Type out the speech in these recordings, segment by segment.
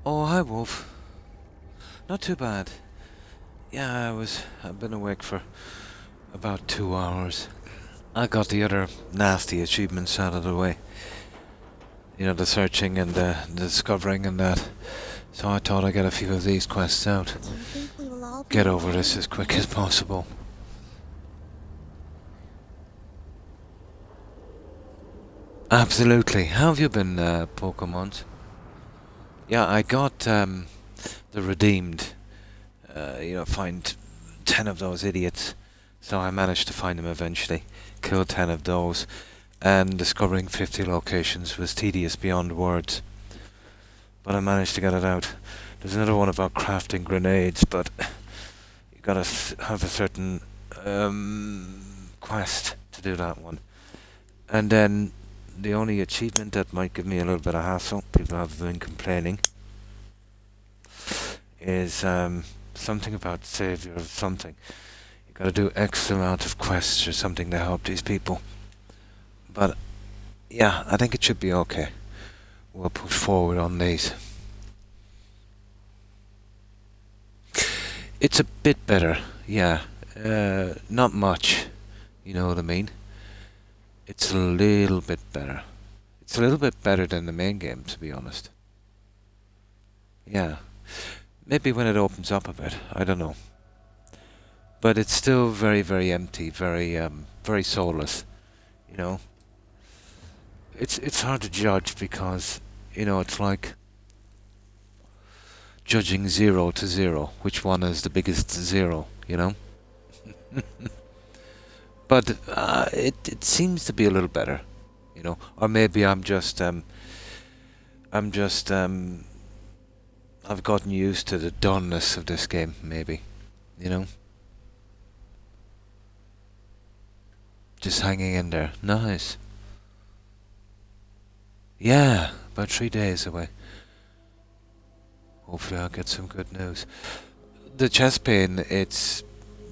Oh, hi, Wolf. Not too bad. Yeah, I've been awake for about 2 hours. I got the other nasty achievements out of the way. You know, the searching and the discovering and that. So I thought I'd get a few of these quests out. Do you think we will all be Get over this okay? as quick as possible. Absolutely. How have you been, Pokemon? Yeah, I got the redeemed. Find 10 of those idiots. So I managed to find them eventually. Kill 10 of those. And discovering 50 locations was tedious beyond words. But I managed to get it out. There's another one about crafting grenades, but you gotta have a certain quest to do that one. And then the only achievement that might give me a little bit of hassle, people have been complaining, is something about savior of something. You gotta do X amount of quests or something to help these people. But yeah, I think it should be okay. We'll push forward on these. It's a bit better, yeah. Not much, you know what I mean? It's a little bit better. It's a little bit better than the main game, to be honest. Yeah. Maybe when it opens up a bit, I don't know. But it's still very, very empty, very soulless, you know? It's hard to judge because, it's like judging 0 to 0. Which one is the biggest 0, you know? But it seems to be a little better, or maybe I'm just I've gotten used to the doneness of this game. Maybe, you know, just hanging in there. Nice. Yeah, about 3 days away. Hopefully, I'll get some good news. The chest pain, it's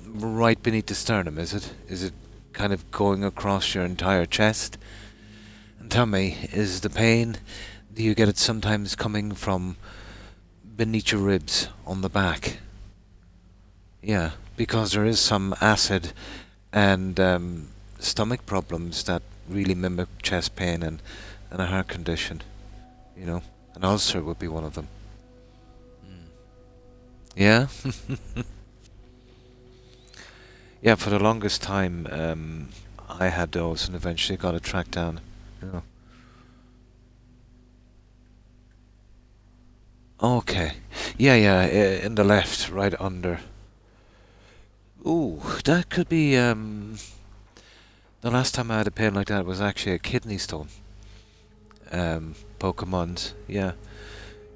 right beneath the sternum, is it? Is it kind of going across your entire chest? And tell me, is the pain, do you get it sometimes coming from beneath your ribs on the back? Yeah, because there is some acid and stomach problems that really mimic chest pain and a heart condition. An ulcer would be one of them. Mm. Yeah? Yeah, for the longest time, I had those and eventually got it tracked down. Yeah. Okay. Yeah, yeah, in the left, right under. Ooh, that could be, the last time I had a pain like that was actually a kidney stone. Pokemon's, yeah.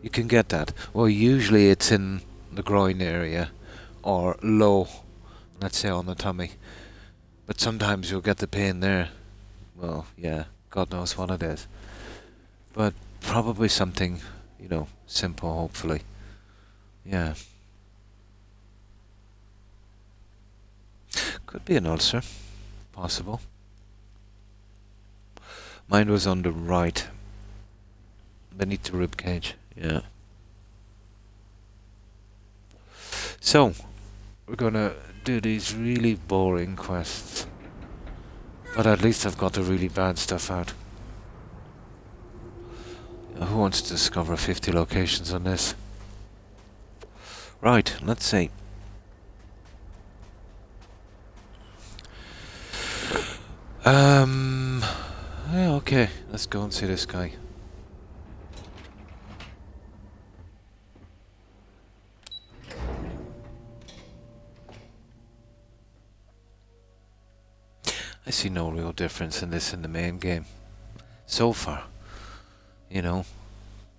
You can get that. Well, usually it's in the groin area or low, let's say on the tummy. But sometimes you'll get the pain there. Well, yeah, God knows what it is. But probably something, simple, hopefully. Yeah. Could be an ulcer. Possible. Mine was on the right, beneath the rib cage. Yeah. So, we're gonna do these really boring quests. But at least I've got the really bad stuff out. Who wants to discover 50 locations on this? Right, let's see. Yeah, okay, let's go and see this guy. I see no real difference in this in the main game. So far.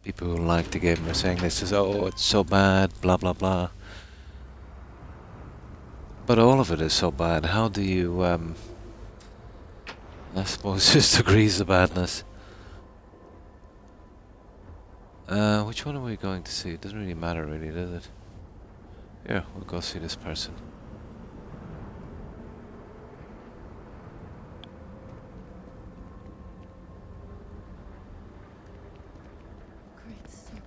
People who like the game are saying this is, oh, it's so bad, blah blah blah. But all of it is so bad. How do you, I suppose, just degrees of badness? Which one are we going to see? It doesn't really matter, really, does it? Here, we'll go see this person. Great serpent.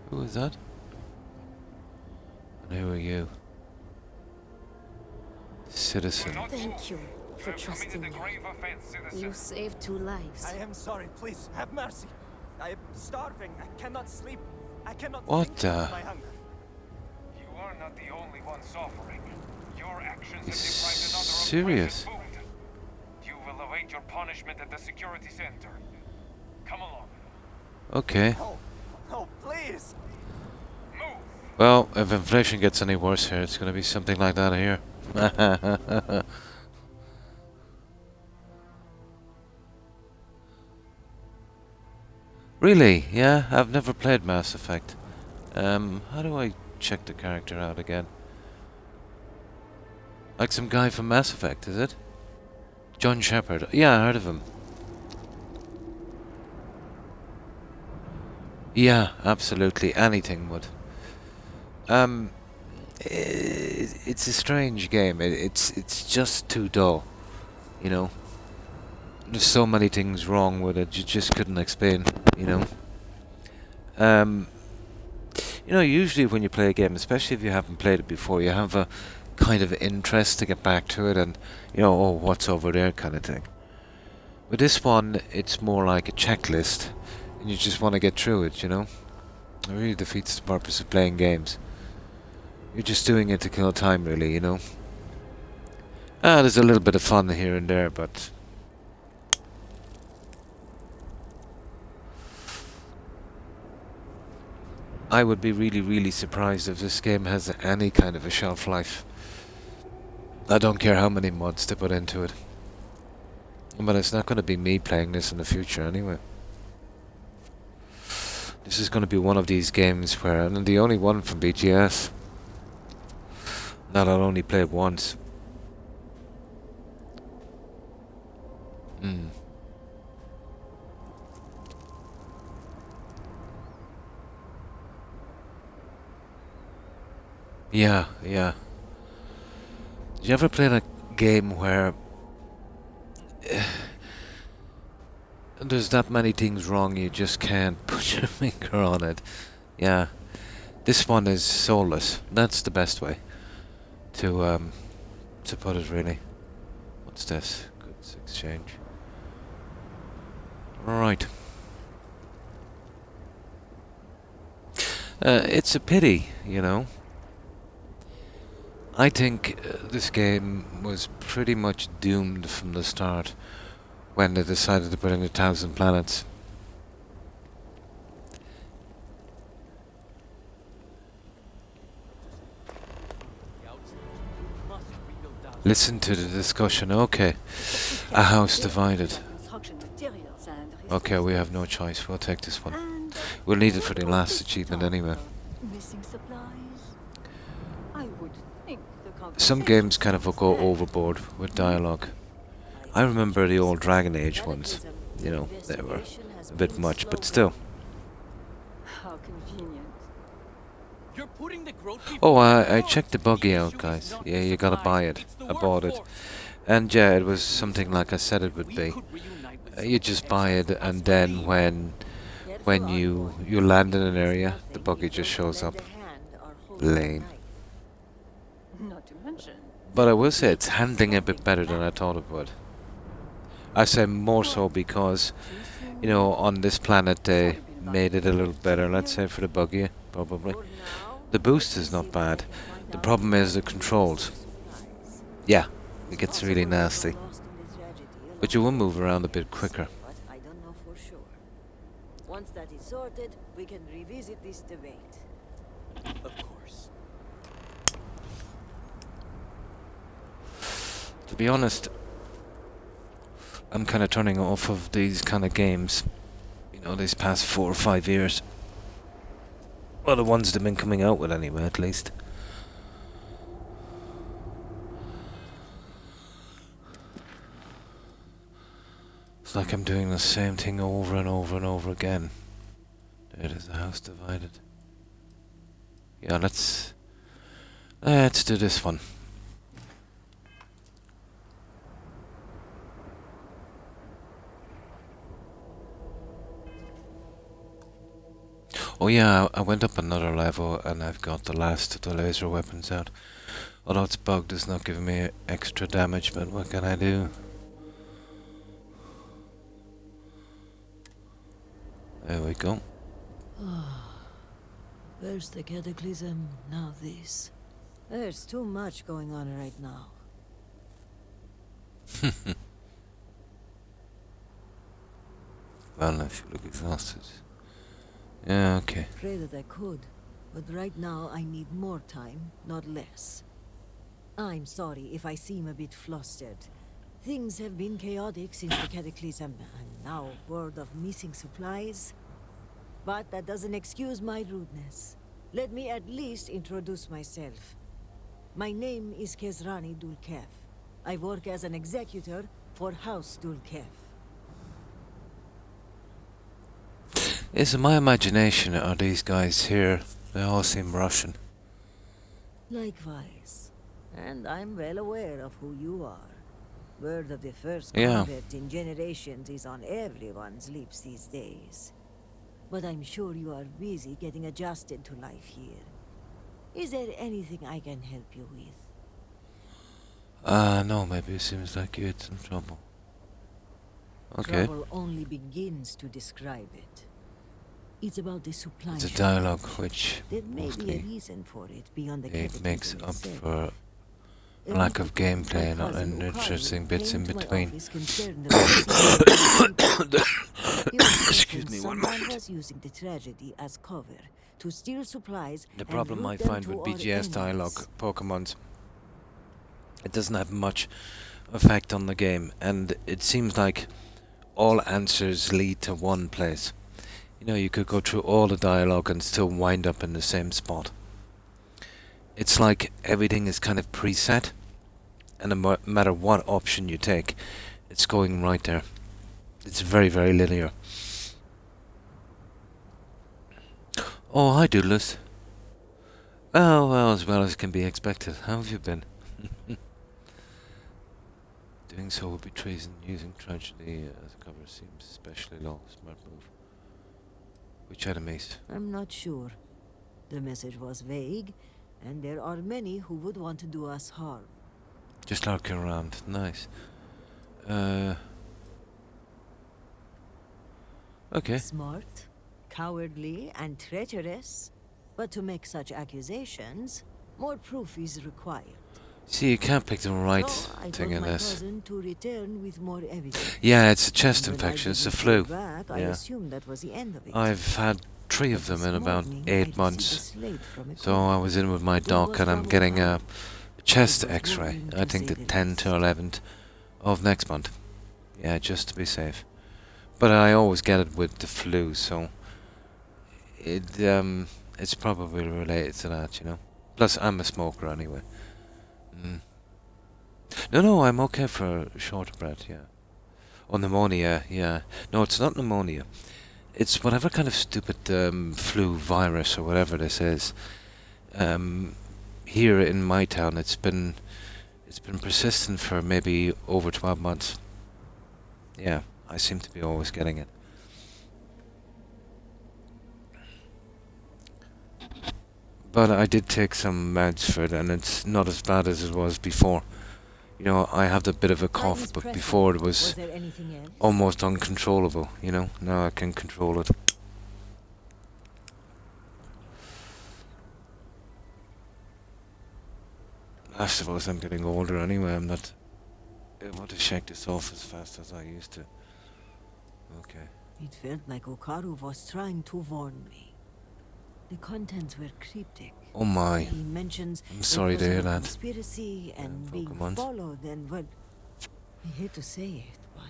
Who is that? And who are you? Citizen. Thank you for trusting me. You saved 2 lives. I am sorry, please, have mercy. I am starving, I cannot sleep. I cannot What think the? of my hunger. You are not the only one suffering. Your actions have He's deprived another of serious. precious food. You will await your punishment at the security center. Come along. Okay. Oh, oh, please. Move! Well, if inflation gets any worse here, it's gonna be something like that here. Really? Yeah, I've never played Mass Effect. How do I check the character out again? Like some guy from Mass Effect, is it? John Shepard. Yeah, I heard of him. Yeah, absolutely. Anything would. It's a strange game. It's just too dull, you know. There's so many things wrong with it. You just couldn't explain, you know. You know, usually when you play a game, especially if you haven't played it before, you have a kind of interest to get back to it, and you know, oh, what's over there, kind of thing. With this one, it's more like a checklist, and you just want to get through it, you know. It really defeats the purpose of playing games. You're just doing it to kill time, really, you know. There's a little bit of fun here and there, but I would be really, really surprised if this game has any kind of a shelf life. I don't care how many mods they put into it. But it's not going to be me playing this in the future anyway. This is going to be one of these games where, and the only one from BGS, that I'll only play it once. Yeah, yeah. Did you ever play that game where there's that many things wrong you just can't put your finger on it? Yeah. This one is soulless. That's the best way to put it, really. What's this? Goods exchange. Right. It's a pity, you know. I think this game was pretty much doomed from the start when they decided to put in 1,000 planets. Listen to the discussion. Okay. A house divided. Okay, we have no choice. We'll take this one. We'll need it for the last achievement anyway. Some games kind of go overboard with dialogue. I remember the old Dragon Age ones. You know, they were a bit much, but still. How convenient. Oh, I checked the buggy out, guys. Yeah, you gotta buy it. I bought it. And yeah, it was something like I said it would be. You just buy it, and then when you land in an area, the buggy just shows up. Lame. Not to mention. But I will say it's handling a bit better than I thought it would. I say more so because, you know, on this planet they made it a little better, let's say, for the buggy, probably. The boost is not bad. The problem is the controls. Yeah, it gets really nasty. But you will move around a bit quicker. But I don't know for sure. Once that is sorted, we can revisit this debate. Of course. To be honest, I'm kind of turning off of these kind of games, you know, these past 4 or 5 years. Well, the ones they've been coming out with anyway, at least. It's like I'm doing the same thing over and over and over again. There it is, the house divided. Yeah, let's do this one. Oh yeah, I went up another level and I've got the last of the laser weapons out. Although it's bugged, it's not giving me extra damage, but what can I do? There we go. First the cataclysm, now this. There's too much going on right now. Well, if you look exhausted. Yeah, okay. Pray that I could, but right now I need more time, not less. I'm sorry if I seem a bit flustered. Things have been chaotic since the cataclysm, and now word of missing supplies. But that doesn't excuse my rudeness. Let me at least introduce myself. My name is Kezrani Dulkev. I work as an executor for House Dulkev. Is it my imagination, or are these guys here? They all seem Russian. Likewise. And I'm well aware of who you are. Word of the first Yeah. convert in generations is on everyone's lips these days. But I'm sure you are busy getting adjusted to life here. Is there anything I can help you with? No, maybe it seems like you had some trouble. Okay. Trouble only begins to describe it. It's about the supply It's a shortage. dialogue which There may be a mostly reason for it beyond the it makes cataclysm up itself. for A lack week of ago, gameplay my and cousin interesting Ukari bits in came to my between. office concerned about the situation. He was Excuse certain me one someone moment. was using the tragedy as cover to steal supplies The and problem route I them find to with our BGS dialogue enemies. Pokemons, it doesn't have much effect on the game, and it seems like all answers lead to one place. You know, you could go through all the dialogue and still wind up in the same spot. It's like everything is kind of preset, and no matter what option you take, it's going right there. It's very, very linear. Oh, hi, Doodless. Oh, well as can be expected. How have you been? Doing so would be treason. Using tragedy as a cover seems especially low. Smart move. Which enemies? I'm not sure. The message was vague, and there are many who would want to do us harm. Just lurking around. Nice. Okay. Smart, cowardly, and treacherous. But to make such accusations, more proof is required. See, you can't pick the right So I thing told in my this. cousin to return with more evidence. Yeah, it's a chest And when I infection. It's a didn't flu. hear back, I Yeah. assumed that was the end of it. I've had 3 of But them this in about morning, 8 I received a months. slate from a So I was in with my It doc was and I'm from getting a Okada. chest It was x-ray. worrying, I to think say the the 10th to least. 11th of next month. Yeah, just to be safe. But I always get it with the flu, so it's probably related to that, you know. Plus, I'm a smoker anyway. No, I'm okay for shortbread, yeah. Or pneumonia, yeah. No, it's not pneumonia. It's whatever kind of stupid flu virus or whatever this is. Here in my town, it's been persistent for maybe over 12 months. Yeah, I seem to be always getting it. But I did take some meds for it, and it's not as bad as it was before. You know, I have a bit of a cough, Miss but Presley, before it was there anything else? almost uncontrollable, you know. Now I can control it. Last of all, I'm getting older anyway. I'm not able to shake this off as fast as I used to. Okay. It felt like Okaru was trying to warn me. The contents were cryptic. Oh my. He mentions I'm sorry to there hear was a that. conspiracy and being Pokemons. followed and well, I hate to say it, but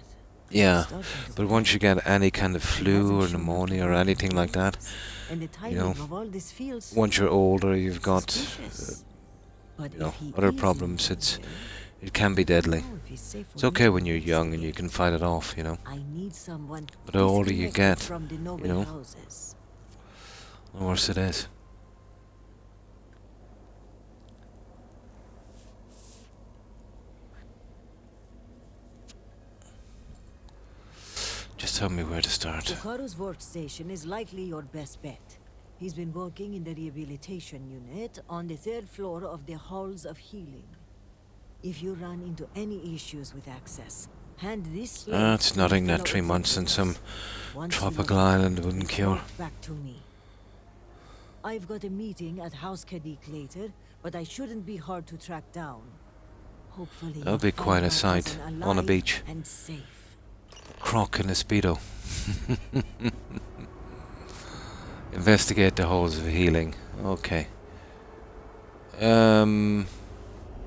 Yeah, it's starting to but be once you get any kind of He flu hasn't or shown up pneumonia to or work in anything like that, months, and the timing know, of all this feels once you're older, you've got suspicious. But you know, if he other is in problems. danger, It can be I don't deadly. know if he's safe for It's me okay to when you're young and you can fight it off, you know. I need someone But the older you disconnected get, from the noble know, houses. the worse it is. Just tell me where to start. Okaru's workstation is likely your best bet. He's been working in the rehabilitation unit on the 3rd floor of the Halls of Healing. If you run into any issues with access, hand this slate It's to your nothing that fellow 3 months in some executors. Once you tropical log in, island wouldn't cure. report back to me. I've got a meeting at House Kadik later, but I shouldn't be hard to track down. Hopefully, That'll be quite a sight on a beach. and safe. Croc in a speedo. Investigate the holes of healing. Okay.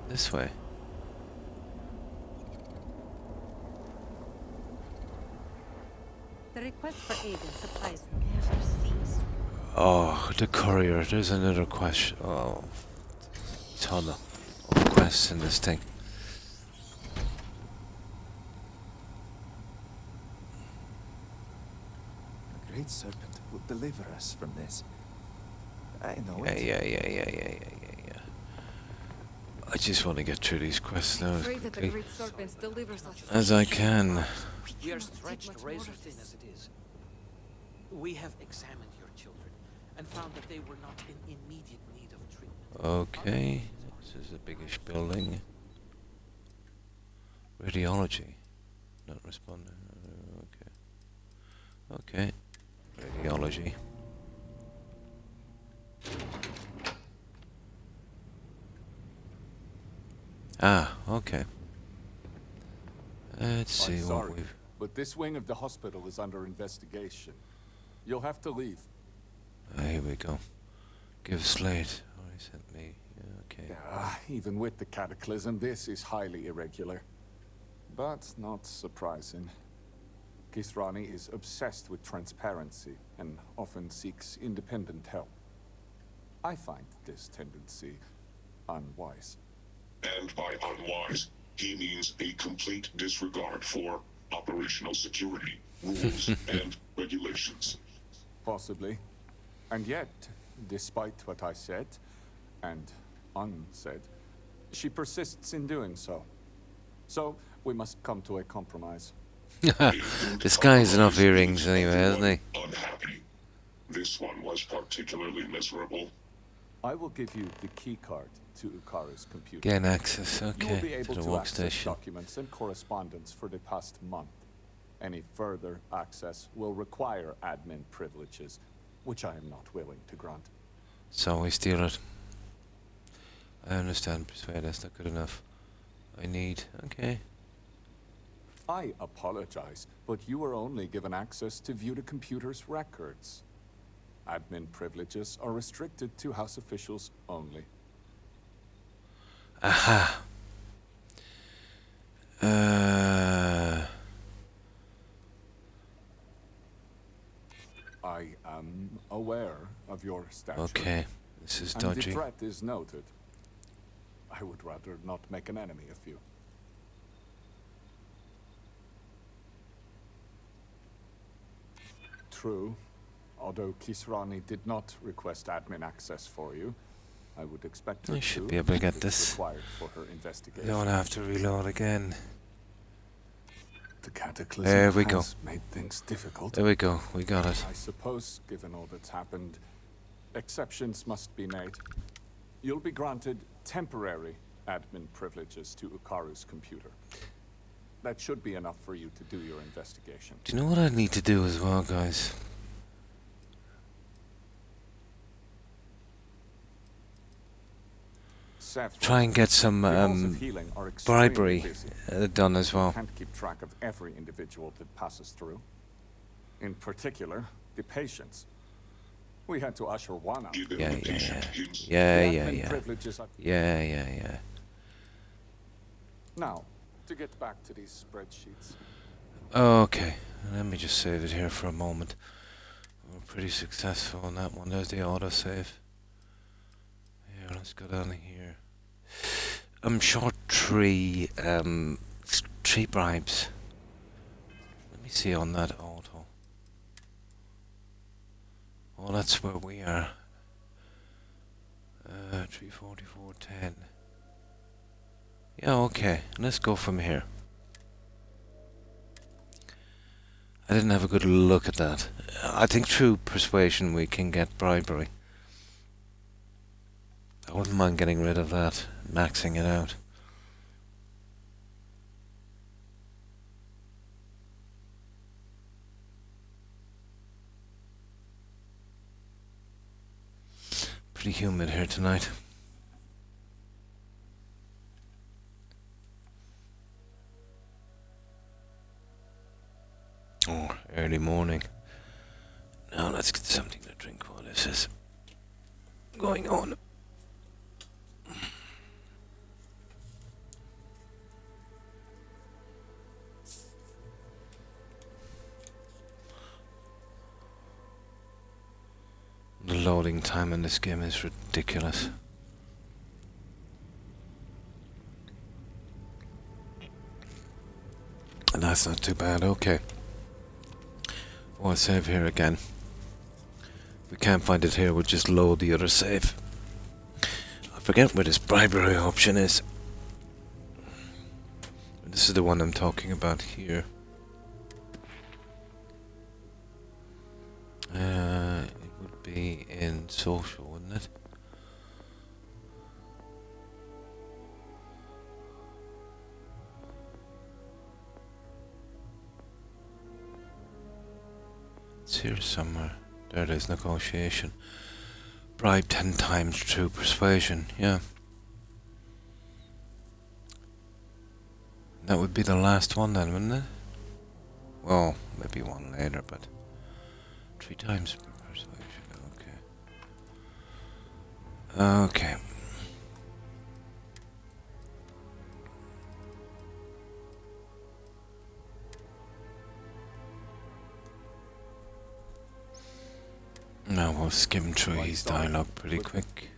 This way. The request for aid and supplies never cease. Oh, the courier. There's another question. Oh, ton of quests in this thing. The Great Serpent will deliver us from this. I know Yeah, it. yeah. I just want to get through these quests now as Pray that the quickly great serpent delivers us. as I can. We are stretched razor thin as it is. We have examined your children and found that they were not in immediate need of treatment. Okay, this is a biggish building. Radiology. Not responding. Okay. Radiology. Ah, okay. Let's see I'm what sorry, we've... but this wing of the hospital is under investigation. You'll have to leave. Here we go. Give slate. Oh, he sent me. Yeah, okay. Even with the cataclysm, this is highly irregular. But not surprising. Kisrani is obsessed with transparency and often seeks independent help. I find this tendency unwise. And by unwise, he means a complete disregard for operational security, rules, and regulations. Possibly. And yet, despite what I said, and unsaid, she persists in doing so. So, we must come to a compromise. This guy has enough earrings anyway, hasn't he? Unhappy. This one was particularly miserable. I will give you the key card to Ukaru's computer. Gain access, You will be okay, able to the to access workstation. documents and correspondence for the past month. Any further access will require admin privileges, which I am not willing to grant. So we steal it. I understand, persuade, that's not good enough. I need, okay. I apologize, but you were only given access to view the computer's records. Admin privileges are restricted to House officials only. Aha. I am aware of your stature. Okay, this is And the dodgy. threat is noted. I would rather not make an enemy of you. True. Although Kisrani did not request admin access for you, I would expect her I should to be able to get if this. required for her I investigation. don't have to reload again. The cataclysm There we go. has made things difficult. There we go, we got it. I suppose, given all that's happened, exceptions must be made. You'll be granted temporary admin privileges to Ukaru's computer. That should be enough for you to do your investigation. Do you know what I need to do as well, guys? Seth, Try and get some the halls of healing are extremely bribery busy. done as well. Can't keep track of every individual that passes through. In particular, the patients. We had to usher one out. Give him Yeah, the yeah, patient yeah. hints. Yeah, The yeah, admin yeah. privileges are... Yeah. Now, to get back to these spreadsheets. Okay, let me just save it here for a moment. We're pretty successful on that one. There's the autosave. Here, let's go down here. I'm short three bribes. Let me see on that auto. Oh, that's where we are. 344.10. Yeah, okay. Let's go from here. I didn't have a good look at that. I think through persuasion we can get bribery. I wouldn't mind getting rid of that, maxing it out. Pretty humid here tonight. Oh, early morning. Now let's get something to drink while this is going on. The loading time in this game is ridiculous. And that's not too bad, okay. We'll save here again. If we can't find it here, we'll just load the other save. I forget where this bribery option is. This is the one I'm talking about here. It would be in social, wouldn't it? It's here somewhere. There it is, negotiation. Bribe 10 times through persuasion, yeah. That would be the last one then, wouldn't it? Well, maybe one later, but 3 times persuasion, okay. Okay. Now we'll skim through his dialogue pretty quick.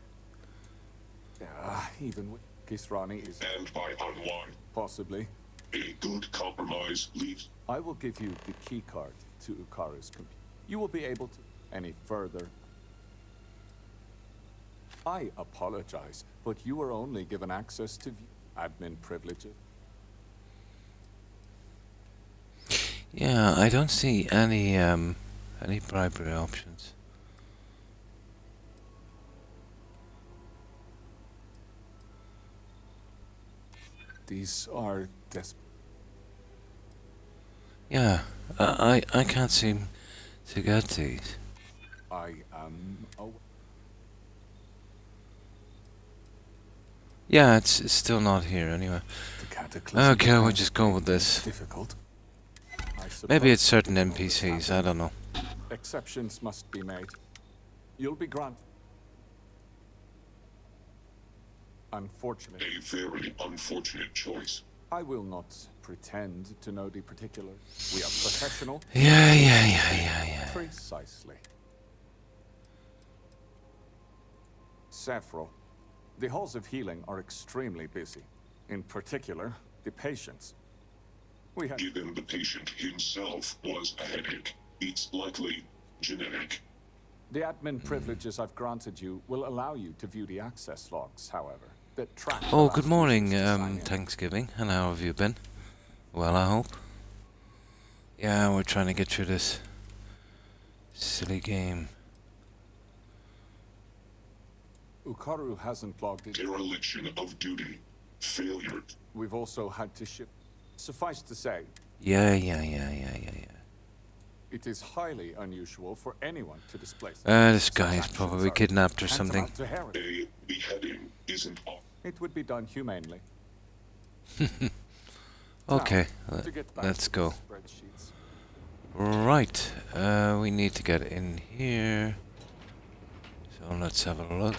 Even with Kisrani is And by unwind, possibly. a good compromise leaves. I will give you the key card to Ukaru's computer. You will be able to any further. I apologize, but you were only given access to admin privileges. Yeah, I don't see any bribery options. These are desperate. Yeah, I can't seem to get these. I am aware. Yeah, it's still not here anyway. The cataclysm Okay, we'll has just go made with this. Difficult. Maybe it's certain NPCs, I don't know. Exceptions must be made. You'll be granted. Unfortunate. A very unfortunate choice. I will not pretend to know the particular. We are professional. Yeah. Precisely. Saffron. The halls of healing are extremely busy. In particular, the patients. We have Given the patient himself was a headache, it's likely genetic. the admin privileges I've granted you will allow you to view the access logs, however. That track the Oh, last good morning, users to sign in. Thanksgiving, and how have you been? Well, I hope. Yeah, we're trying to get through this silly game. Ukaru hasn't logged it. Dereliction of duty. Failure. We've also had to shift. Suffice to say, Yeah. it is highly unusual for anyone to displace. This Such guy is actions probably are kidnapped or something. tantamount to heresy. A beheading isn't all. It would be done humanely. Okay, To get back let's to go. the spreadsheets. Right, we need to get in here. So let's have a look.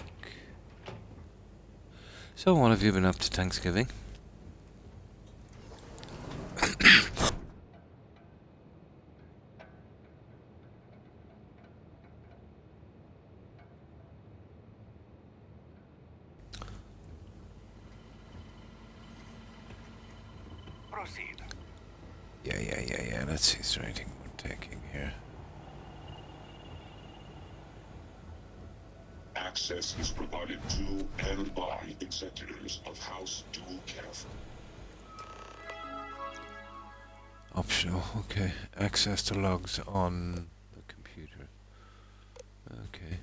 So what have you been up to Thanksgiving? Proceed. Yeah. Let's see, is there anything we're taking here? Access is provided to and by executors of House Dual Calf. Optional, okay. Access to logs on the computer. Okay.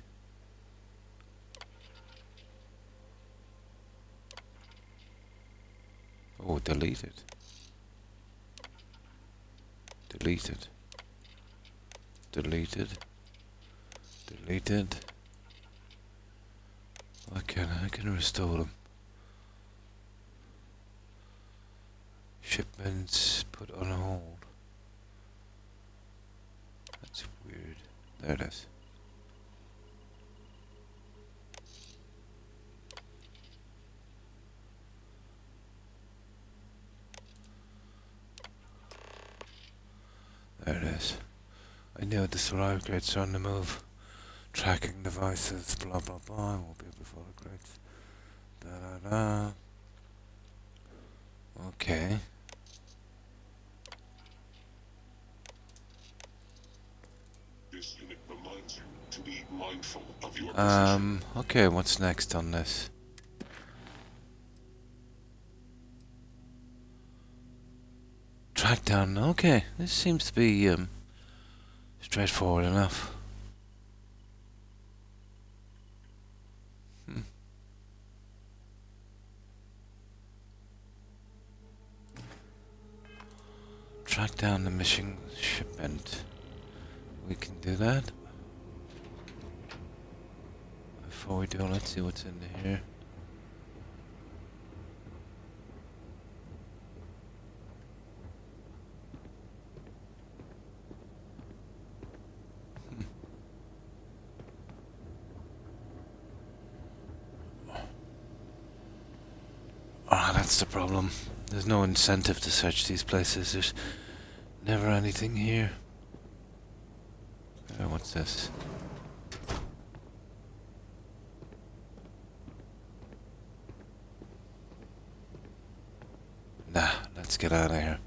Oh, deleted. Deleted. Deleted. Deleted. I can restore them. Shipments put on hold. That's weird. There it is. There it is. I knew the survival crates are on the move. Tracking devices, blah blah blah. I won't be able to follow crates. Da da da. Okay. This unit reminds you to be mindful of your position. Okay, what's next on this? Track down, okay. This seems to be, straightforward enough. Track down the missing shipment. We can do that. Before we do, let's see what's in here. Ah, that's the problem. There's no incentive to search these places. There's never anything here. What's this? Nah, let's get out of here.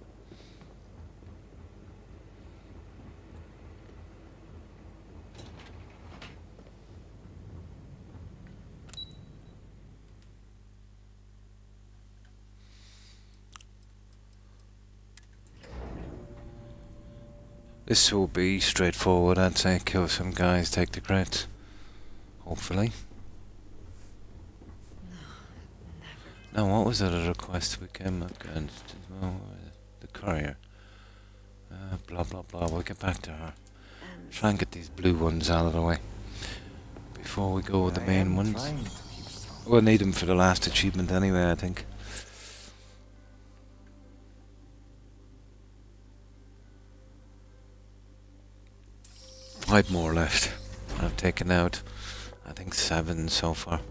This will be straightforward, I'd say. Kill some guys, take the crates. Hopefully. Now, what was the other request we came against as well? The courier. Blah blah blah, we'll get back to her. Try and get these blue ones out of the way before we go with the main ones. We'll need them for the last achievement anyway, I think. I've more left. I've taken out, I think, 7 so far.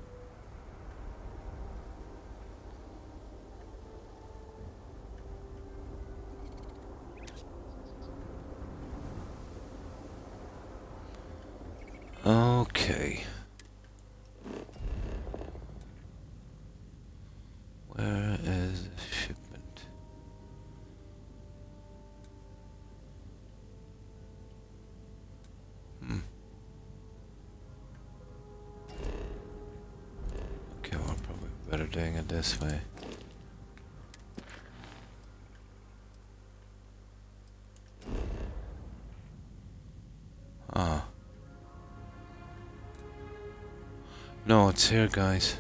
Okay. Where is the shipment? Okay, we're probably better doing it this way. Ah. No, it's here, guys.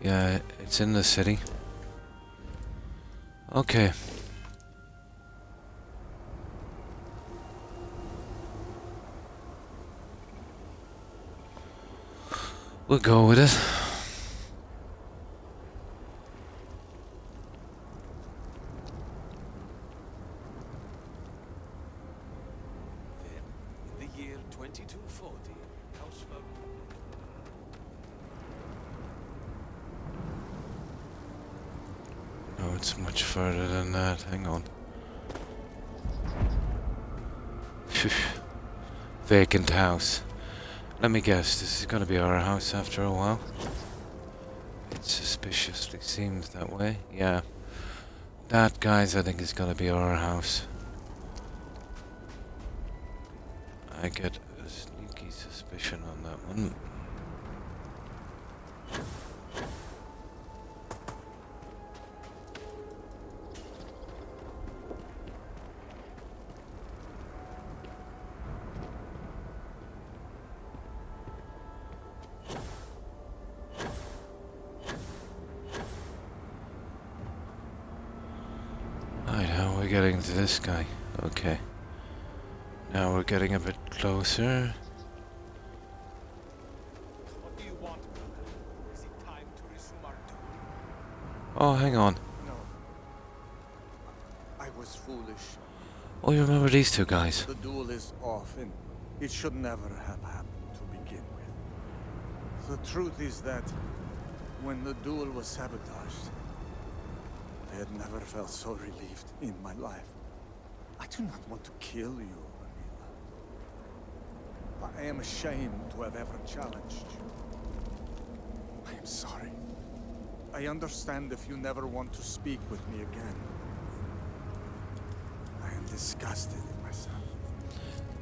Yeah, it's in the city. Okay. We'll go with it. Then, the year 2240, House of... No, it's much further than that. Hang on. Vacant house. Let me guess, this is gonna be our house after a while. It suspiciously seems that way. Yeah. That, guys, I think is gonna be our house. I get a sneaky suspicion on that one. we're getting to this guy. Okay. Now we're getting a bit closer. What do you want, brother? Is it time to resume our duel? Oh, hang on. No. I was foolish. Oh, you remember these two guys? The duel is off, and it should never have happened to begin with. The truth is that when the duel was sabotaged, I had never felt so relieved in my life. I do not want to kill you, Amila. I am ashamed to have ever challenged you. I am sorry. I understand if you never want to speak with me again. I am disgusted in myself.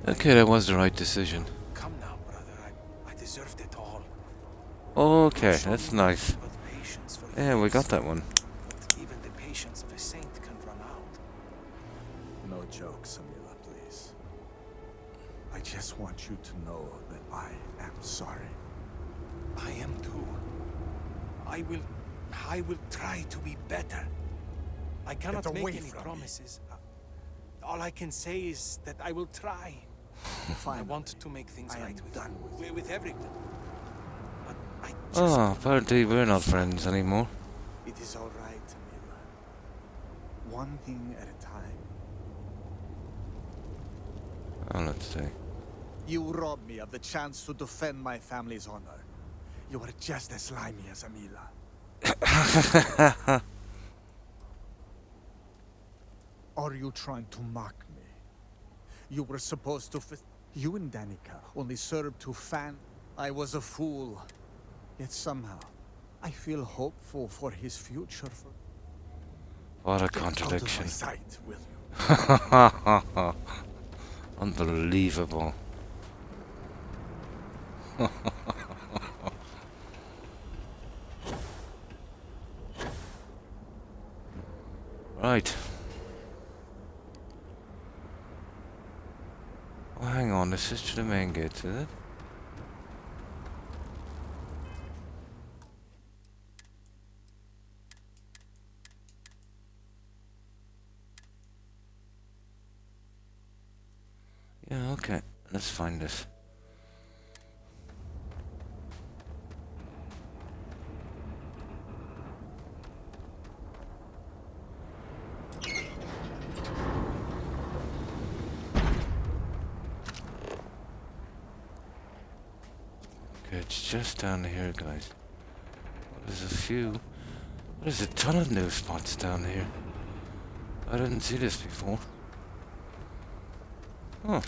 Okay, that was the right decision. Come now, brother. I deserved it all. Okay, that's nice. But patience for Yeah, we years. got that one. But even the patience of a saint can run out. No jokes, Amila, please. I just want you to know that I am sorry. I am too. I will try to be better. I cannot away make any from me. promises. All I can say is that I will try. I want to make things I am right with done with with everyone. But I just Oh, apparently we're not friends anymore. It is all right, Amila. One thing at a time. Oh, let's see. You robbed me of the chance to defend my family's honor. You are just as slimy as Amila. Are you trying to mock me? You were supposed to You and Danica only served to fan. I was a fool. Yet somehow, I feel hopeful for his future. What a Get out of my contradiction. sight, will you? Unbelievable. Right. Oh, hang on, this is to the main gate, is it? Yeah, okay. Let's find this. Okay, it's just down here, guys. There's a few. There's a ton of new spots down here. I didn't see this before. Huh.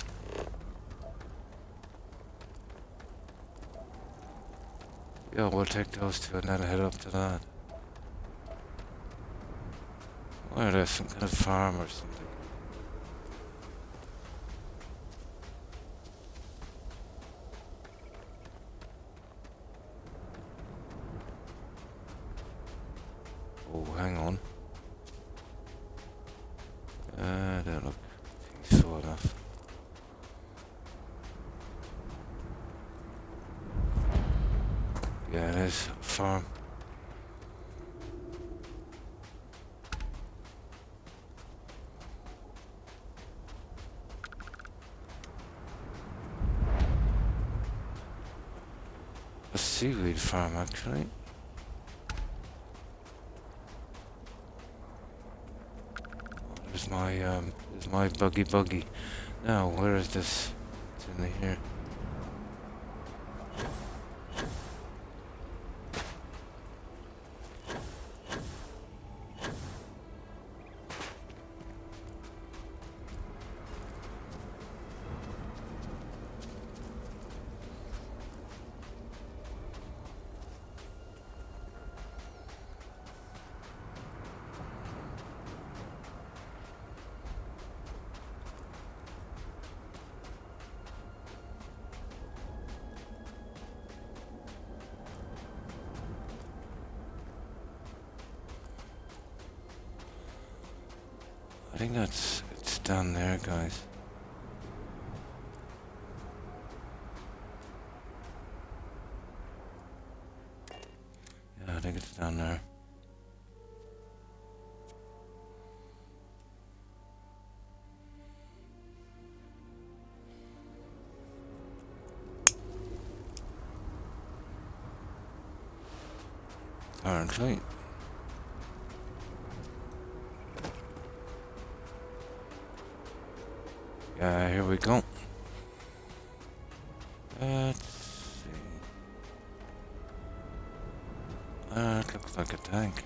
Yeah, we'll take those two and then head up to that. Or there's some kind of farm or something. Oh, hang on. Don't look peaceful enough. Yeah, it is a farm. A seaweed farm, actually. There's my buggy. Now, where is this? It's in here. I think it's down there, guys. Yeah, I think it's down there. Apparently. Yeah, here we go. Let's see. It looks like a tank.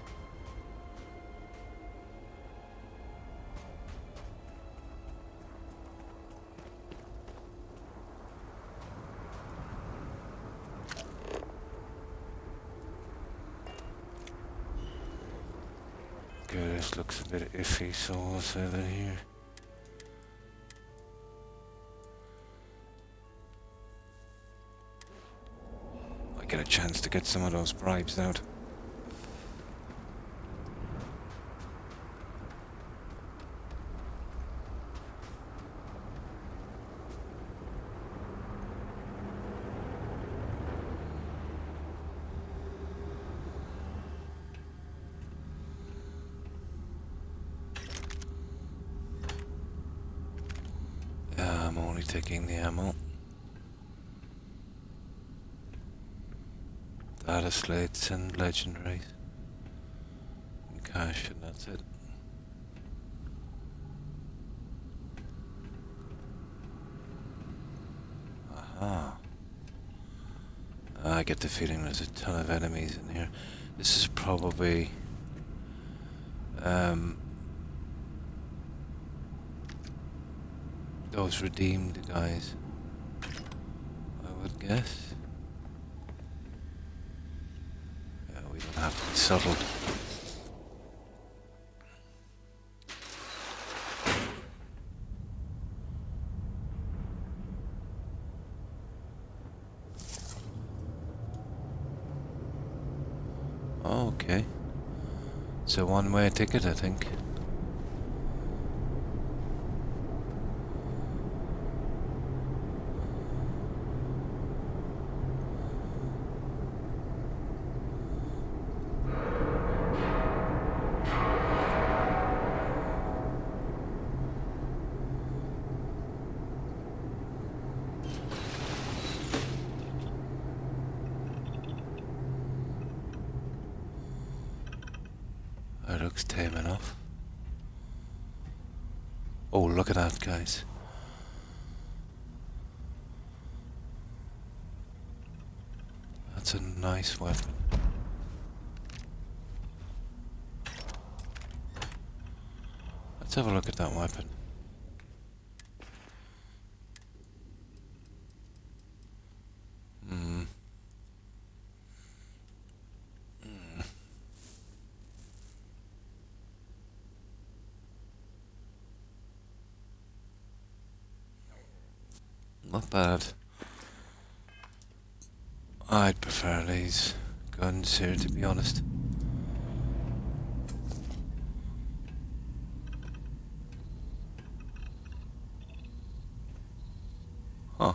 Okay, this looks a bit iffy, so we'll say that here. I get a chance to get some of those bribes out. Yeah, I'm only taking the ammo. Data slates and legendaries. And cash, and that's it. Aha. I get the feeling there's a ton of enemies in here. This is probably those redeemed guys, I would guess. Yeah, we don't have to be subtle. Okay. It's a one-way ticket, I think. That looks tame enough. Oh, look at that, guys. That's a nice weapon. Let's have a look at that weapon. Not bad. I'd prefer these guns here, to be honest. Huh.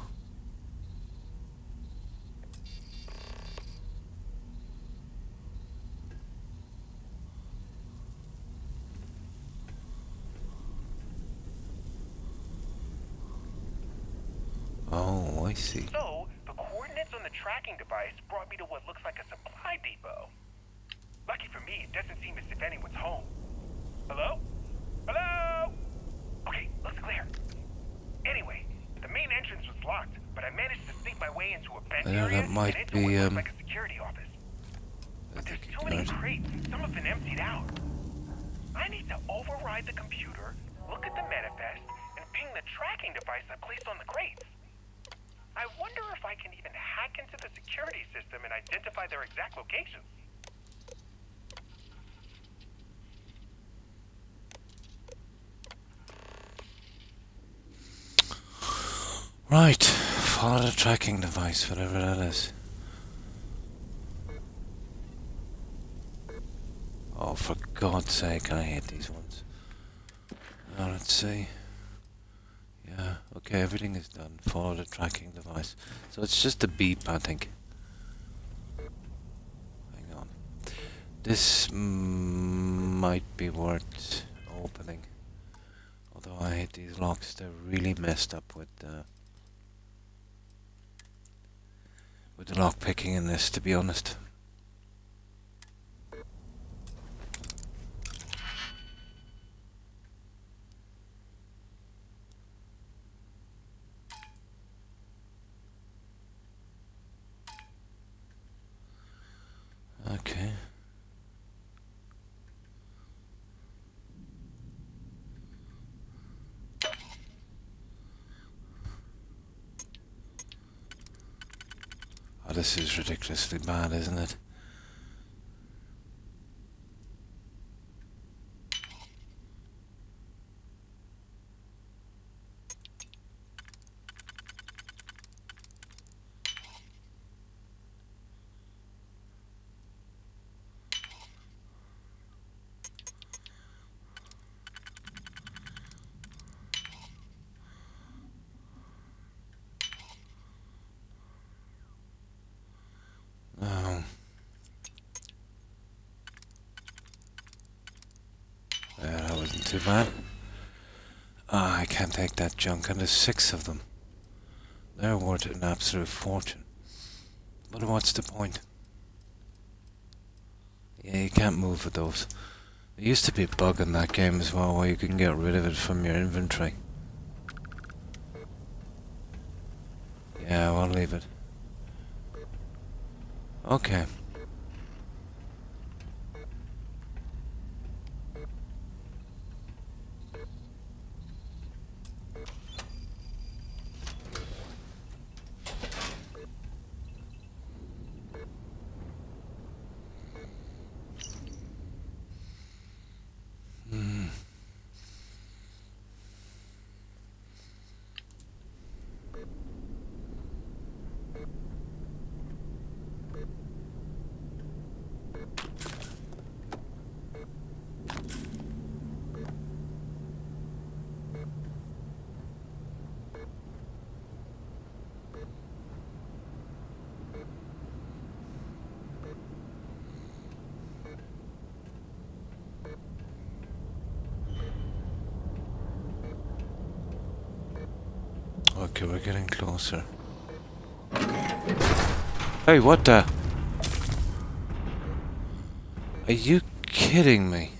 Oh, I see. So, the coordinates on the tracking device brought me to what looks like a supply depot. Lucky for me, it doesn't seem as if anyone's home. Hello? Hello? Okay, looks clear. Anyway, the main entrance was locked, but I managed to sneak my way into a vent Yeah, area that might and into be, what looks like a security office. But there's too many crates, and some have been emptied out. I need to override the computer, look at the manifest, and ping the tracking device I placed on the crates. I wonder if I can even hack into the security system and identify their exact locations. Right, follow the tracking device, whatever that is. Oh, for God's sake, I hate these ones. Now, let's see. Yeah, okay, everything is done. Follow the tracking device. So it's just a beep, I think. Hang on. This might be worth opening. Although I hate these locks, they're really messed up with the lock picking in this, to be honest. Okay. Oh, this is ridiculously bad, isn't it? Oh. Yeah, that wasn't too bad. Ah, I can't take that junk, and there's 6 of them. They're worth an absolute fortune. But what's the point? Yeah, you can't move with those. There used to be a bug in that game as well, where you can get rid of it from your inventory. Yeah, I'll leave it. Okay. Okay, we're getting closer. Hey, what the? Are you kidding me?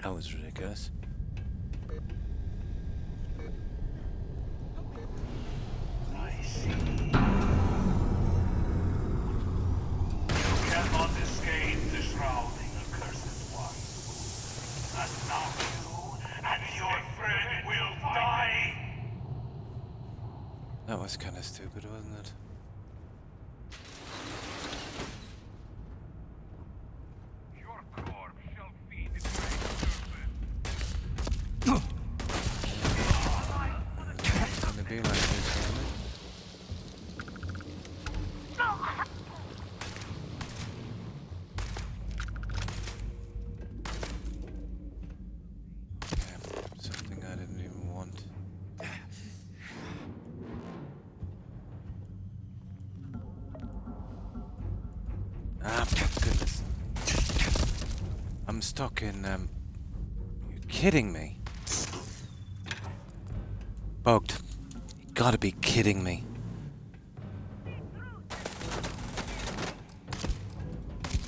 That was ridiculous. I see. You cannot escape the shrouding, accursed one. And now you and your friend will die. That was kind of stupid, wasn't it? Your corpse shall feed the great serpent. It's gonna be like this, isn't it? Okay, something I didn't even want. Ah, my goodness. I'm stuck in, You're kidding me. Bugged. You gotta be kidding me.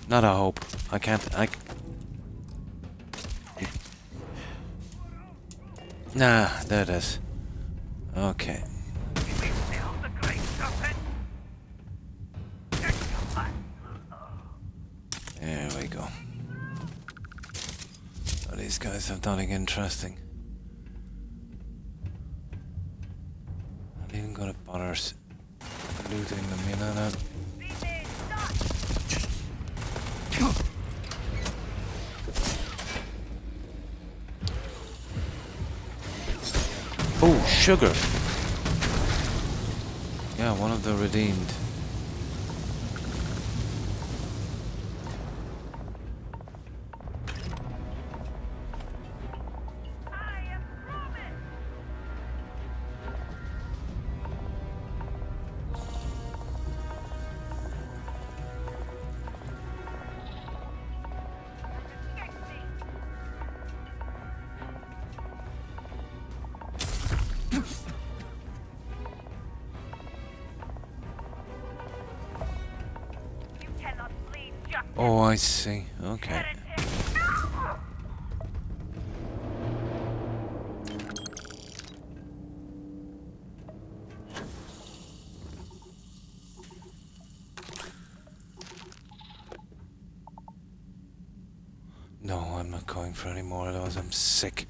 Not a hope. I can't, Nah, there it is. Okay. The great serpent. There we go. Oh, these guys have nothing interesting. Not even gonna bother looting them, you know that? Oh, sugar! Yeah, one of the redeemed. Oh, I see. Okay. going for any more of those. I'm sick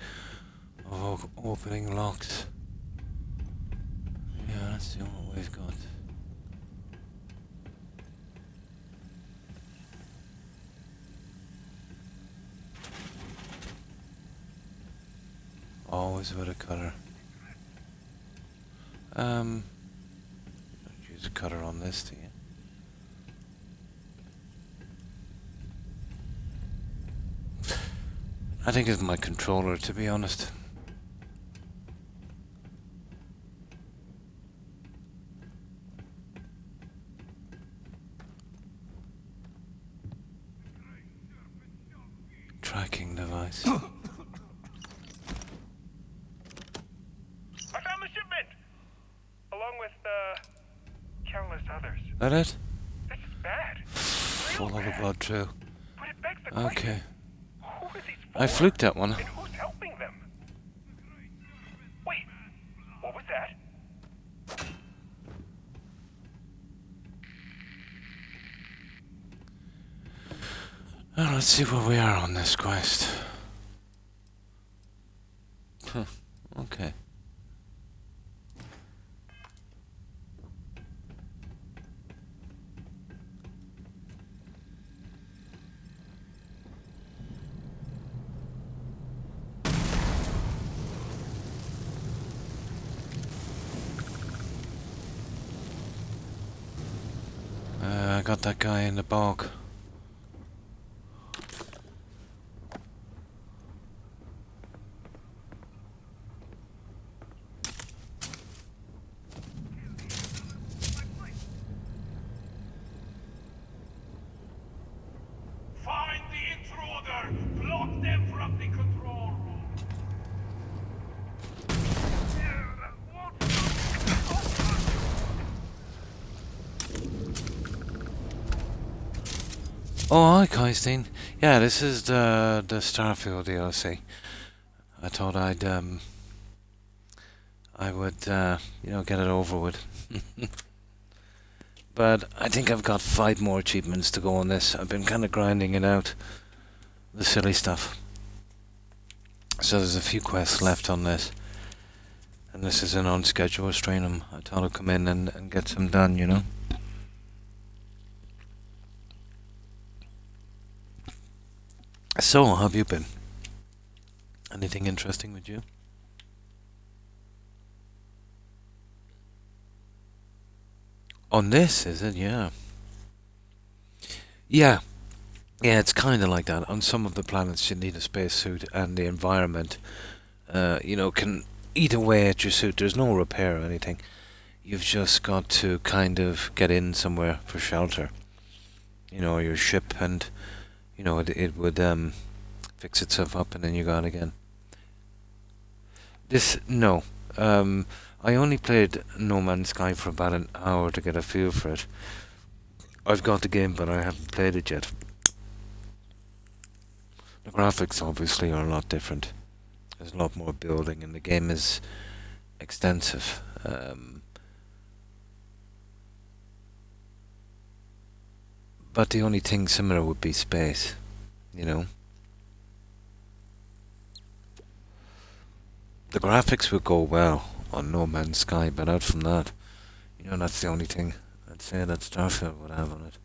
of opening locks. Yeah, let's see what we've got. Always with a cutter. Use a cutter on this thing. I think it's my controller, to be honest. Tracking device. I found the shipment! Along with, countless others. That it? This is bad. Full of bad. blood trail. But it begs the question. Okay. Who are these I for? fluked that one. And who's helping them? Wait, what was that? Oh, let's see where we are on this quest. Huh. Okay. I got that guy in the bog. Find the intruder! Block them from the control room! Oh, hi, Kystine. Yeah, this is the Starfield DLC. I thought I would, you know, get it over with. But I think I've got 5 more achievements to go on this. I've been kind of grinding it out, the silly stuff. So there's a few quests left on this. And this is an on-schedule stream. I thought I'd come in and get some done, you know. So, how have you been? Anything interesting with you? On this, is it? Yeah. Yeah. Yeah, it's kind of like that. On some of the planets, you need a spacesuit, and the environment, you know, can eat away at your suit. There's no repair or anything. You've just got to kind of get in somewhere for shelter. You know, your ship, and you know, it would fix itself up, and then you go out again. This, no. I only played No Man's Sky for about an hour to get a feel for it. I've got the game, but I haven't played it yet. The graphics obviously are a lot different. There's a lot more building, and the game is extensive. But the only thing similar would be space, you know. The graphics would go well on No Man's Sky, but out from that, you know, that's the only thing I'd say that Starfield would have on it.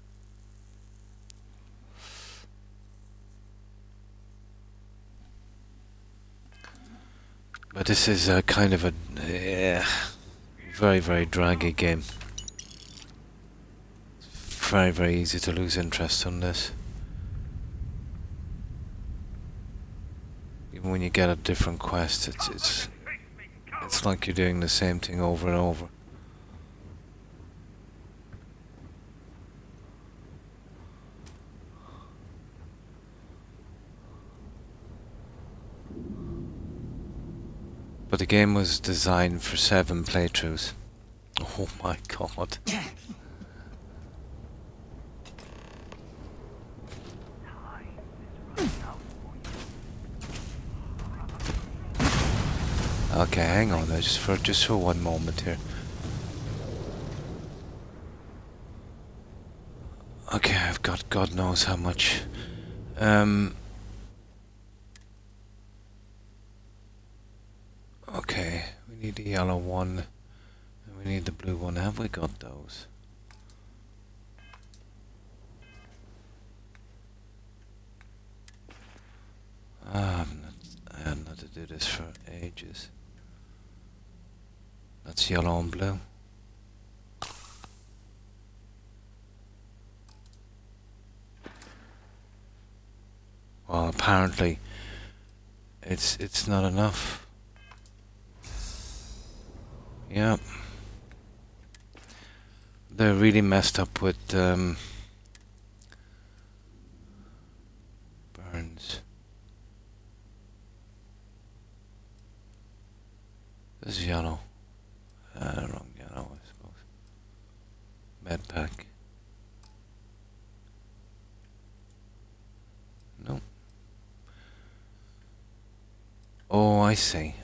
But this is a kind of a very, very draggy game. It's very, very easy to lose interest on this. Even when you get a different quest, it's like you're doing the same thing over and over. But the game was designed for 7 playthroughs. Oh my god. Okay, hang on there, just for one moment here. Okay, I've got God knows how much We need the yellow one, and we need the blue one. Have we got those? I had not to do this for ages. That's yellow and blue. Well, apparently it's not enough. Yep. They're really messed up with burns. This is yellow. Wrong yellow, I suppose. Med pack. No. Oh, I see.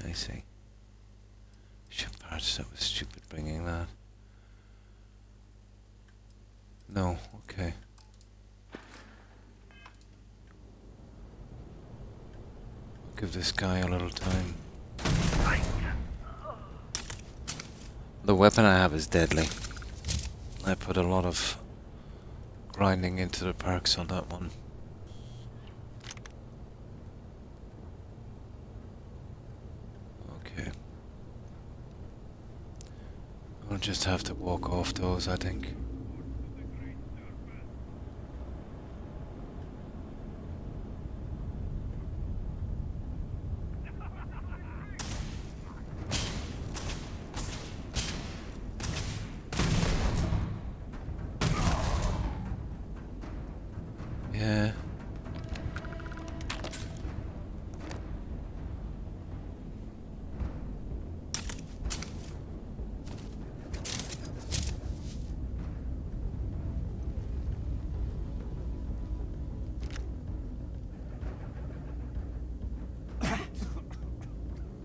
Ship parts, that was stupid bringing that. No, okay. I'll give this guy a little time. The weapon I have is deadly. I put a lot of grinding into the perks on that one. Okay. I'll just have to walk off those, I think. Yeah.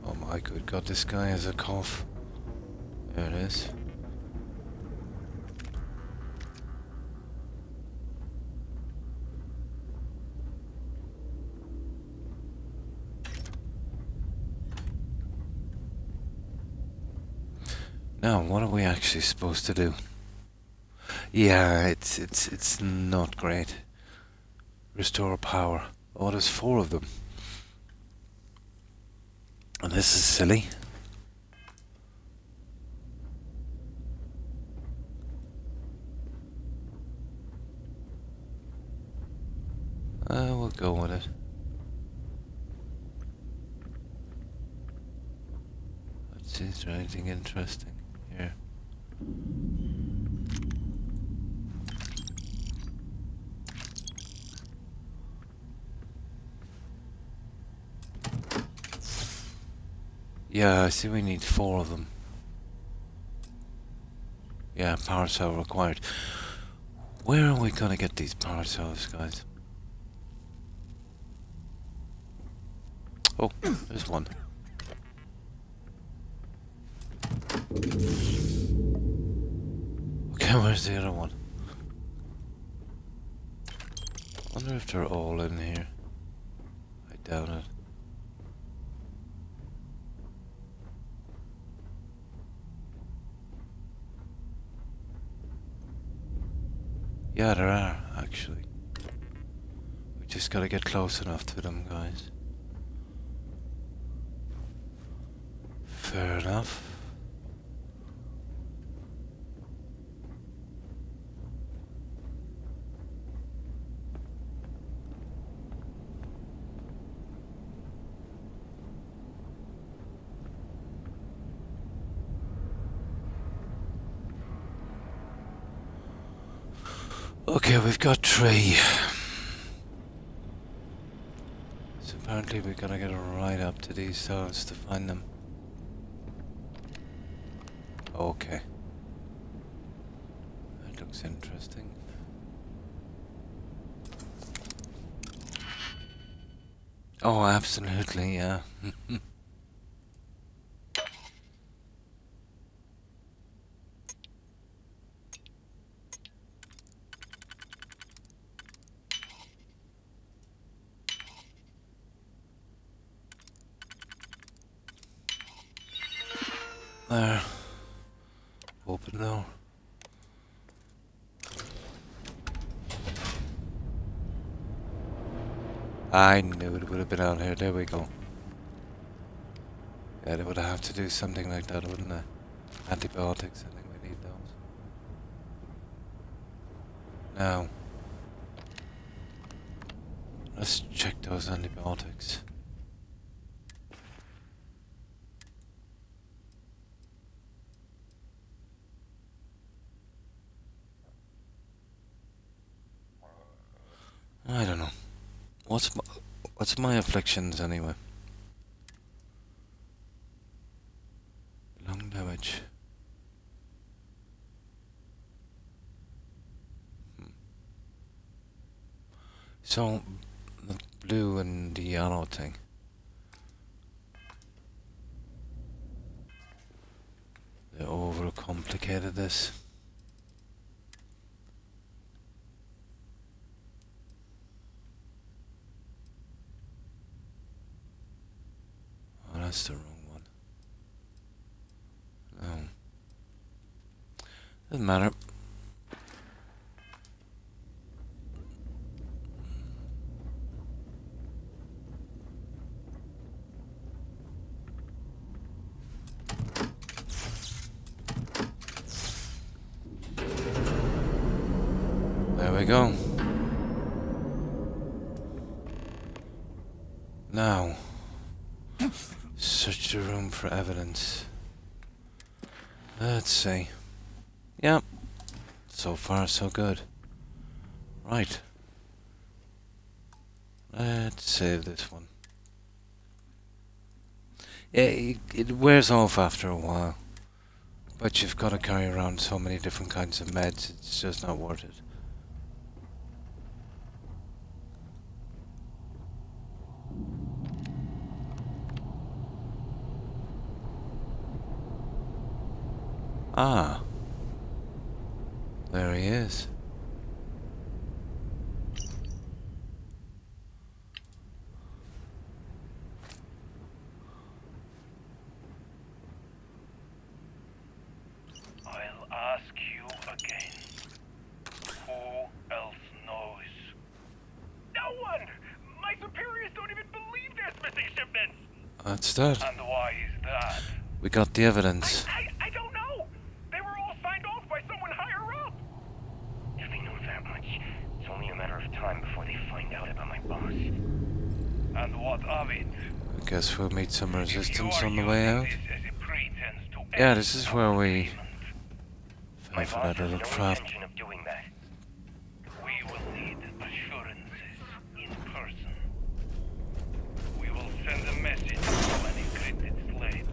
Oh my good god, this guy has a cough. There it is. Now, what are we actually supposed to do? Yeah, it's not great. Restore power. Oh, there's 4 of them. And this is silly. We'll go with it. Let's see, is there anything interesting here? Yeah, I see we need 4 of them. Yeah, power cell required. Where are we gonna get these power cells, guys? Oh, there's one. Okay, where's the other one? Wonder if they're all in here. I doubt it. Yeah, there are, actually. We just gotta get close enough to them, guys. Fair enough. Okay, we've got 3. So apparently we gotta get right up to these zones to find them. Okay. That looks interesting. Oh, absolutely, yeah. There. Open door. I knew it would have been out here. There we go. Yeah, they would have to do something like that, wouldn't they? Antibiotics, I think we need those. Now, let's check those antibiotics. I don't know. What's my afflictions anyway? Lung damage. So, the blue and the yellow thing. They overcomplicated this. Oh, that's the wrong one. No. Doesn't matter. There we go. Now, search the room for evidence. Let's see. Yep. So far, so good. Right. Let's save this one. Yeah, it wears off after a while. But you've got to carry around so many different kinds of meds, it's just not worth it. Ah. There he is. I'll ask you again. Who else knows? No one! My superiors don't even believe there's missing shipments! That's that. And why is that? We got the evidence. I don't know! They were all signed off by someone higher up! If they know that much, it's only a matter of time before they find out about my boss. And what of it? I guess we'll meet some resistance You are on the way out. using this as a pretense to Yeah, end this is our where we agreement. My fell for boss that has little no trap. intention of doing that. We will need assurances in person. We will send a message to an encrypted slate.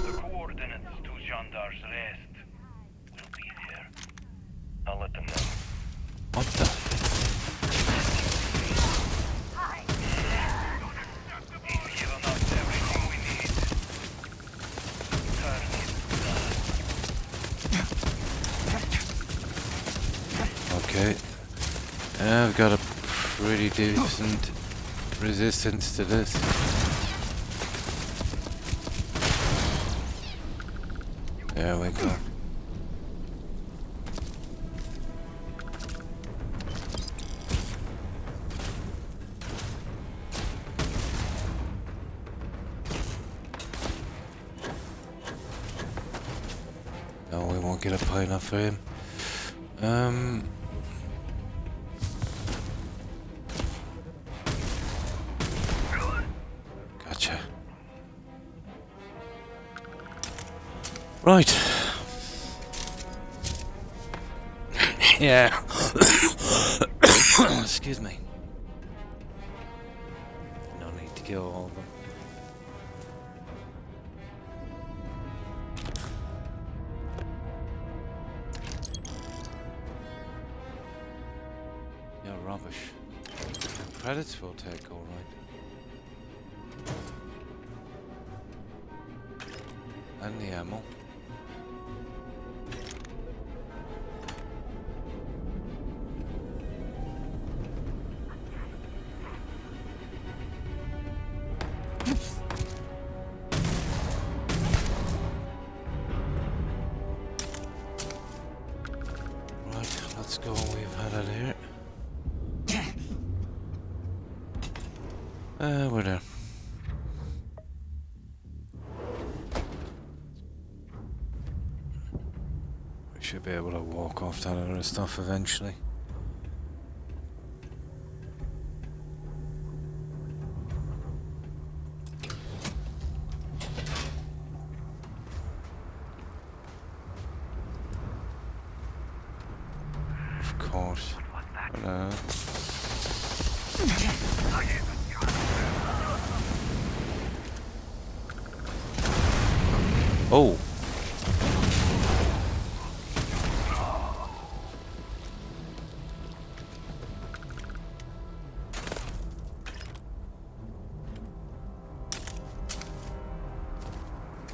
The coordinates to Gendar's rest will be there. I'll let them know. What the? He's given us everything we need. Turn it down. Okay. I've got a pretty decent resistance to this. There we go. No, we won't get up high enough for him. Gotcha. Right. Yeah. Excuse me. No need to kill all of them. Yeah, rubbish. Credits will take, alright. And the ammo. We're there. We should be able to walk off that other stuff eventually. Of course. Hello. Oh!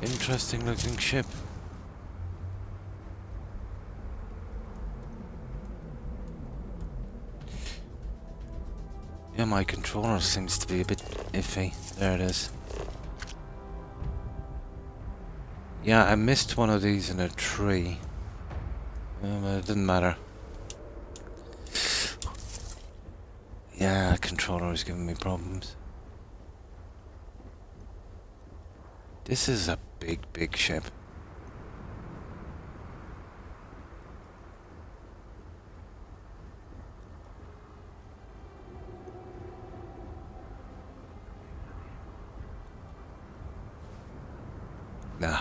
Interesting looking ship. Yeah, my controller seems to be a bit iffy. There it is. Yeah, I missed one of these in a tree. But it didn't matter. Yeah, controller is giving me problems. This is a big ship. Nah.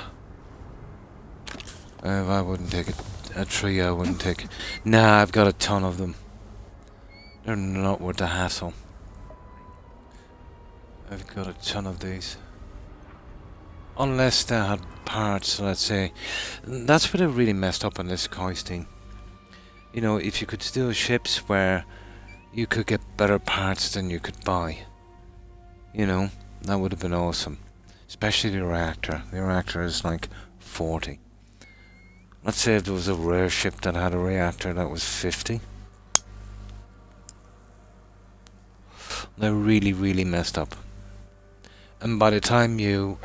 I wouldn't take a tree, I wouldn't take... Nah, I've got a ton of them. They're not worth the hassle. I've got a ton of these. Unless they had parts, let's say. That's what I really messed up on this coasting. You know, if you could steal ships where you could get better parts than you could buy. You know, that would have been awesome. Especially the reactor. The reactor is like 40. Let's say if there was a rare ship that had a reactor that was 50. They really messed up. And by the time you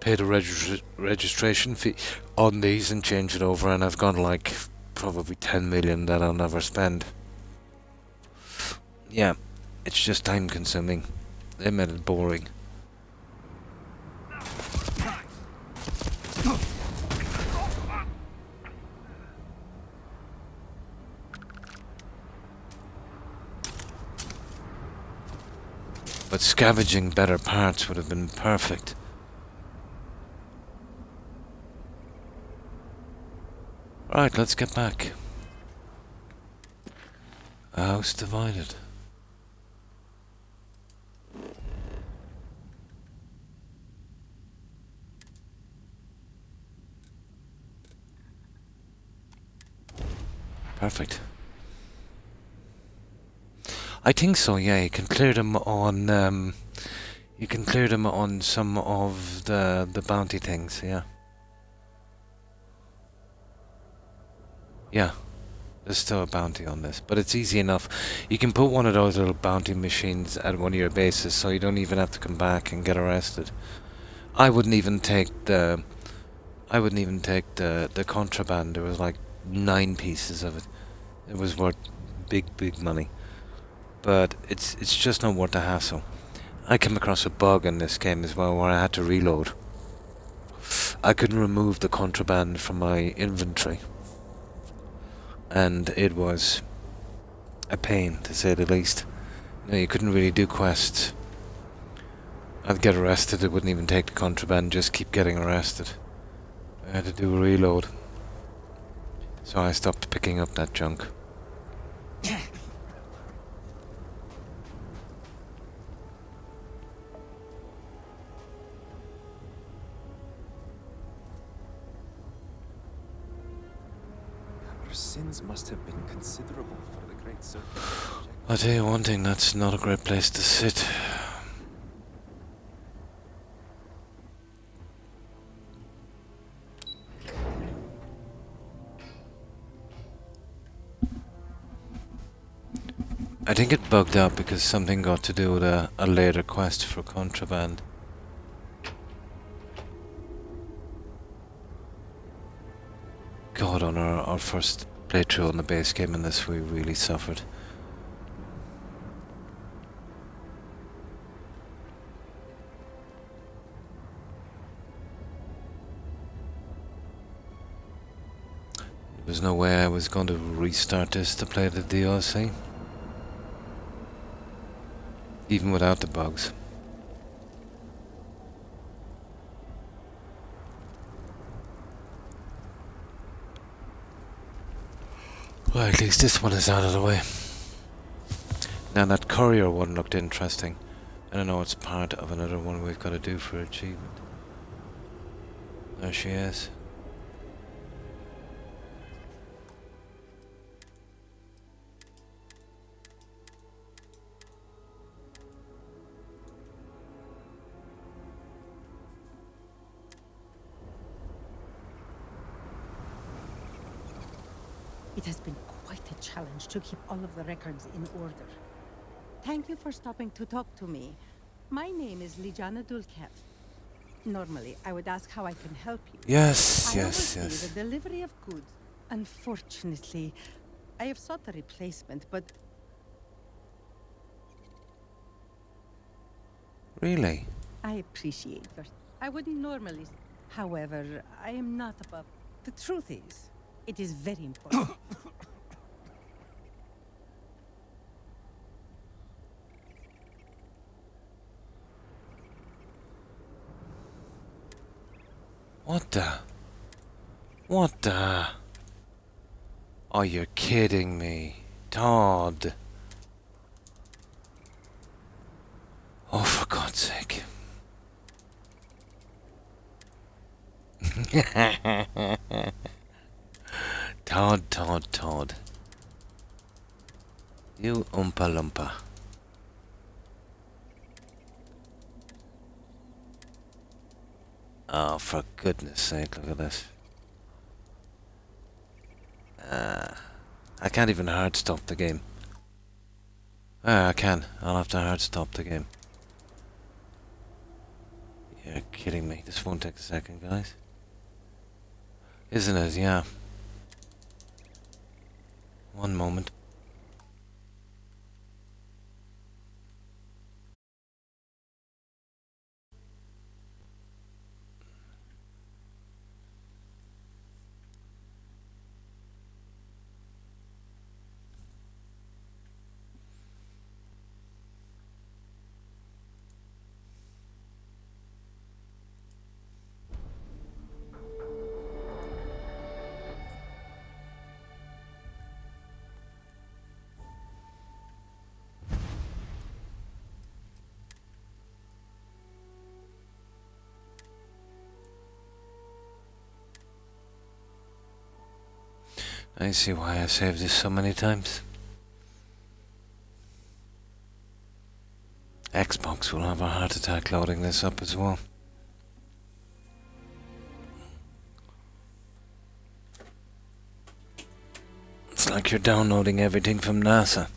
pay the registration fee on these and change it over, and I've got like probably 10 million that I'll never spend. Yeah, it's just time consuming. They made it boring. But scavenging better parts would have been perfect. Right, let's get back. A house divided. Perfect. I think so, yeah, you can clear them on you can clear them on some of the bounty things, yeah. Yeah. There's still a bounty on this, but it's easy enough. You can put one of those little bounty machines at one of your bases, so you don't even have to come back and get arrested. I wouldn't even take the contraband. There was like 9 pieces of it. It was worth big money. But it's just not worth the hassle. I came across a bug in this game as well where I had to reload. I couldn't remove the contraband from my inventory. And it was a pain, to say the least. You know, you couldn't really do quests. I'd get arrested, it wouldn't even take the contraband, just keep getting arrested. I had to do a reload. So I stopped picking up that junk. Sins must have been considerable for the great circle. I'll tell you one thing, that's not a great place to sit. I think it bugged out because something got to do with a later quest for contraband. God, on our first playthrough on the base game in this, we really suffered. There's no way I was going to restart this to play the DLC. Even without the bugs. Well, at least this one is out of the way. Now that courier one looked interesting. I don't know, it's part of another one we've got to do for achievement. There she is. It has been quite a challenge to keep all of the records in order. Thank you for stopping to talk to me. My name is Lijana Dulkev. Normally, I would ask how I can help you. Yes, I yes, oversee yes. the delivery of goods. Unfortunately, I have sought a replacement, but Really? I appreciate your... I wouldn't normally... However, I am not above... The truth is, it is very important. What the? What the? Oh, you're kidding me. Todd. Oh, for God's sake. Todd. You Oompa Loompa. Oh, for goodness sake, look at this. I can't even hard stop the game. I can. I'll have to hard stop the game. You're kidding me. This won't take a second, guys. Isn't it? Yeah. One moment. I see why I saved this so many times. Xbox will have a heart attack loading this up as well. It's like you're downloading everything from NASA.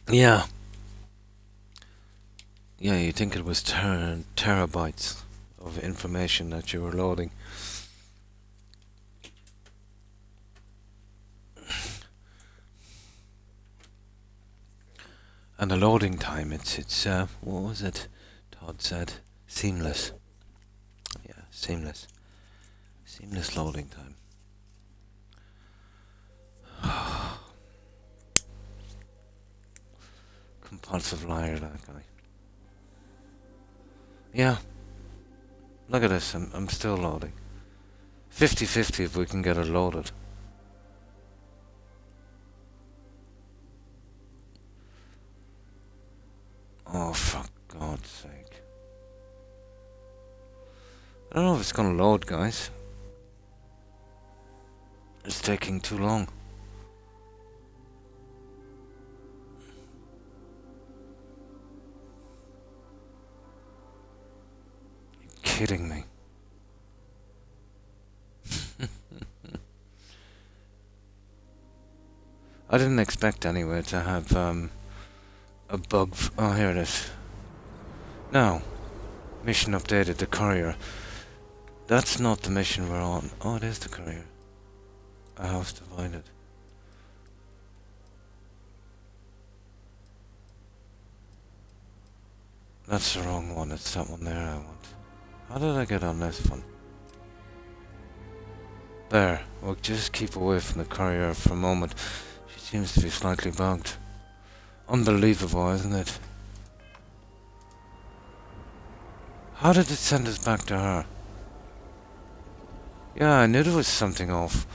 Yeah. Yeah, you think it was terabytes of information that you were loading. And the loading time, it's what was it? Todd said seamless. Yeah, seamless. Seamless loading time. Compulsive liar, that guy. Yeah. Look at this, I'm still loading. 50-50 if we can get it loaded. Oh, for God's sake. I don't know if it's gonna load, guys. It's taking too long. You're kidding me. I didn't expect anyway to have a bug. Oh, here it is. No. Mission updated, the courier. That's not the mission we're on. Oh, it is the courier. A house divided. That's the wrong one, it's that one there I want. How did I get on this one? There, we'll just keep away from the courier for a moment. She seems to be slightly bugged. Unbelievable, isn't it? How did it send us back to her? Yeah, I knew there was something off.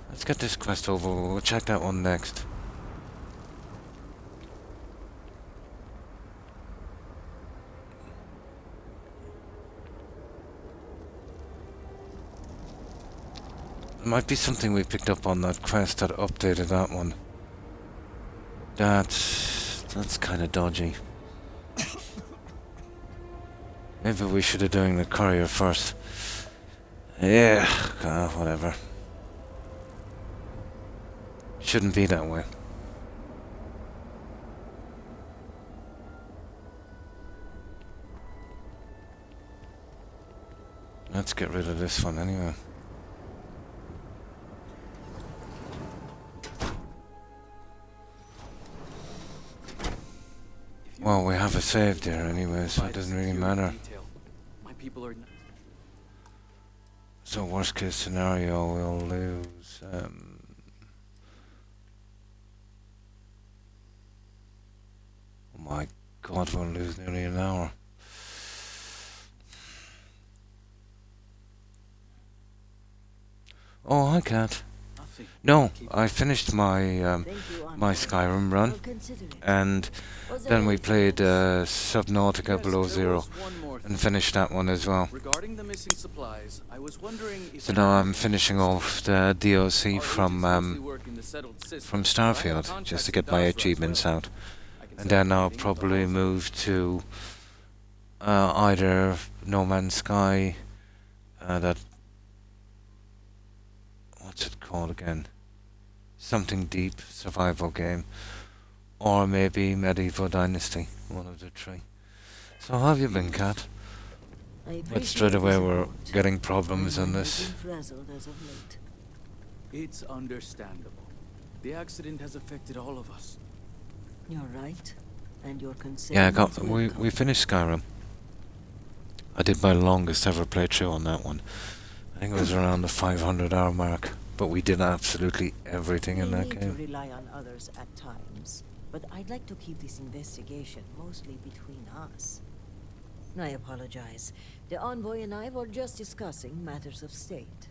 Let's get this quest over, we'll check that one next. There might be something we picked up on that quest that updated that one. That's kind of dodgy. Maybe we should have done the courier first. Yeah, whatever. Shouldn't be that way. Let's get rid of this one anyway. Well, we have a save there anyway, so it doesn't really matter. My people are So worst case scenario, we'll lose oh my god, we'll lose nearly an hour. Oh, I can't. No, I finished my my Skyrim run, and then we played Subnautica Below Zero, and finished that one as well. regarding the missing supplies. I was wondering if So now I'm finishing off the DLC from Starfield, just to get my achievements out, and then I'll probably move to either No Man's Sky, that, what's it called again? Something Deep survival game, or maybe Medieval Dynasty, one of the three. So how have you been, Kat? But straight away we're getting problems on this. it's understandable. The accident has affected all of us. You're right, and your concern. Yeah, we finished Skyrim. I did my longest ever playthrough on that one. I think it was around the 500-hour mark, but we did absolutely everything in that We need game. to rely on others at times, but I'd like to keep this investigation mostly between us. I apologize. The envoy and I were just discussing matters of state.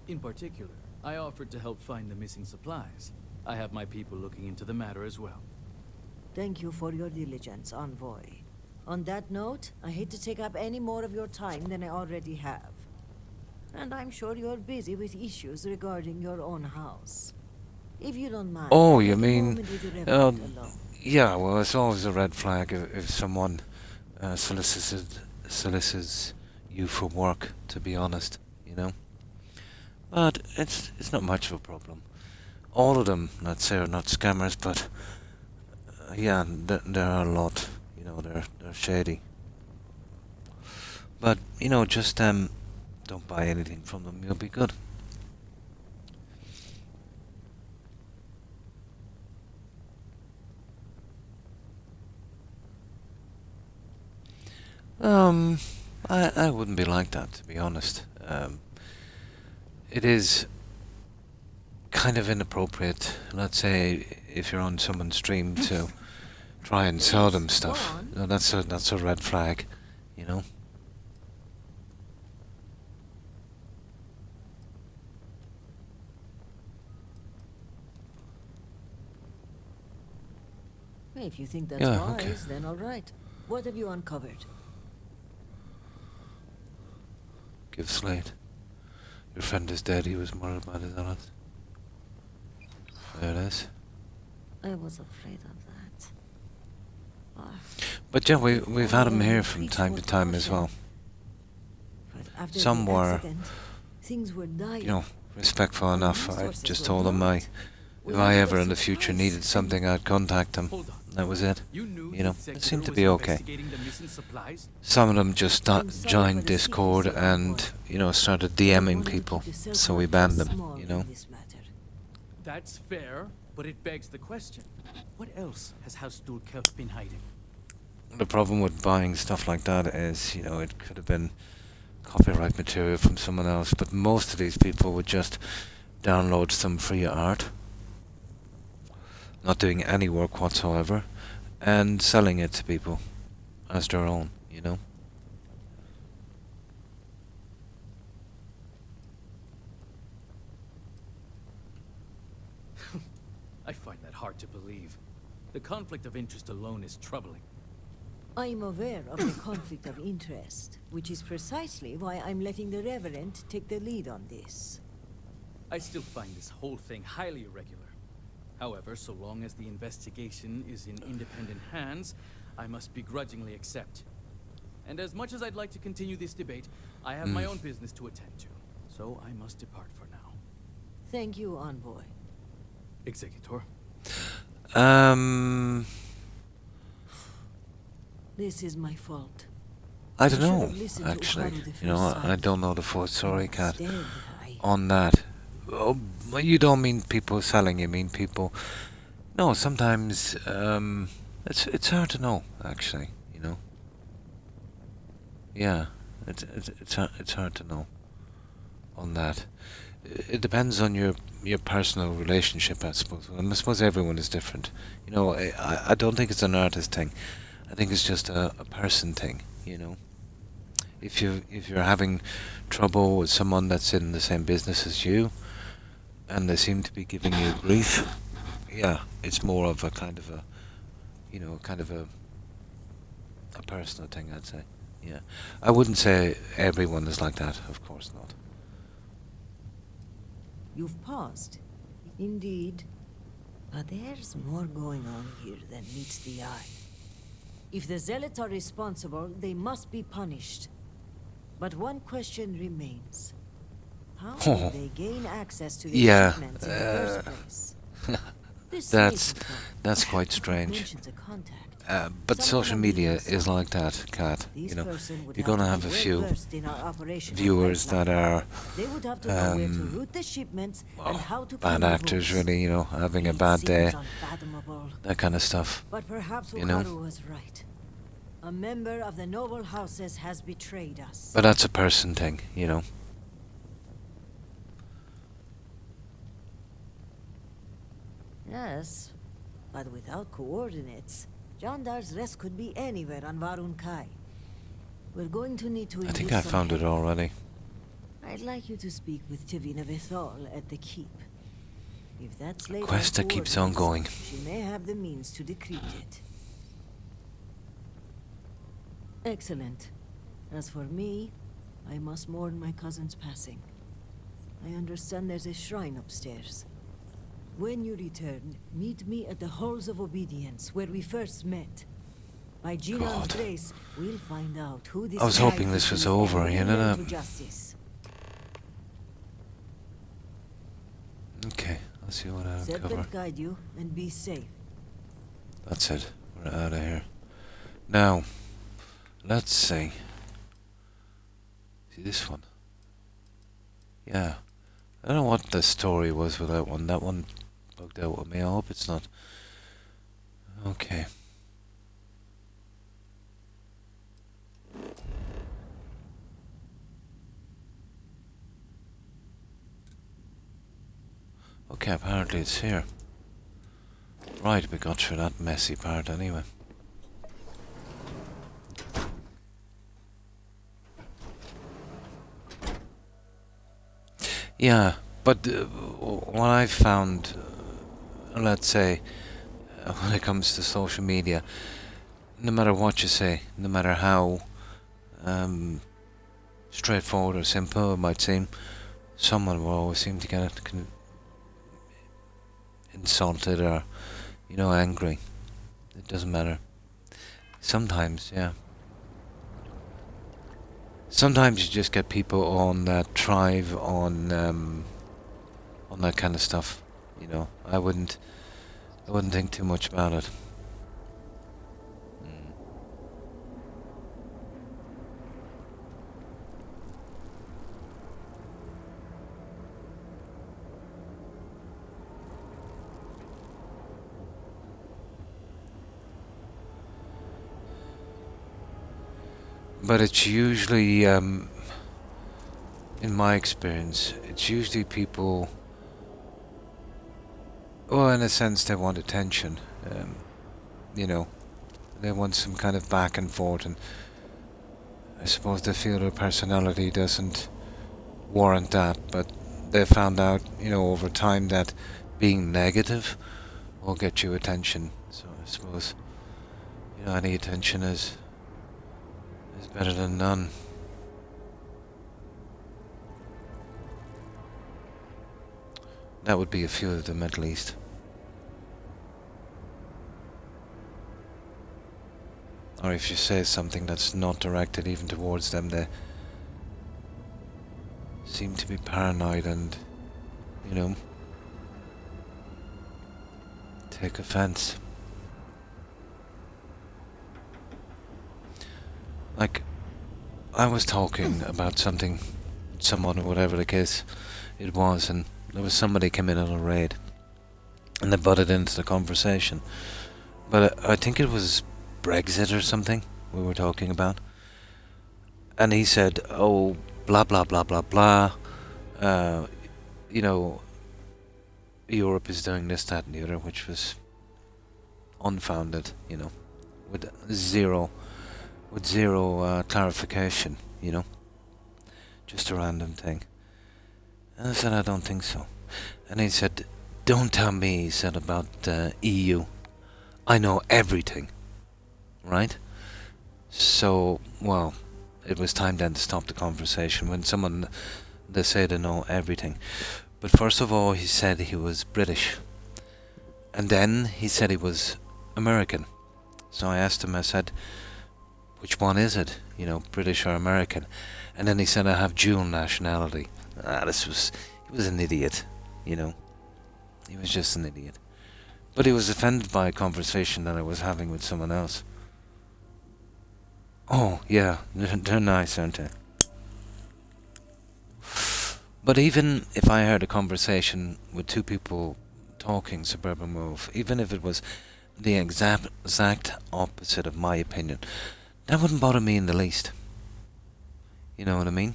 In particular, I offered to help find the missing supplies. I have my people looking into the matter as well. Thank you for your diligence, envoy. On that note, I hate to take up any more of your time than I already have. And I'm sure you're busy with issues regarding your own house. If you don't mind... Oh, I'd you like a mean... moment with the Reverend alone. Yeah, well, it's always a red flag if someone solicits you for work, to be honest, you know? But it's not much of a problem. All of them, let's say, are not scammers, but... yeah, there are a lot, you know, they're shady. But, you know, just don't buy anything from them, you'll be good. I wouldn't be like that, to be honest. It is kind of inappropriate, let's say, if you're on someone's stream to try and sell them stuff. No, that's a red flag, you know. If you think that's Yeah, wise, okay. then all right. What have you uncovered? Give Slade. Your friend is dead, he was murdered by the zealots. There it is. I was afraid of that. Ah, But yeah, we've had him here from time to time as well. but after Some the were, accident, things were dire. you know, respectful enough. I resources just were told him blocked. if I ever in the future needed something, I'd contact him. that was it. You knew You the know, it executor seemed to was be okay. investigating the missing supplies? Some of them just I'm sorry joined for the Discord secrecy, and, Envoy. you know, started I DMing wanted to people, keep the so circle we of banned trust them, small you know. in this matter. That's fair, but it begs the question. What else has House Dulkelf been hiding? The problem with buying stuff like that is, you know, it could have been copyright material from someone else, but most of these people would just download some free art, not doing any work whatsoever, and selling it to people as their own, you know. I find that hard to believe. The conflict of interest alone is troubling. I'm aware of the conflict of interest, which is precisely why I'm letting the Reverend take the lead on this. I still find this whole thing highly irregular. However, so long as the investigation is in independent hands, I must begrudgingly accept. And as much as I'd like to continue this debate, I have my own business to attend to. So I must depart for now. Thank you, Envoy. Executor. This is my fault. I don't should know, have listened to actually. Ukaru the You know, first I time. don't know the full story, Kat, Instead, I... on that. Oh, well, you don't mean people selling, you mean people... No, sometimes, it's hard to know, actually, you know. Yeah, it's hard to know on that. It depends on your personal relationship, I suppose. And I suppose everyone is different. You know, I don't think it's an artist thing. I think it's just a person thing, you know. If you're having trouble with someone that's in the same business as you, and they seem to be giving you grief, yeah, it's more of a kind of a, you know, kind of a personal thing, I'd say. Yeah, I wouldn't say everyone is like that. Of course not. You've paused. Indeed. But there's more going on here than meets the eye. If the Zealots are responsible, they must be punished. But one question remains. How did they gain access to the Yeah, shipments in the first place? This that's quite strange. mentions a contact. But Someone social on the media inside. is like that, Kat. This You know, person would you're gonna to have be a well few versed in our operational viewers pipeline. that are They would have to know where to route the shipments and how to bad pin the actors, routes. really. You know, having a It bad day, seems unfathomable. that kind of stuff. But perhaps You know? Ukaru was right. A member of the noble houses has betrayed us. But that's a person thing, you know. Yes, but without coordinates, Jandar's rest could be anywhere on Varun Kai. We're going to need to I think enlist I some found it help. already. I'd like you to speak with Tivina Vithal at the keep. If that's later Quest that keeps on going. She may have the means to decrypt it. Excellent. As for me, I must mourn my cousin's passing. I understand there's a shrine upstairs. When you return, meet me at the Halls of Obedience, where we first met. By Jinan's God. grace, we'll find out who this I was guy hoping this is was and over, bring you him know to that? justice. Okay, let's see what I cover. Serpent guide you, and be safe. That's it. We're out of here. Now, let's see. See this one? Yeah. I don't know what the story was with that one. That one bugged out with me. I hope it's not. Okay. Okay, apparently it's here. Right, we got through that messy part anyway. Yeah, but what I've found, let's say, when it comes to social media, no matter what you say, no matter how straightforward or simple it might seem, someone will always seem to get insulted or, you know, angry. It doesn't matter. Sometimes, yeah. Sometimes you just get people on that thrive on that kind of stuff. You know, I wouldn't think too much about it. But it's usually, in my experience, it's usually people. Well, in a sense, they want attention. You know, they want some kind of back and forth, and I suppose they feel their personality doesn't warrant that. But they found out, over time that being negative will get you attention. So I suppose, any attention is better than none. That would be a few of them at least. Or if you say something that's not directed even towards them, they seem to be paranoid and, take offense. Like, I was talking about something, someone or whatever the case it was, and there was somebody came in on a raid, and they butted into the conversation. But I think it was Brexit or something we were talking about. And he said, oh, blah, blah, blah, blah, blah. Europe is doing this, that, and the other, which was unfounded, with zero clarification, just a random thing. And I said, I don't think so. And he said, don't tell me, he said, about EU. I know everything. Right? So, well, it was time then to stop the conversation. When someone, they say they know everything. But first of all, he said he was British. And then he said he was American. So I asked him, I said, which one is it? British or American? And then he said, I have dual nationality. He was an idiot, He was just an idiot. But he was offended by a conversation that I was having with someone else. Oh, yeah, they're nice, aren't they? But even if I heard a conversation with two people talking Suburban Move, even if it was the exact opposite of my opinion, that wouldn't bother me in the least. You know what I mean?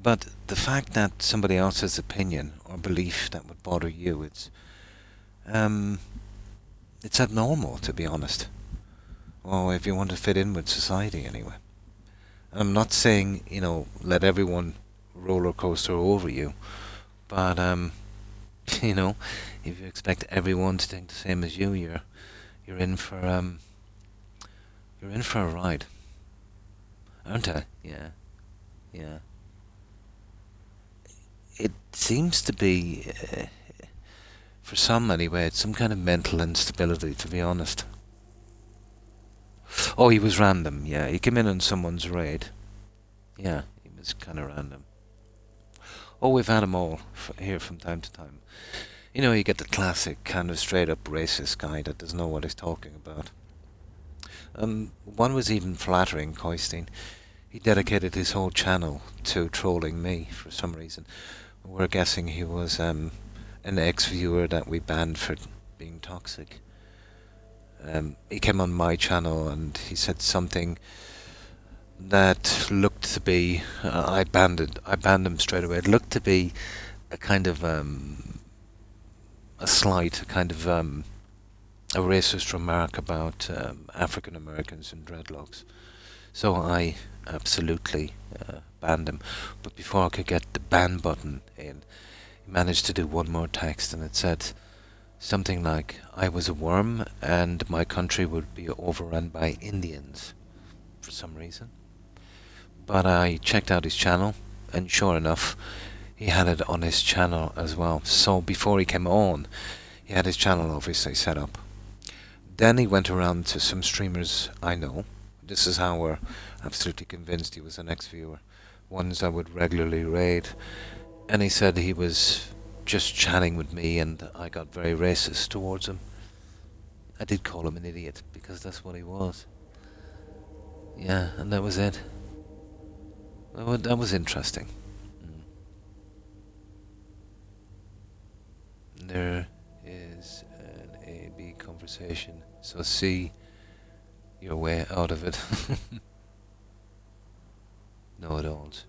But the fact that somebody else's opinion or belief that would bother you, it's abnormal, to be honest. Well, if you want to fit in with society, anyway. I'm not saying, let everyone roller coaster over you, but if you expect everyone to think the same as you, you're in for a ride, aren't I? Yeah. It seems to be, for some anyway, it's some kind of mental instability, to be honest. Oh, he was random, yeah. He came in on someone's raid. Yeah, he was kind of random. Oh, we've had them all here from time to time. You get the classic kind of straight-up racist guy that doesn't know what he's talking about. One was even flattering, Coisteen. He dedicated his whole channel to trolling me for some reason. We're guessing he was an ex-viewer that we banned for being toxic. He came on my channel and he said something that looked to be, I banned him straight away. It looked to be a kind of a slight, a kind of a racist remark about African Americans and dreadlocks. So I absolutely banned him. But before I could get the ban button in, he managed to do one more text, and it said something like, I was a worm and my country would be overrun by Indians for some reason. But I checked out his channel, and sure enough, he had it on his channel as well. So before he came on, he had his channel obviously set up. Then he went around to some streamers I know. This is how we're absolutely convinced he was an ex-viewer. Ones I would regularly raid. And he said he was just chatting with me and I got very racist towards him. I did call him an idiot because that's what he was. Yeah, and that was it. That was interesting. There is an A-B conversation, so see your way out of it. know-it-alls,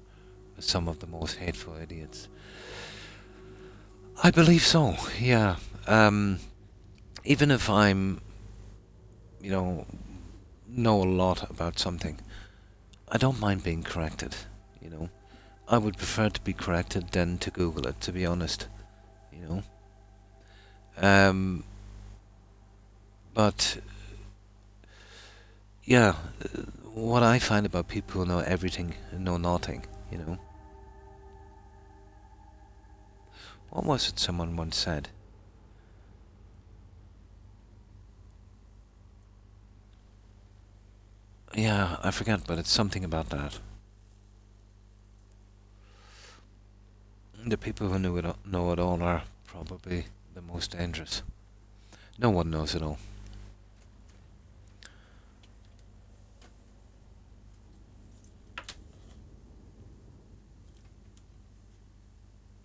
some of the most hateful idiots. I believe so, yeah. Even if I'm, know a lot about something, I don't mind being corrected, I would prefer to be corrected than to Google it, to be honest, But, yeah, what I find about people who know everything and know nothing, What was it someone once said? Yeah, I forget, but it's something about that. The people who know it all are probably the most dangerous. No one knows it all.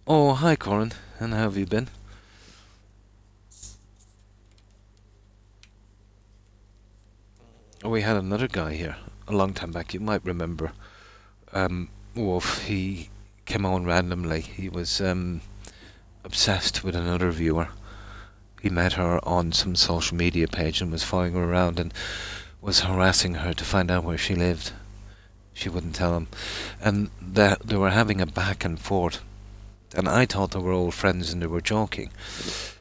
Oh, hi Corin, and how have you been? Oh, we had another guy here a long time back, you might remember. Wolf, he came on randomly. He was obsessed with another viewer. He met her on some social media page and was following her around and was harassing her to find out where she lived. She wouldn't tell him. And they were having a back and forth. And I thought they were old friends and they were joking.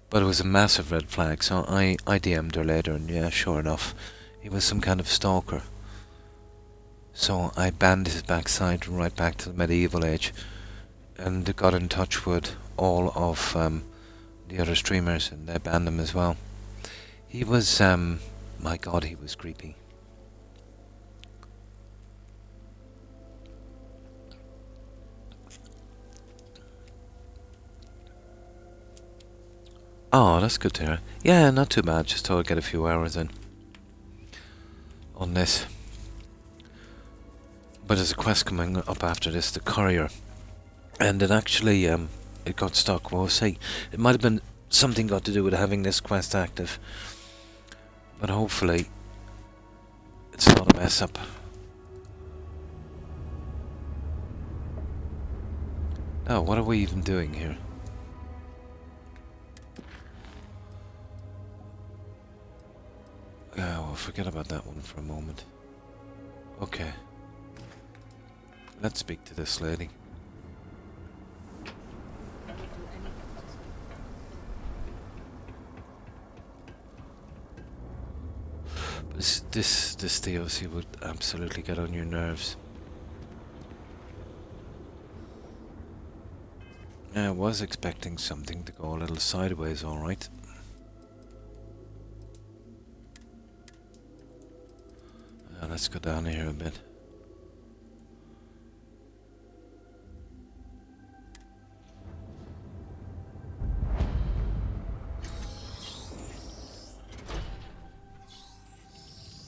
But it was a massive red flag, so I DM'd her later, and yeah, sure enough, he was some kind of stalker. So I banned his backside right back to the medieval age, and got in touch with all of the other streamers, and they banned him as well. He was, my god, he was creepy. Oh, that's good to hear. Yeah, not too bad, just thought I'd get a few hours in on this. But there's a quest coming up after this, the Courier. And it actually, it got stuck. We'll see. It might have been something got to do with having this quest active. But hopefully, it's not a mess up. Oh, what are we even doing here? Yeah, well, forget about that one for a moment. Okay. Let's speak to this lady. This DLC would absolutely get on your nerves. I was expecting something to go a little sideways, alright. Let's go down here a bit.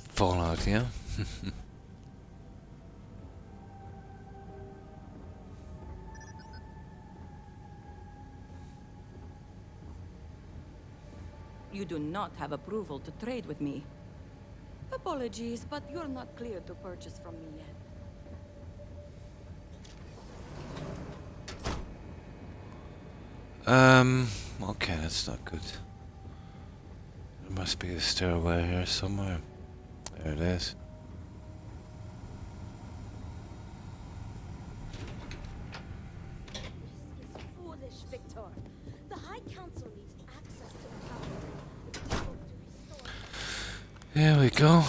Fallout, yeah? You do not have approval to trade with me. Apologies, but you're not clear to purchase from me yet. Okay, that's not good. There must be a stairway here somewhere. There it is. This is foolish, Victor. The High Council needs access to the power. Here we go.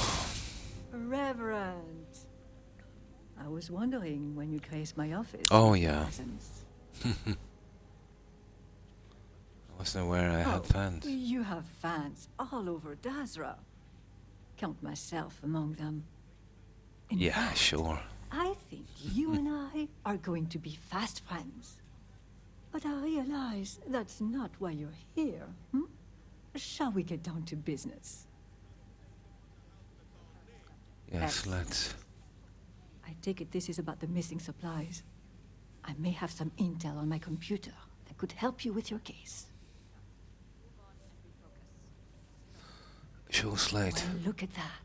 Reverend. I was wondering when you graced my office. Oh, with your yeah. presence. I wasn't aware I had fans. You have fans all over Dazra. Count myself among them. In Yeah, fact, sure. I think you and I are going to be fast friends. But I realize that's not why you're here. Shall we get down to business? Yes, let's. I take it this is about the missing supplies. I may have some intel on my computer that could help you with your case. Show Slate. Well, look at that.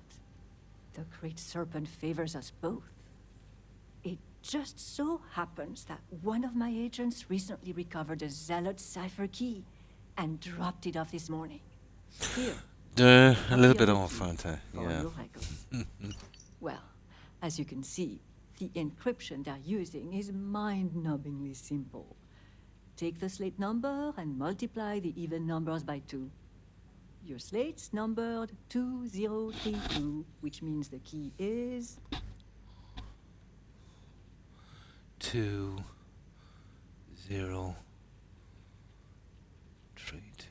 The Great Serpent favors us both. It just so happens that one of my agents recently recovered a Zealot cipher key and dropped it off this morning. Here. They're a little the bit other off, key aren't they? for Yeah. your records. Well, as you can see, the encryption they're using is mind-numbingly simple. Take the slate number and multiply the even numbers by 2. Your slate's numbered 2032, which means the key is 2032.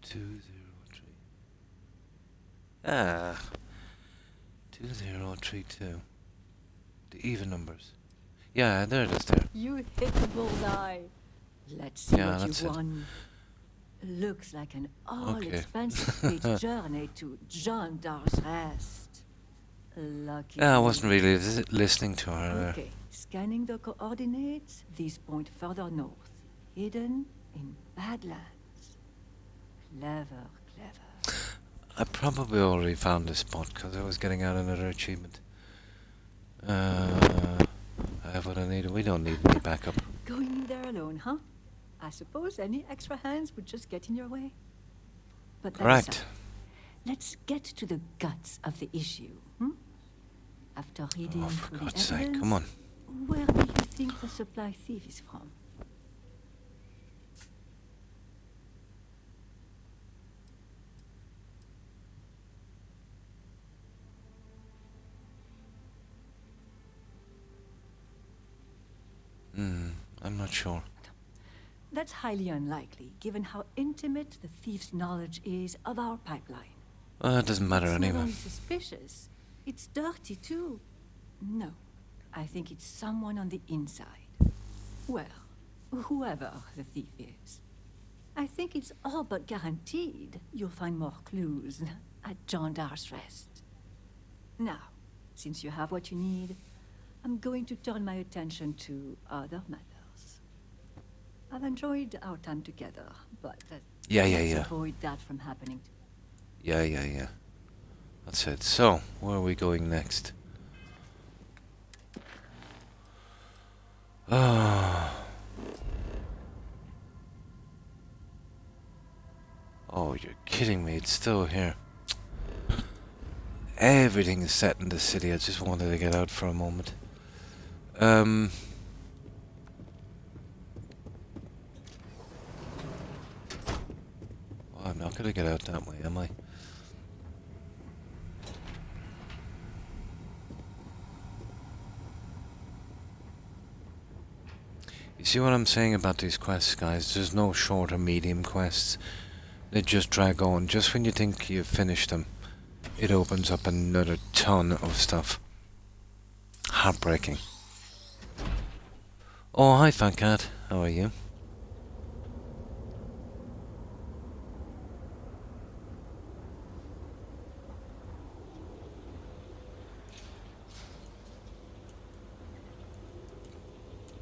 203. Ah. 2032. The even numbers. Yeah, there it is there. You hit the bullseye. Let's see Yeah, what that's you it. won. Looks like an Okay. all-expensive space journey to John Dar's Rest. Lucky. Yeah, I you. wasn't really listening to her there. Okay, scanning the coordinates, these point further north, hidden in Badlands. Clever, clever. I probably already found this spot because I was getting out another achievement. I have what I need. We don't need any backup. Going there alone, huh? I suppose any extra hands would just get in your way. But that's Right. Let's get to the guts of the issue, hmm? After reading Oh, for through the God's sake, evidence, come on. where do you think the supply thief is from? I'm not sure. That's highly unlikely, given how intimate the thief's knowledge is of our pipeline. Well, it doesn't matter It's not anyway. only suspicious, it's dirty too. No, I think it's someone on the inside. Well, whoever the thief is. I think it's all but guaranteed you'll find more clues at John Dar's Rest. Now, since you have what you need, I'm going to turn my attention to other matters. I've enjoyed our time together, but Yeah. let's avoid that from happening. Yeah. That's it. So, where are we going next? Oh, you're kidding me. It's still here. Everything is set in the city. I just wanted to get out for a moment. Well, I'm not gonna get out that way, am I? You see what I'm saying about these quests, guys? There's no short or medium quests. They just drag on. Just when you think you've finished them, it opens up another ton of stuff. Heartbreaking. Oh, hi, Fat Cat. How are you?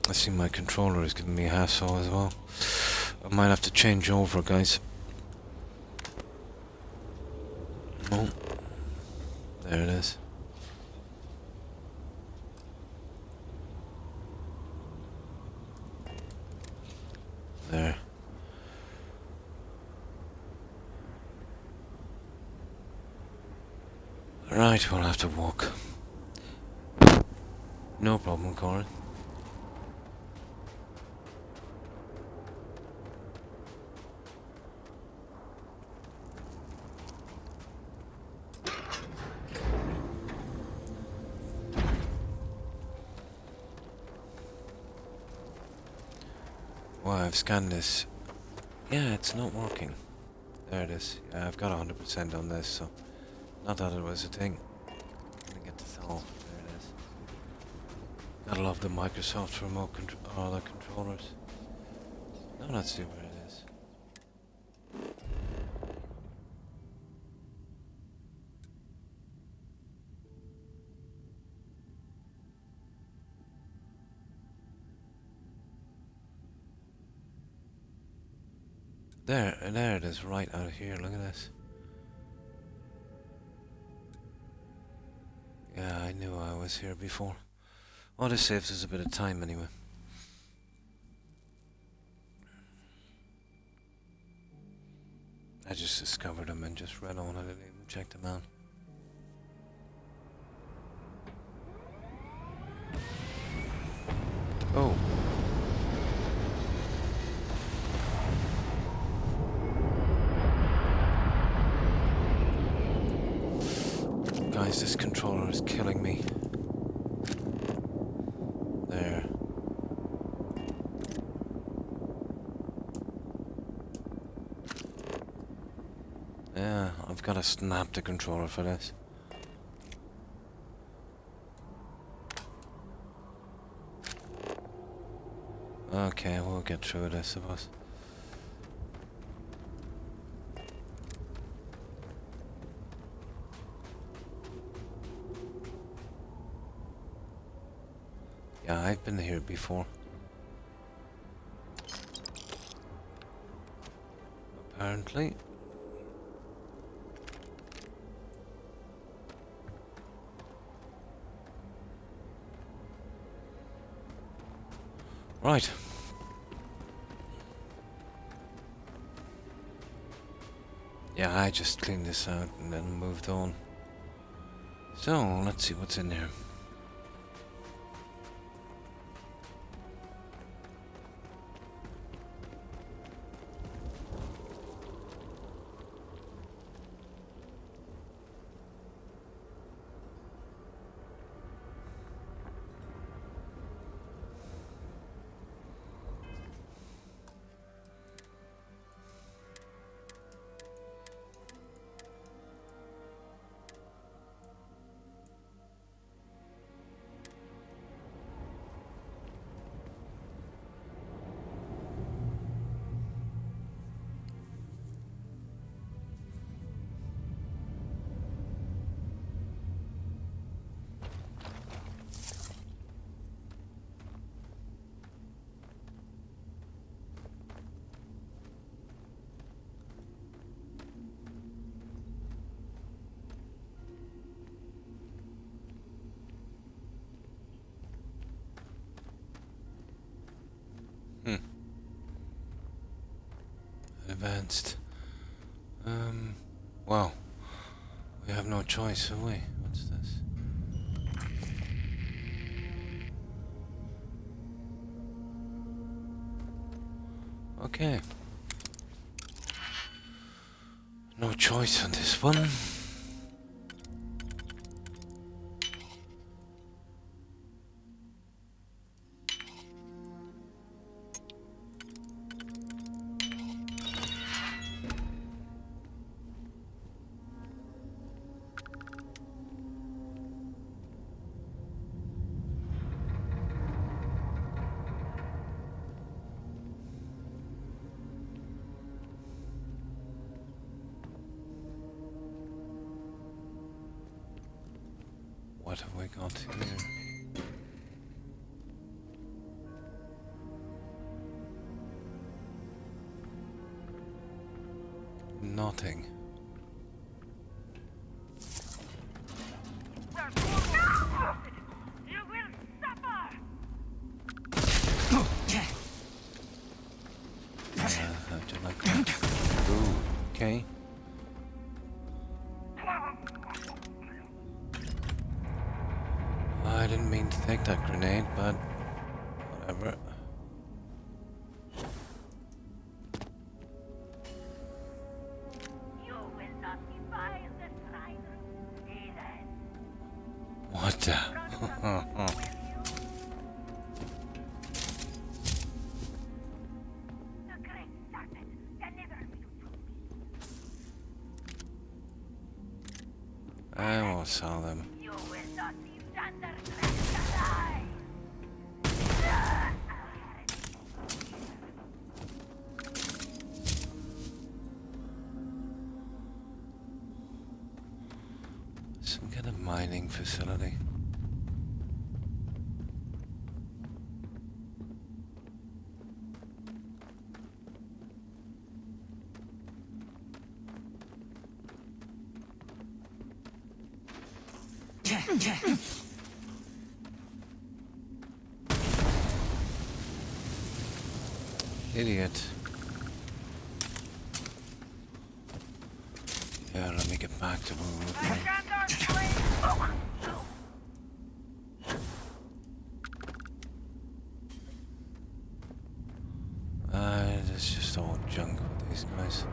I see my controller is giving me a hassle as well. I might have to change over, guys. Oh, there it is. There. Right, we'll have to walk. No problem, Corin. Well, I've scanned this. Yeah, it's not working. There it is. Yeah, I've got 100% on this, so not that it was a thing. Let me get this all. There it is. Gotta love the Microsoft remote or the controllers. Now let's see where it is. There it is, right out of here. Look at this. Yeah, I knew I was here before. Oh, this saves us a bit of time anyway. I just discovered them and just read on. I didn't even check them out. Oh. Guys, this controller is killing me. There. Yeah, I've got to snap the controller for this. Okay, we'll get through it, I suppose. Yeah, I've been here before. Apparently. Right. Yeah, I just cleaned this out and then moved on. So, let's see what's in here. Advanced. Wow. We have no choice, have we? What's this? Okay. No choice on this one. What have we got here? Nothing. You will suffer! How'd you like that? Ooh, okay. I didn't mean to take that grenade, but whatever. You will not defile the shrine room, heathen. What the? The great serpent delivered me to I won't saw them. you. Will not be thunderstruck alive. Some kind of mining facility. Idiot. Yeah, let me get back to where we were going. It's just all junk with these guys.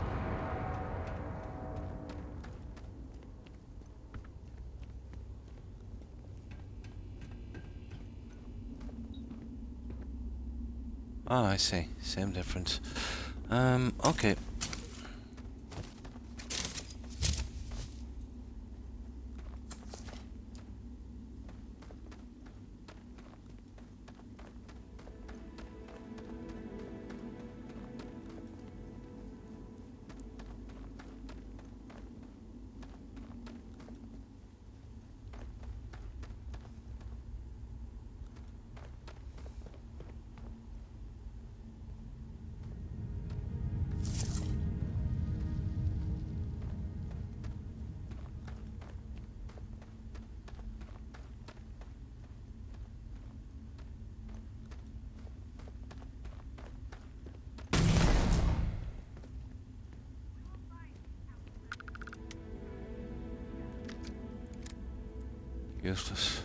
Ah, I see. Same difference. Okay. Useless.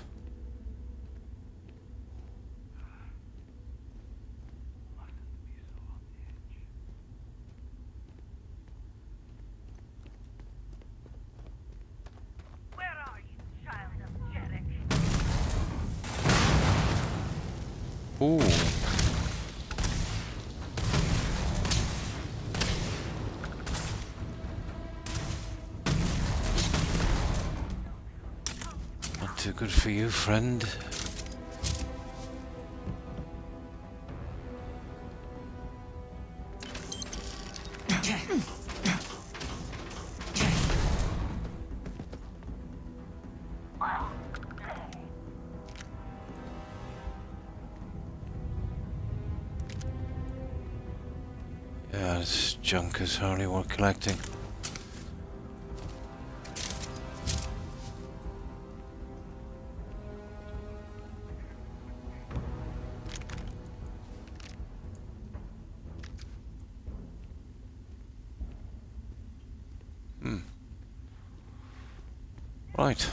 Where are you, child of Jerick? Ooh. Not too good for you, friend. Yeah, this junk is hardly worth collecting. Right.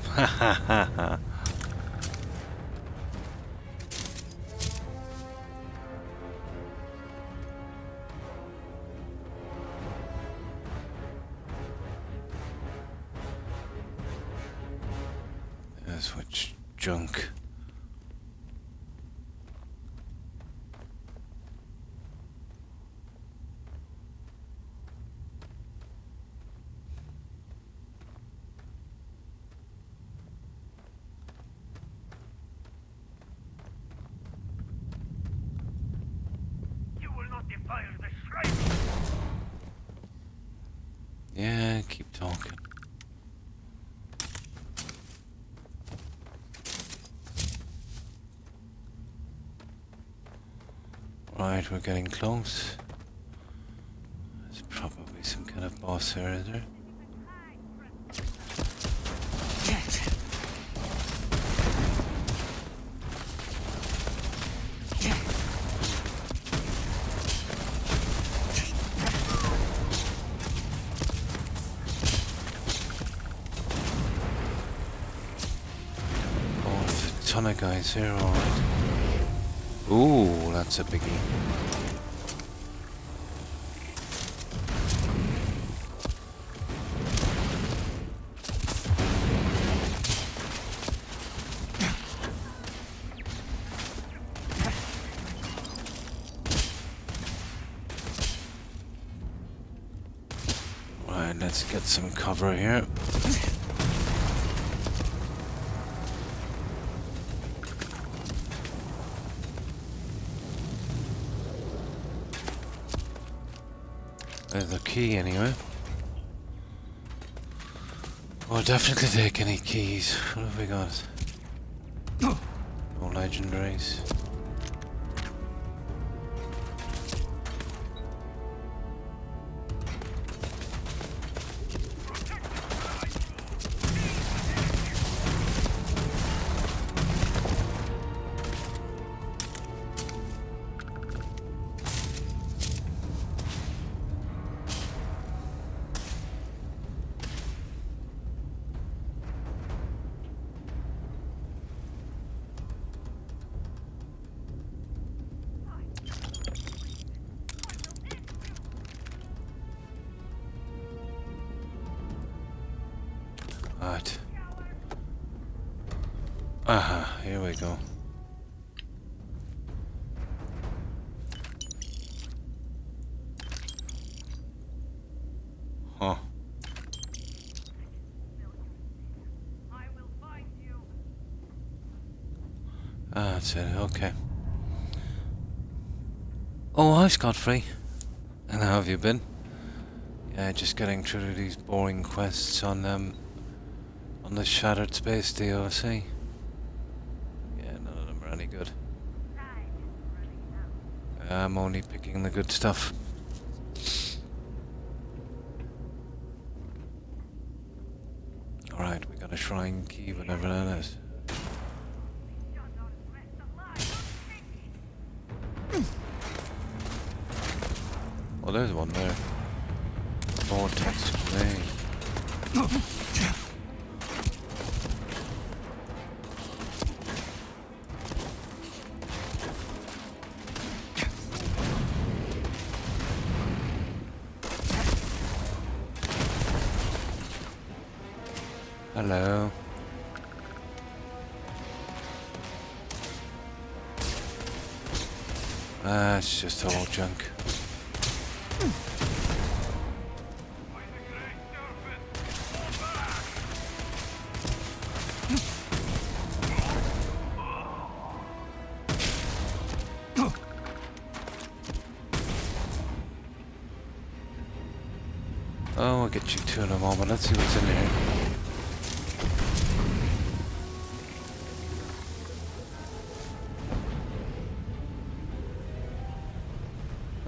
Ha ha ha ha. That's which junk. You will not defile the shrine. Yeah, keep talking. Right, we're getting close. There's probably some kind of boss here, is there? Oh, there's a ton of guys here, alright. Ooh, that's a biggie. Right, let's get some cover here. There's the key anyway. We'll definitely take any keys. What have we got? No legendaries. Right. Aha, here we go. Huh. Ah, that's it, okay. Oh, hi, Scot-free. And how have you been? Yeah, just getting through these boring quests on the Shattered Space DLC. Yeah, none of them are any good. I'm only picking the good stuff. Alright, we got a shrine key, whatever that is. Well, there's one there. Vortex grenade. Hello. It's just all junk. Oh, I'll get you two in a moment. Let's see what's in here.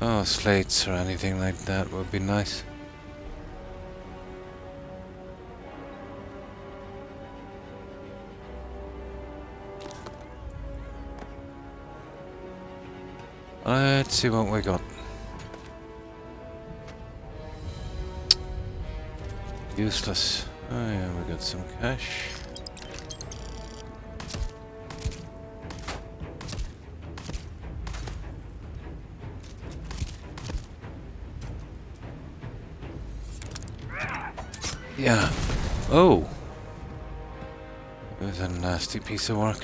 Oh, slates or anything like that would be nice. Let's see what we got. Useless. Oh yeah, we got some cash. Yeah. Oh! It was a nasty piece of work.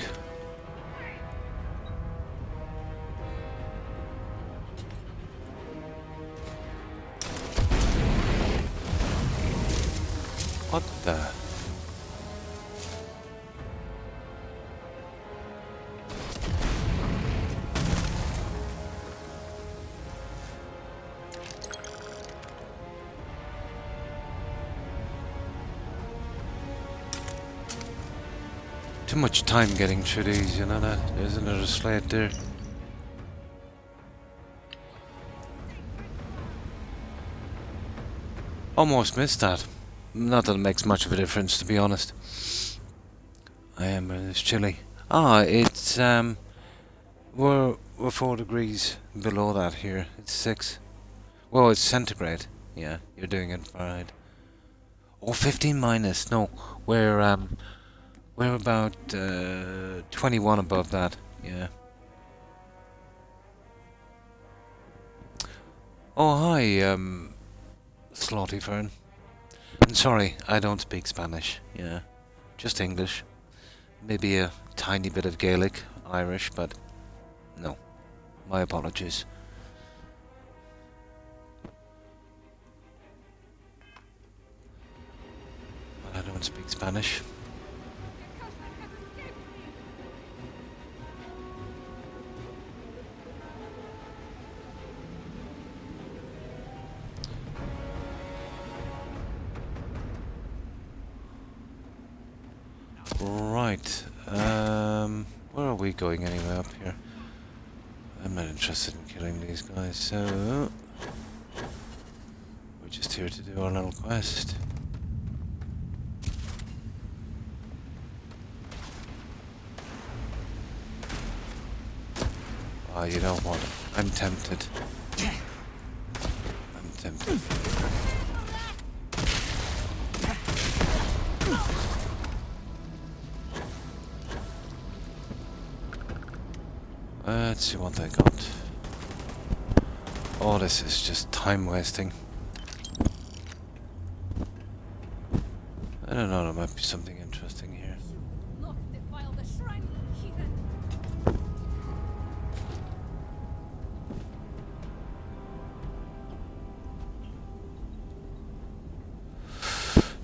What the? Too much time getting through these, you know that? There's another slate there. Almost missed that. Not that it makes much of a difference, to be honest. It's chilly. Ah, it's we're 4 degrees below that here. It's 6. Well, it's centigrade. Yeah, you're doing it Fahrenheit. Oh, 15 minus. No, we're about 21 above that. Yeah. Oh, hi, Slotty Fern. I'm sorry, I don't speak Spanish. Yeah, just English. Maybe a tiny bit of Gaelic, Irish, but no. My apologies. But I don't speak Spanish. Right, where are we going anyway up here? I'm not interested in killing these guys, so we're just here to do our little quest. Oh, you know what? I'm tempted. I'm tempted. Let's see what they got. Oh, this is just time wasting. I don't know, there might be something interesting here. Not defile the shrine, heathen!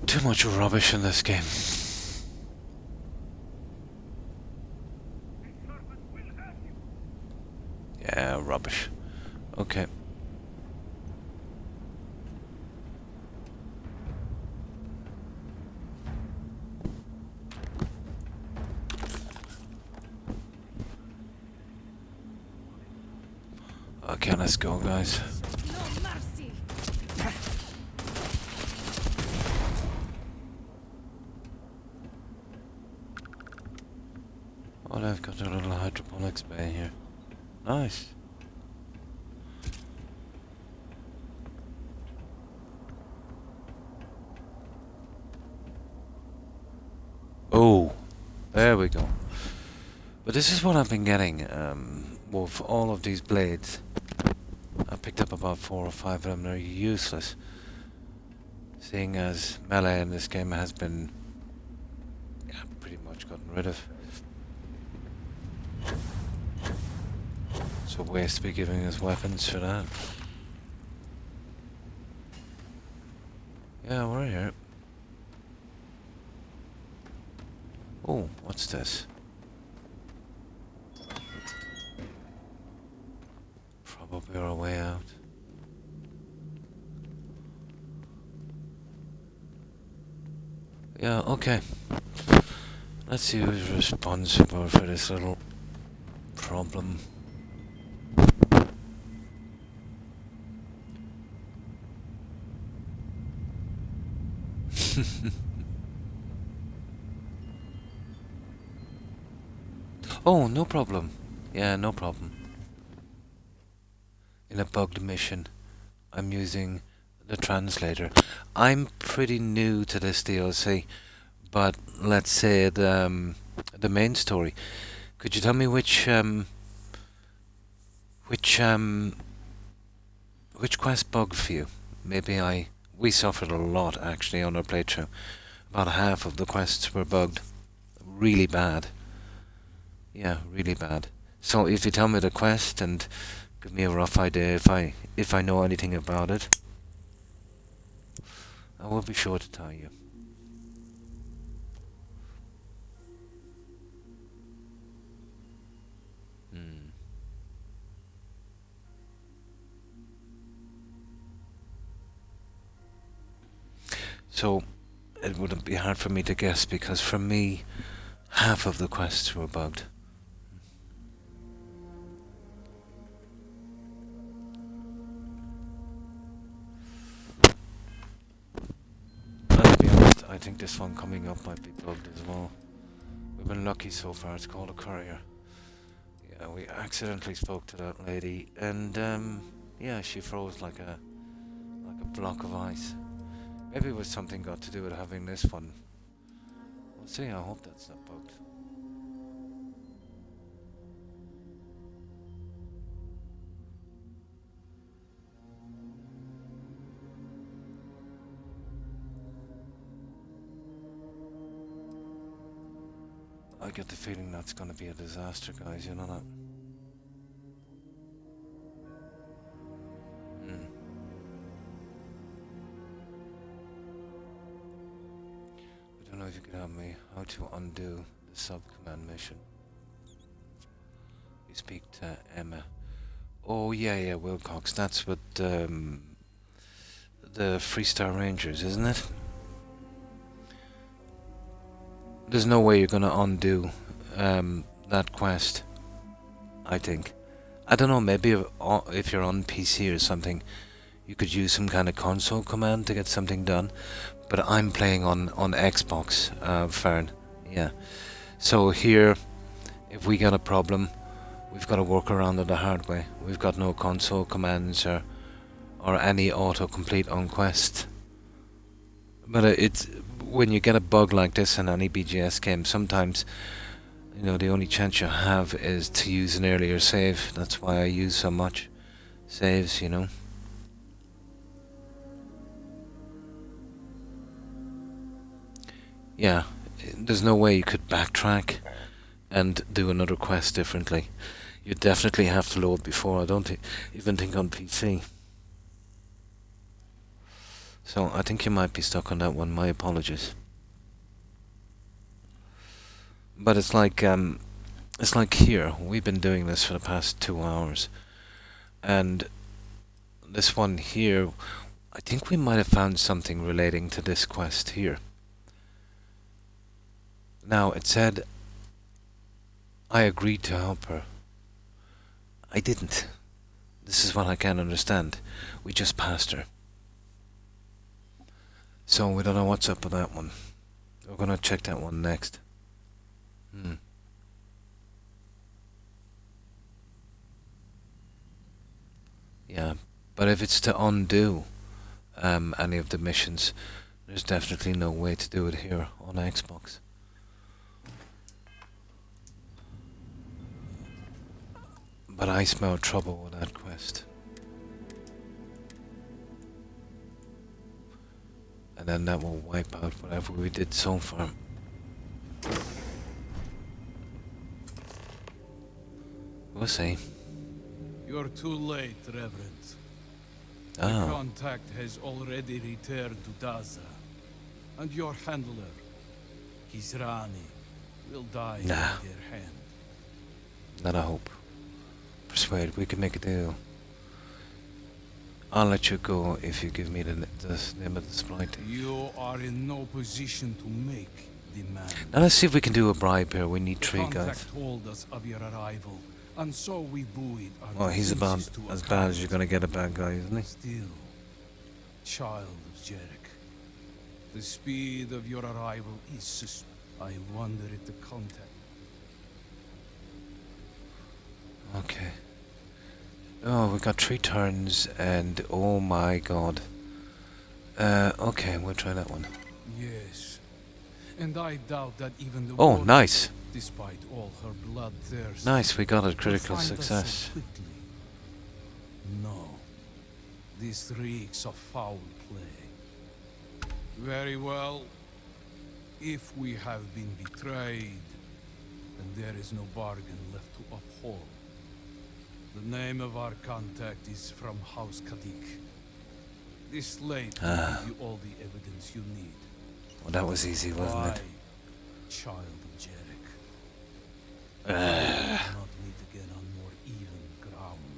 Too much rubbish in this game. Yeah, rubbish. Okay. Okay, let's go, guys. No mercy! Oh, they've got their little hydroponics bay here. Nice. Oh, there we go. But this is what I've been getting with all of these blades. I picked up about 4 or 5 of them. They're useless, seeing as melee in this game has been pretty much gotten rid of. It's a waste to be giving us weapons for that. Yeah, we're here. Oh, what's this? Probably our way out. Yeah, okay. Let's see who's responsible for this little problem. Oh, no problem. Yeah, no problem. In a bugged mission, I'm using the translator. I'm pretty new to this DLC, but let's say the main story. Could you tell me which quest bugged for you? Maybe we suffered a lot actually on our playthrough. About half of the quests were bugged, really bad. Yeah, really bad. So if you tell me the quest and give me a rough idea if I know anything about it, I will be sure to tell you. So it wouldn't be hard for me to guess because for me, half of the quests were bugged. To be honest, I think this one coming up might be bugged as well. We've been lucky so far. It's called a courier. Yeah, we accidentally spoke to that lady, and yeah, she froze like a block of ice. Maybe it was something got to do with having this one. We'll see. I hope that's not bugged. I get the feeling that's gonna be a disaster, guys, you know that? I don't know if you could help me how to undo the sub-command mission. You speak to Emma. Oh, yeah, Wilcox. That's with the Freestar Rangers, isn't it? There's no way you're gonna undo that quest, I think. I don't know, maybe if you're on PC or something, you could use some kind of console command to get something done. But I'm playing on Xbox, Fern. Yeah. So here, if we get a problem, we've got to work around it the hard way. We've got no console commands or any autocomplete on quest. But it's when you get a bug like this in any BGS game, sometimes, you know, the only chance you have is to use an earlier save. That's why I use so much saves, you know. Yeah, there's no way you could backtrack and do another quest differently. You definitely have to load before. I don't even think on PC. So I think you might be stuck on that one. My apologies. But it's like here. We've been doing this for the past 2 hours, and this one here, I think we might have found something relating to this quest here. Now, it said I agreed to help her. I didn't. This is what I can't understand. We just passed her. So we don't know what's up with that one. We're gonna check that one next. Yeah, but if it's to undo any of the missions, there's definitely no way to do it here on Xbox. But I smell trouble with that quest. And then that will wipe out whatever we did so far. We'll see. You're too late, Reverend. The Oh. contact has already returned to Daza. And your handler, Kisrani, will die in Nah. their hand. Not a hope. Persuade, we can make a deal. I'll let you go if you give me the name of the sprite. You are in no position to make demands. Now let's see if we can do a bribe here. We need The 3 guys. contact told us of your arrival, and so we buoyed our Well, he's about defenses to as account. bad as you're gonna get a bad guy, isn't he? Still, child of Jarek, the speed of your arrival is suspect. I wonder if the contact. Okay. Oh, we got 3 turns and oh my god. Okay, we'll try that one. Yes, and I doubt that even the Oh, warden, nice. despite all her bloodthirst, Nice, we got a will critical find us so success. quickly. No, this reeks of foul play. Very well. If we have been betrayed, then there is no bargain left to uphold. The name of our contact is from House Kadik. This slate will give you all the evidence you need. Well, that was easy, wasn't it? Child of Jarek. We will not meet again on more even ground.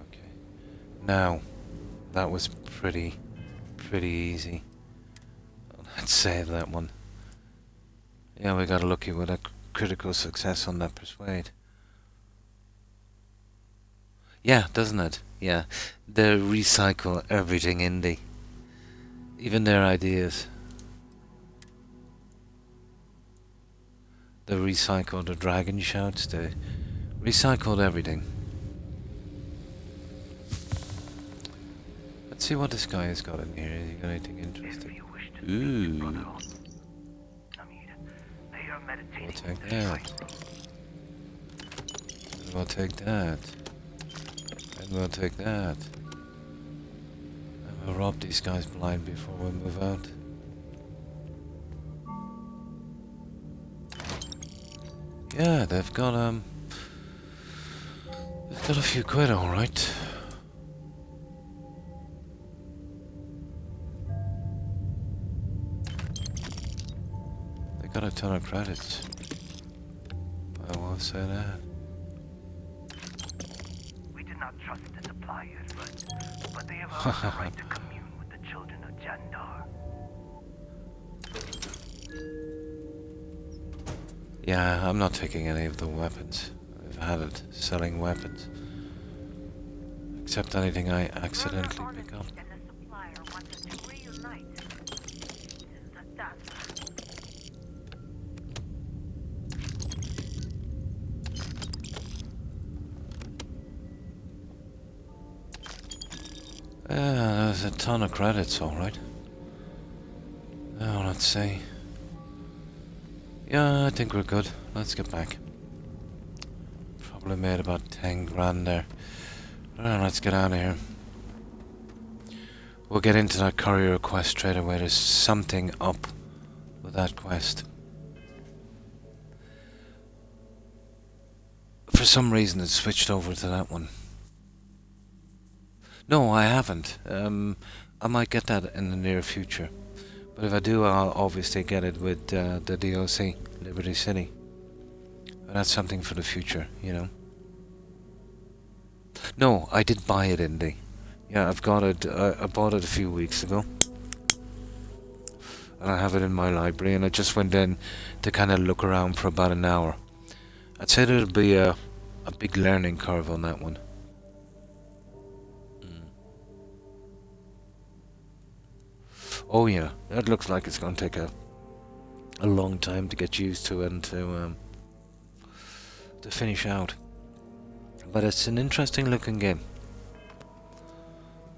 Okay. Now, that was pretty easy. Let's save that one. Yeah, we got lucky with a critical success on that persuade. Yeah, doesn't it? Yeah. They recycle everything indie. Even their ideas. They recycled the dragon shouts, they recycled everything. Let's see what this guy has got in here. Has he got anything interesting? Ooh. We'll take that. And we'll take that. And we'll take that. And we'll rob these guys blind before we move out. Yeah, they've got a few quid, alright. They got a ton of credits. I will say that. We did not trust the suppliers, but they have earned the right to commune with the children of Jandar. Yeah, I'm not taking any of the weapons. I've had it selling weapons. Except anything I accidentally pick up. Yeah, there's a ton of credits, alright. Now, let's see. Yeah, I think we're good. Let's get back. Probably made about 10 grand there. Let's get out of here. We'll get into that courier quest straight away. There's something up with that quest. For some reason it switched over to that one. No, I haven't. I might get that in the near future. But if I do, I'll obviously get it with the DLC, Liberty City. But that's something for the future, you know. No, I did buy it, Indy. Yeah, I've got it. I bought it a few weeks ago. And I have it in my library, and I just went in to kind of look around for about an hour. I'd say there'll be a big learning curve on that one. Oh yeah, that looks like it's going to take a long time to get used to and to finish out. But it's an interesting looking game.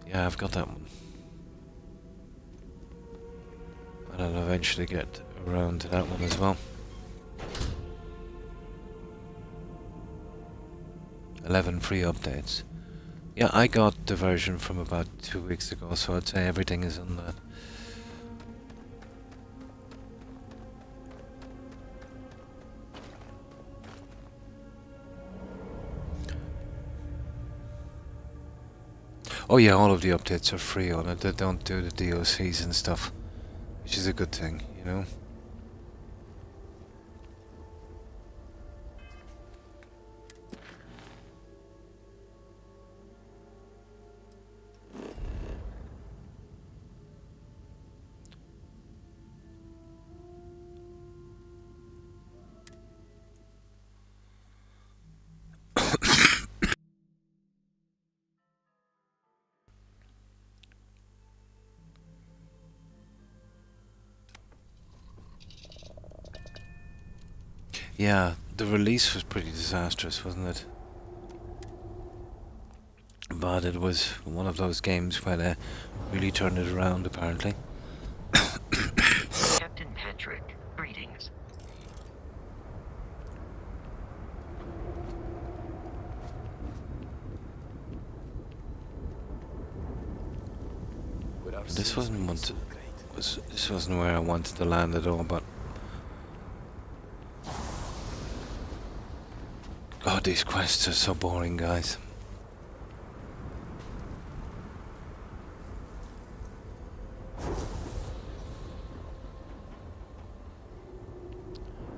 Yeah, I've got that one. And I'll eventually get around to that one as well. 11 free updates. Yeah, I got the version from about 2 weeks ago, so I'd say everything is on that. Oh yeah, all of the updates are free on it. They don't do the DLCs and stuff, which is a good thing, you know. Yeah, the release was pretty disastrous, wasn't it? But it was one of those games where they really turned it around, apparently. Captain Patrick, greetings. This wasn't where I wanted to land at all, but God, these quests are so boring, guys.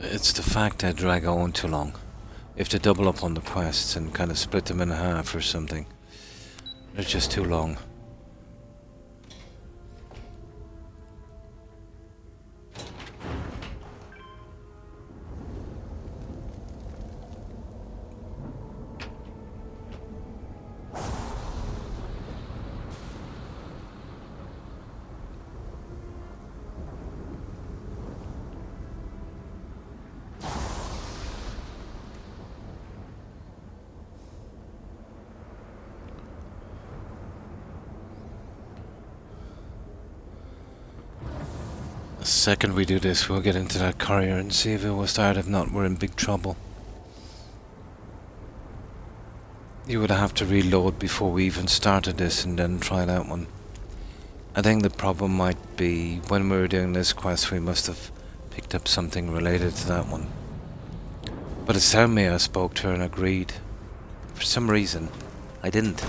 It's the fact they drag on too long. If they double up on the quests and kind of split them in half or something, they're just too long. The second we do this, we'll get into that courier and see if it will start. If not, we're in big trouble. You would have to reload before we even started this and then try that one. I think the problem might be when we were doing this quest, we must have picked up something related to that one. But it's telling me I spoke to her and agreed. For some reason, I didn't.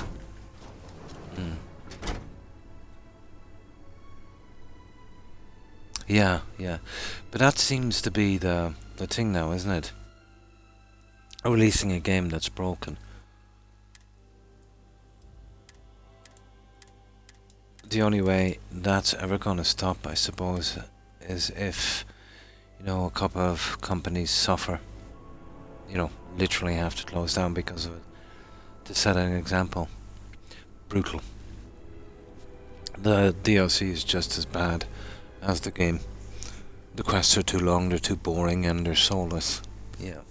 Yeah. But that seems to be the thing now, isn't it? Releasing a game that's broken. The only way that's ever going to stop, I suppose, is if, you know, a couple of companies suffer. You know, literally have to close down because of it. To set an example. Brutal. The DLC is just as bad as the game. The quests are too long, they're too boring, and they're soulless. Yeah.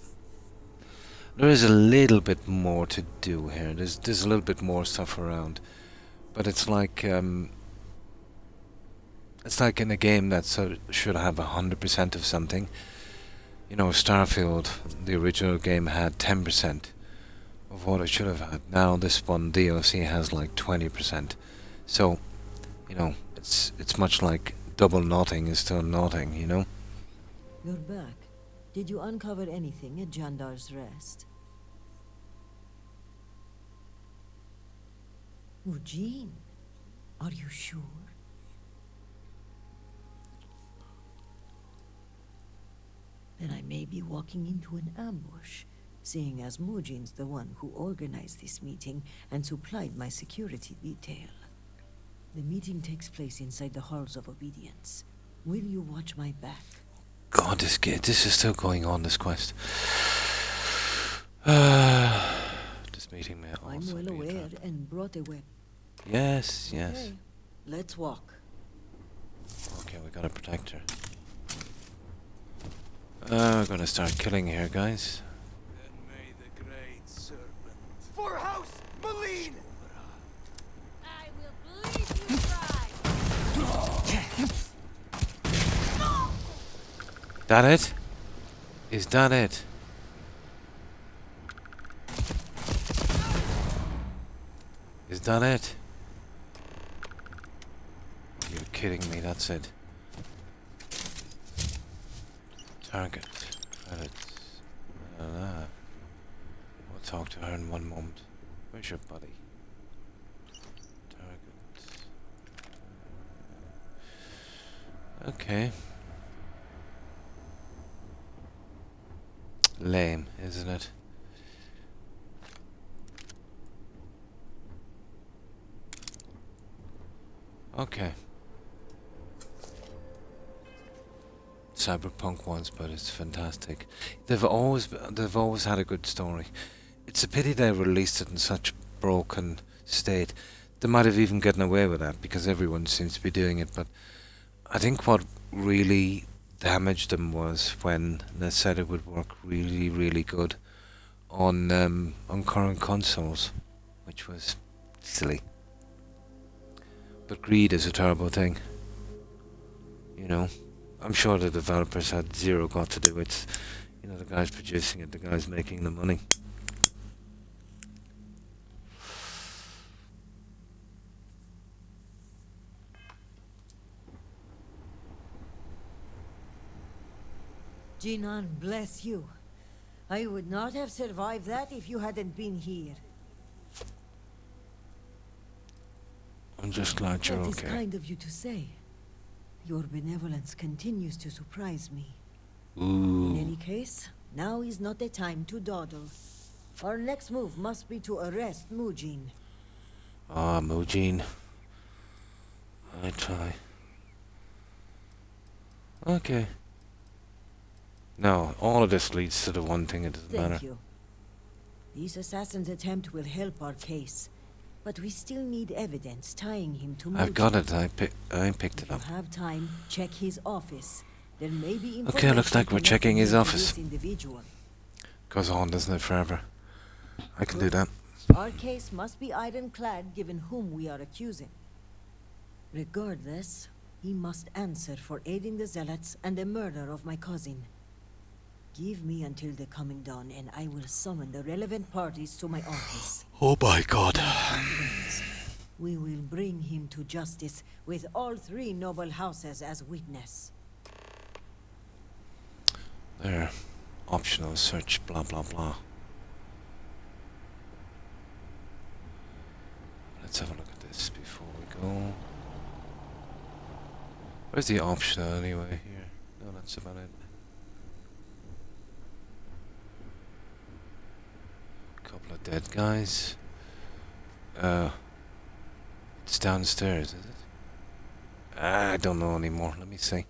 There is a little bit more to do here. There's a little bit more stuff around. But it's like in a game that should have 100% of something. You know, Starfield, the original game, had 10% of what it should have had. Now this one DLC has like 20%. So You know, it's much like double knotting is still knotting, you know? You're back. Did you uncover anything at Jandar's Rest? Eugene, are you sure? Then I may be walking into an ambush, seeing as Mujine's the one who organized this meeting and supplied my security detail. The meeting takes place inside the Halls of Obedience. Will you watch my back? God, this is still going on, this quest. This meeting may also I'm well be aware and brought a weapon. Yes, yes. Okay, let's walk. Okay, we gotta protect her. We're gonna start killing here, guys. For House Malene! I will bleed you dry. That it? Is that it? Is that it? You're kidding me, that's it. Target. Credits. We'll talk to her in one moment. Where's your buddy? Target. Okay. Lame, isn't it? Okay. Cyberpunk was, but it's fantastic. They've always had a good story. It's a pity they released it in such broken state. They might have even gotten away with that because everyone seems to be doing it. But I think what really damaged them was when they said it would work really, really good on current consoles, which was silly. But greed is a terrible thing. You know, I'm sure the developers had zero got to do it. You know, the guys producing it, the guys making the money. Jinan, bless you. I would not have survived that if you hadn't been here. I'm just glad you're That is okay. kind of you to say. Your benevolence continues to surprise me. Ooh. In any case, now is not the time to dawdle. Our next move must be to arrest Mujin. Ah, Mujin. I try. Okay. No, all of this leads to the one thing, it doesn't Thank matter. you. This assassin's attempt will help our case, but we still need evidence tying him to Mujin. I've got it, I picked it up. If you have time, check his office. There may be information. Okay, looks like we're checking his connecting office. this individual. Goes on, doesn't it, forever? I can do that. Our case must be ironclad given whom we are accusing. Regardless, he must answer for aiding the Zealots and the murder of my cousin. Give me until the coming dawn and I will summon the relevant parties to my office. Oh my god. We will bring him to justice with all three noble houses as witness. There. Optional search, blah blah blah. Let's have a look at this before we go. Where's the optional anyway here? No, that's about it. Couple of dead guys. It's downstairs, is it? I don't know anymore. Let me see.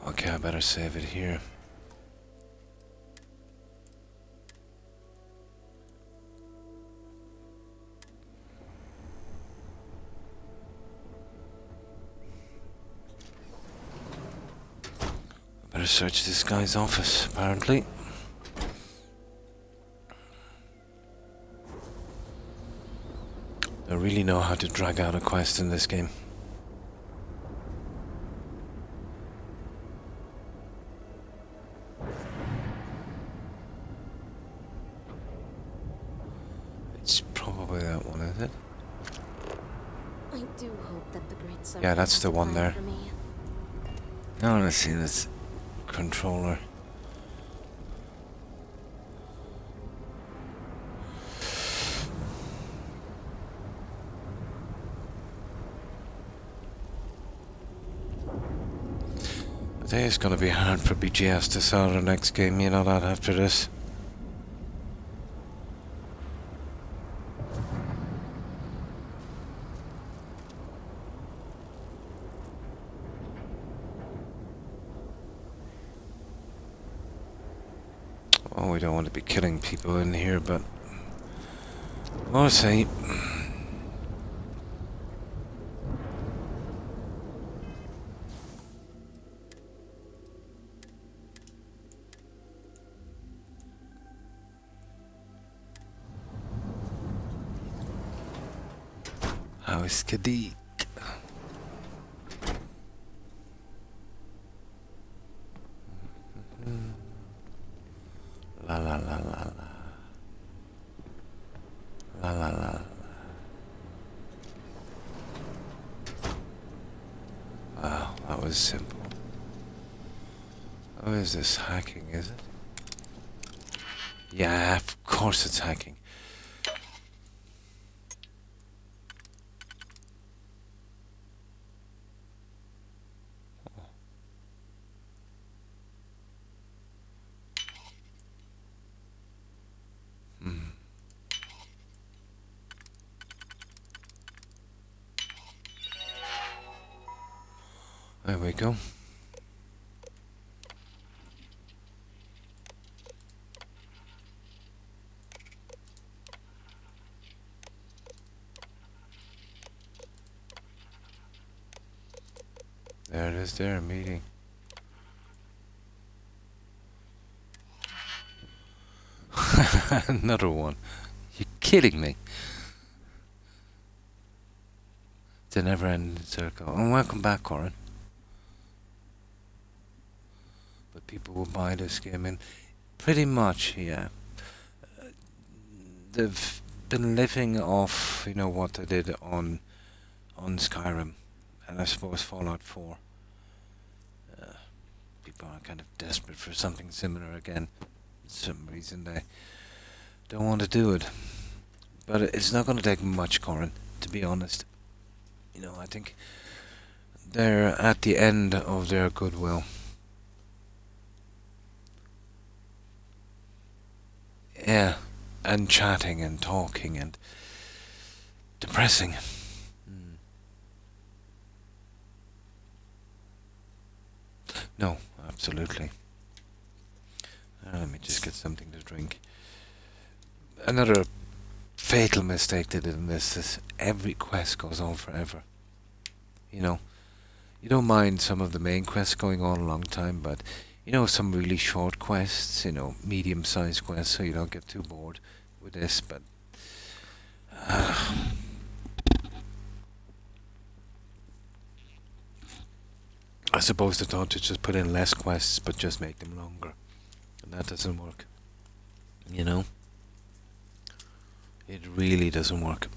Okay, I better save it here. Better search this guy's office, apparently. I really know how to drag out a quest in this game. I do hope that the Great Serpent Yeah, that's has the a one plan there. for me. I want to see this controller. I think it's going to be hard for BGS to sell the next game, you know that, after this. Oh, we don't want to be killing people in here, but we'll see. How is Kadik? La la la la la. La la la. Wow, that was simple. Oh, is this hacking, is it? Yeah, of course it's hacking. There we go. There it is there, meeting. Another one. You're kidding me. It's a never-ending circle. Oh, welcome back, Corin. But people will buy this game, and pretty much, yeah. They've been living off, you know, what they did on Skyrim, and I suppose Fallout 4. People are kind of desperate for something similar again. For some reason they don't want to do it. But it's not going to take much, Corin, to be honest. You know, I think they're at the end of their goodwill. Yeah, and chatting and talking and depressing. No, absolutely. Let me just get something to drink. Another fatal mistake they did in this is every quest goes on forever. You know, you don't mind some of the main quests going on a long time, but you know, some really short quests, you know, medium-sized quests, so you don't get too bored with this, but I suppose they thought to just put in less quests, but just make them longer. And that doesn't work. You know? It really doesn't work.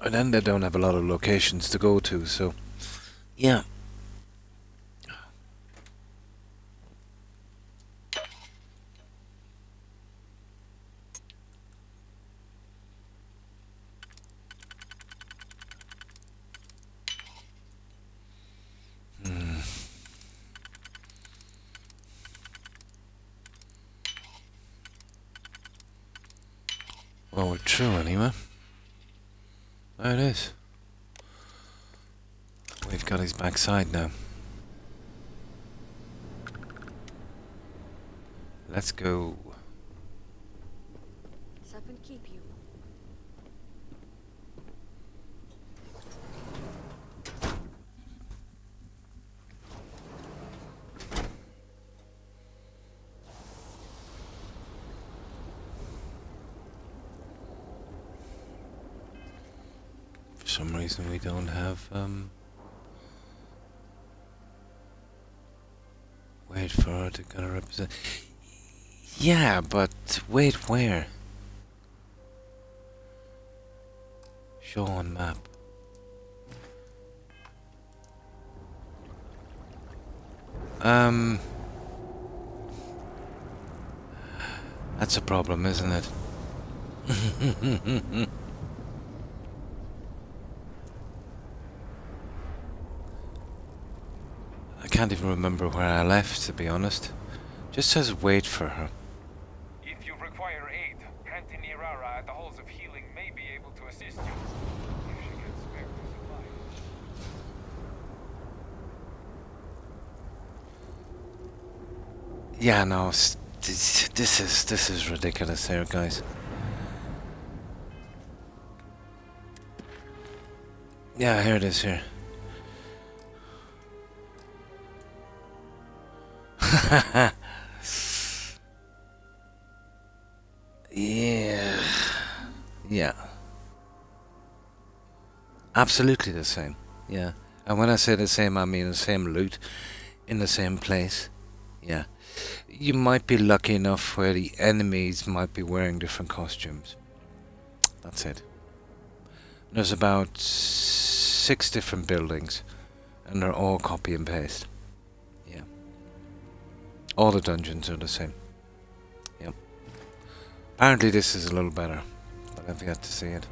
And then they don't have a lot of locations to go to, so yeah. Well, we're true anyway. There it is. We've got his backside now. Let's go. Serpent keep you. For some reason we don't have, wait for her to kind of represent. Yeah, but wait, where? Show on map. That's a problem, isn't it? I can't even remember where I left, to be honest. Just says wait for her. If you require aid, Panty Nirara at the Halls of Healing may be able to assist you. If she can spare the supplies. Yeah, no, this is ridiculous here, guys. Yeah, here it is here. Yeah. Yeah. Absolutely the same. Yeah. And when I say the same, I mean the same loot in the same place. Yeah. You might be lucky enough where the enemies might be wearing different costumes. That's it. There's about 6 different buildings, and they're all copy and paste. Yeah. All the dungeons are the same. Yep. Apparently this is a little better, but I've yet to see it.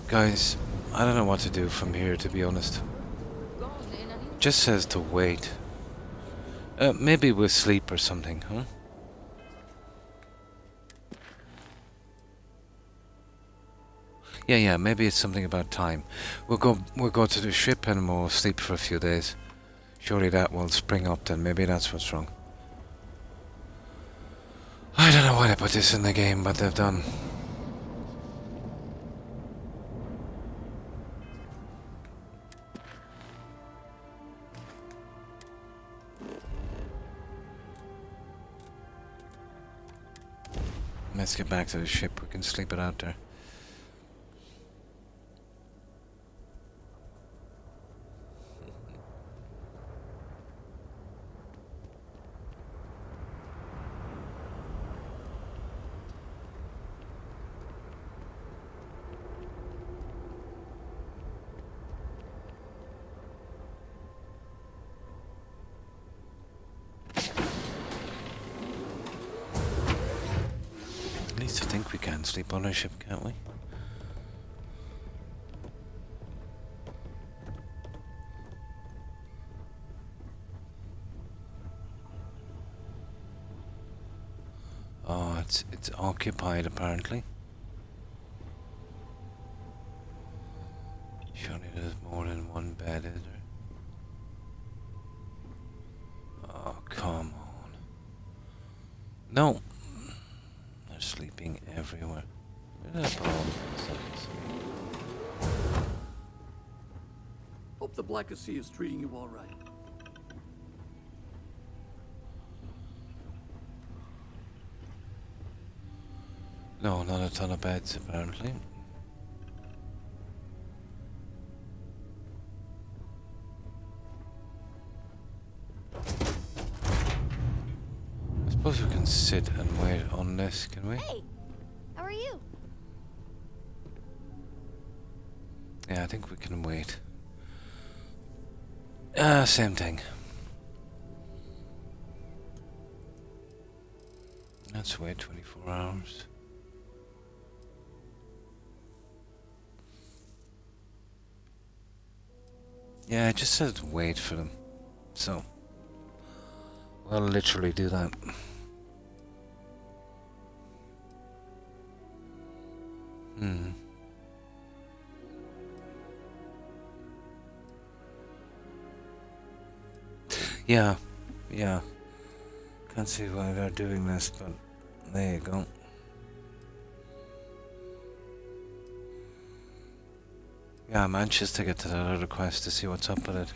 Guys, I don't know what to do from here, to be honest. Just says to wait. Maybe we'll sleep or something, huh? Yeah, maybe it's something about time. We'll go to the ship and we'll sleep for a few days. Surely that will spring up then, maybe that's what's wrong. I don't know why they put this in the game, but they've done. Let's get back to the ship, we can sleep it out there. At least I think we can sleep on our ship, can't we? Oh, it's occupied apparently. Surely there's more than one bed, is there? Oh, come on. No. They're sleeping everywhere. Hope the Black Sea is treating you all right. No, not a ton of beds apparently. I suppose we can sit and wait on this, can we? Hey, how are you? Yeah, I think we can wait. Same thing. Let's wait 24 hours. Yeah, it just says wait for them. So, we'll literally do that. Yeah. Can't see why they're doing this, but there you go. Yeah, I'm anxious to get to that other quest to see what's up with it.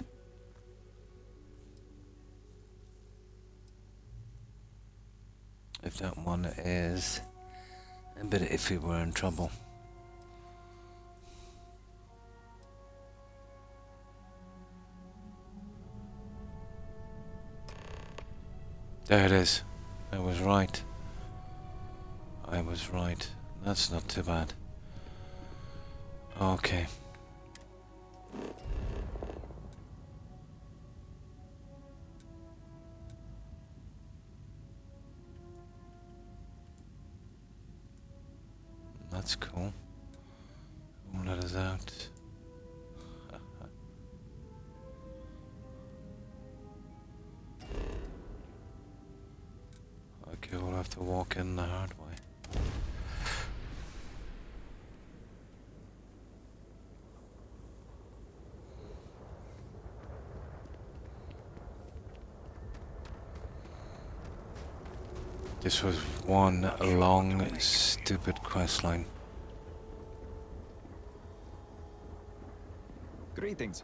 If that one is a bit iffy, we're in trouble. There it is. I was right. I was right. That's not too bad. Okay. that's cool. Won't let us out. Okay, we'll have to walk in the hard way. This was one long, stupid quest line. Greetings.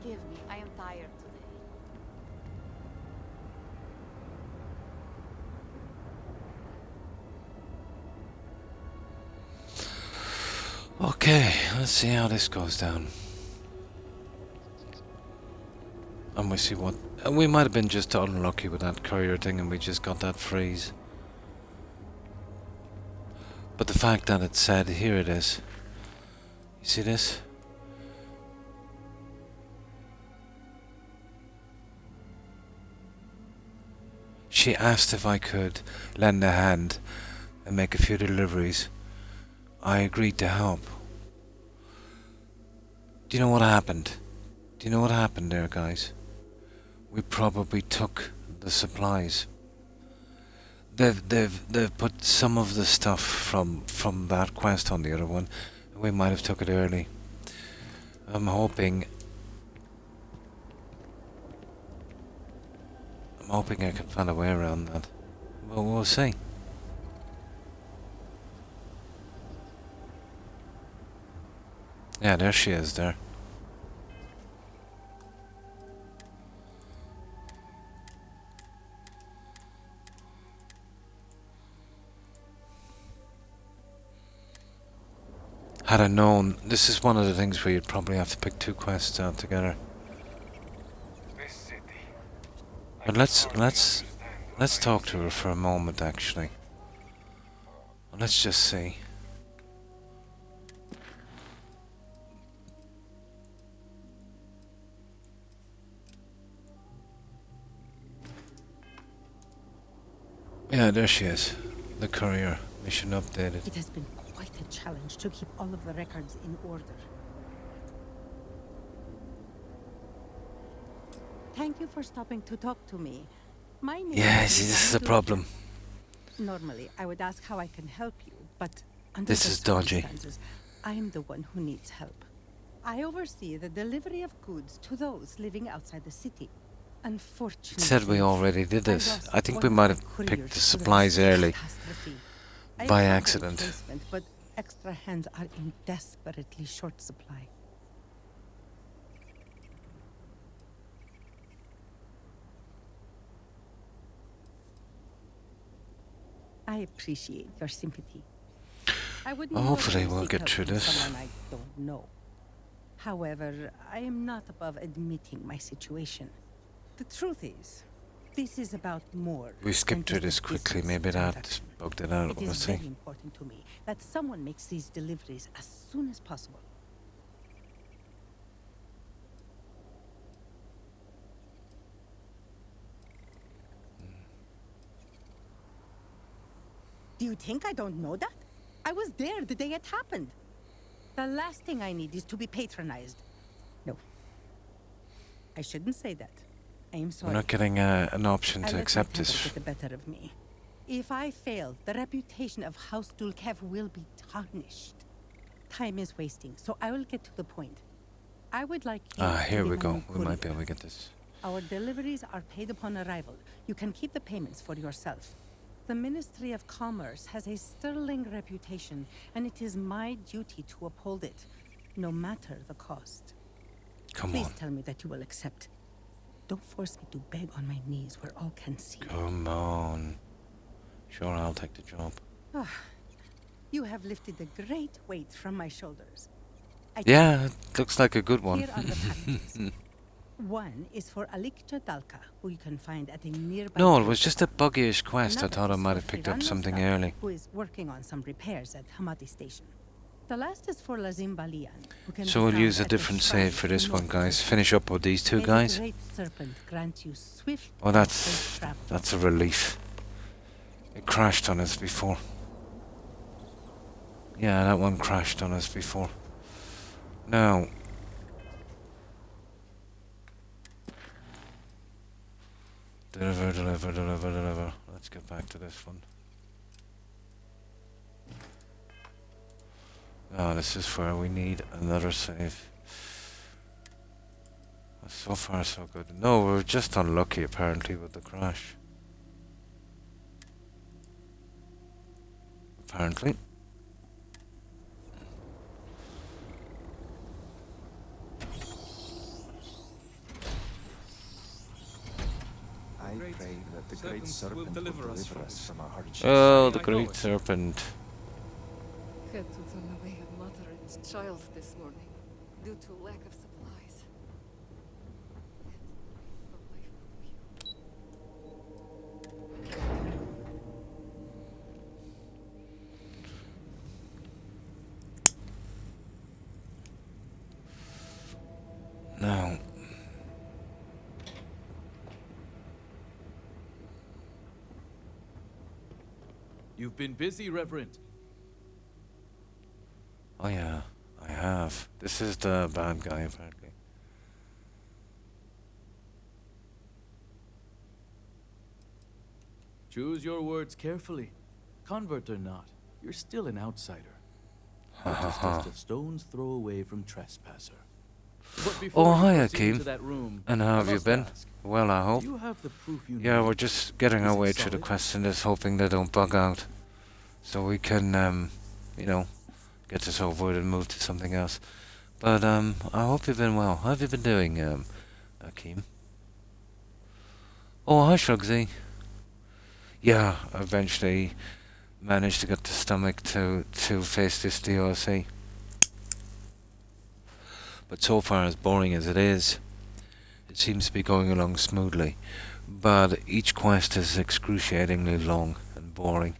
Forgive me, I am tired today. Okay, let's see how this goes down. And we see what... we might have been just unlucky with that courier thing and we just got that freeze. But the fact that it said, here it is. You see this? She asked if I could lend a hand and make a few deliveries. I agreed to help. Do you know what happened? Do you know what happened there, guys? We probably took the supplies. They've put some of the stuff from that quest on the other one. We might have took it early. I'm hoping I can find a way around that. Well, we'll see. Yeah, there she is there. Had I known, this is one of the things where you'd probably have to pick two quests out together. But let's talk to her for a moment, actually. Let's just see. Yeah, there she is. The courier. Mission updated. It has been quite a challenge to keep all of the records in order. Thank you for stopping to talk to me. My name Yeah, is see, this is a Lijanna problem. Normally, I would ask how I can help you, but under This the is dodgy. circumstances, I am the one who needs help. I oversee the delivery of goods to those living outside the city. Unfortunately, It said we already did this. lost I think one we of might my have couriers picked the to supplies this early. catastrophe. I By found a accident. replacement, but extra hands are in desperately short supply. I appreciate your sympathy. I would Well, hopefully normally we'll seek get help through from this. someone I don't know. However, I am not above admitting my situation. The truth is, this is about more. We skipped than through just this a quickly. business Maybe that transaction. bugged it out. It We'll is see. very important to me that someone makes these deliveries as soon as possible. Do you think I don't know that? I was there the day it happened. The last thing I need is to be patronized. No. I shouldn't say that. I am sorry. We're not getting an option I to let accept my temper this. get the better of me. If I fail, the reputation of House Dulkev will be tarnished. Time is wasting, so I will get to the point. I would like you to Here be we my go. new We might be courier. able to get this. Our deliveries are paid upon arrival. You can keep the payments for yourself. The Ministry of Commerce has a sterling reputation, and it is my duty to uphold it, no matter the cost. Come Please on. tell me that you will accept. Don't force me to beg on my knees where all can see. Come on. Sure, I'll take the job. You have lifted a great weight from my shoulders. Yeah, it looks like a good one. Here are the packages. One is for Alikcha Dalka, who you can find at a nearby... No, it was just a buggy-ish quest. I Another thought I is might for have picked up Firannos something Dalka, early. who is working on some repairs at Hamadi Station. The last is for Lazim Balian, who can So be we'll found use a at the different shrine save for this north one, of guys. the Finish up with these two May the guys. Great Serpent grant you swift Oh, and safe travel. that's a relief. It crashed on us before. Yeah, that one crashed on us before. Now, deliver. Let's get back to this one. Oh, this is where we need another save. So far, so good. No, we're just unlucky, apparently, with the crash. Apparently. I pray that the great serpent will deliver us from our hardships. Oh, the great serpent. Khet was on the way of mother and child this morning, due to lack of supplies. Now. You've been busy, Reverend. Oh yeah, I have. This is the bad guy, apparently. Choose your words carefully. Convert or not, you're still an outsider. Just a stone's throw away from trespasser. But before Oh, you hi, proceed Akeem. to that room, And how have you must been? ask, Well, I hope. do you have the proof you Yeah, need? we're just getting our Is it way through the solid? quest and just hoping they don't bug out. So we can, you know, get this over with and move to something else. But, I hope you've been well. How have you been doing, Akeem? Oh, hi, Shrugsy. Yeah, I eventually managed to get the stomach to face this DLC. But so far, as boring as it is, it seems to be going along smoothly. But each quest is excruciatingly long and boring.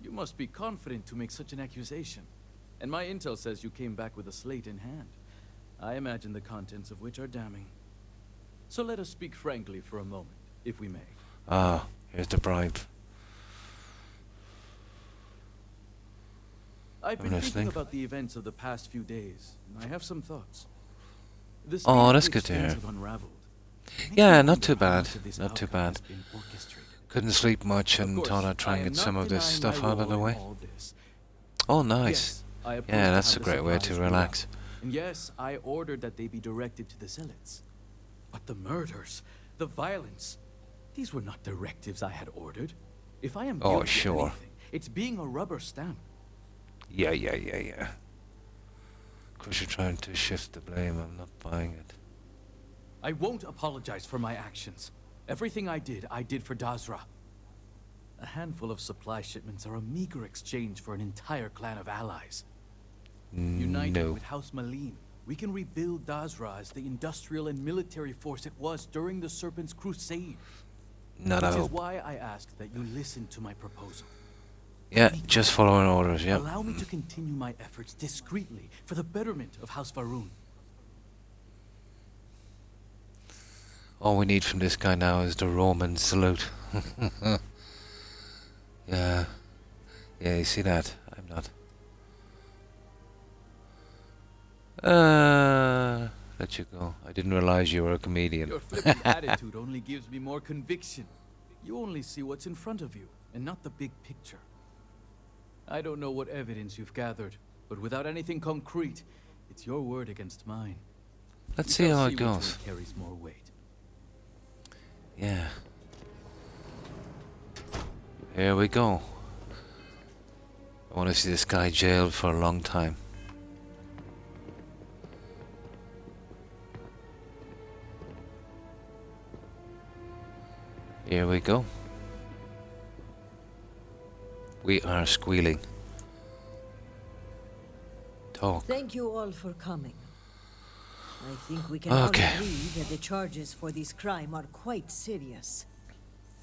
You must be confident to make such an accusation. And my intel says you came back with a slate in hand. I imagine the contents of which are damning. So let us speak frankly for a moment, if we may. Ah, here's the bribe. I've been I'm thinking listening. about the events of the past few days, and I have some thoughts. The speed Oh, at that's which good to things hear. have unraveled makes Yeah, me not wonder too how bad. much of this Not too outcome bad. has been orchestrated. Couldn't sleep much Of and course, thought I'd try I and am get some not of this denying stuff my out of the role way. in all this. Oh, nice. Yes, I approve Yeah, to that's have a the great way to supplies rolled relax. out. And yes, I ordered that they be directed to the zealots. But the murders, the violence, these were not directives I had ordered. If I am Oh, guilty of sure. anything, it's being a rubber stamp. Yeah. Of course you're trying to shift the blame. I'm not buying it. I won't apologize for my actions. Everything I did for Dazra. A handful of supply shipments are a meager exchange for an entire clan of allies. United No. with House Malim, we can rebuild Dazra as the industrial and military force it was during the Serpent's crusade. Not a Which is hope. why I ask that you listen to my proposal. Yeah, just following orders, yeah. Allow me to continue my efforts discreetly for the betterment of House Varun. All we need from this guy now is the Roman salute. Yeah. Yeah, you see that? I'm not. Let you go. I didn't realize you were a comedian. Your flippant attitude only gives me more conviction. You only see what's in front of you, and not the big picture. I don't know what evidence you've gathered, but without anything concrete, it's your word against mine. Let's We see shall how it which one goes. carries more weight. Yeah. Here we go. I want to see this guy jailed for a long time. Here we go. We are squealing. Talk. Thank you all for coming. I think we can Okay. all agree that the charges for this crime are quite serious.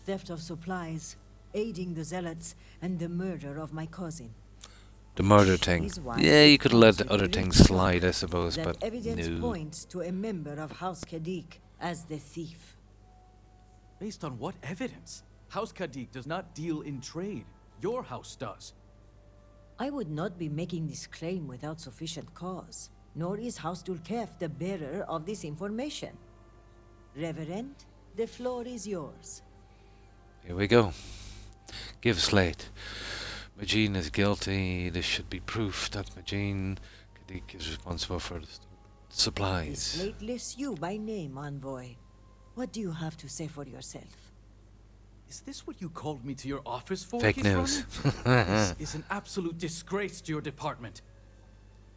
Theft of supplies, aiding the zealots, and the murder of my cousin. The murder thing. Is why Yeah, it you could have let comes the with other great things shock slide, I suppose, that but evidence no. points to a member of House Kadik as the thief. Based on what evidence? House Kadik does not deal in trade. Your house does. I would not be making this claim without sufficient cause, nor is House Dulkef the bearer of this information. Reverend, the floor is yours. Here we go. Give slate. Majin is guilty. This should be proof that Majin Kadik is responsible for the The supplies. slate lists you by name, Envoy. What do you have to say for yourself? Is this what you called me to your office for, Fake Kisrani? news. This is an absolute disgrace to your department.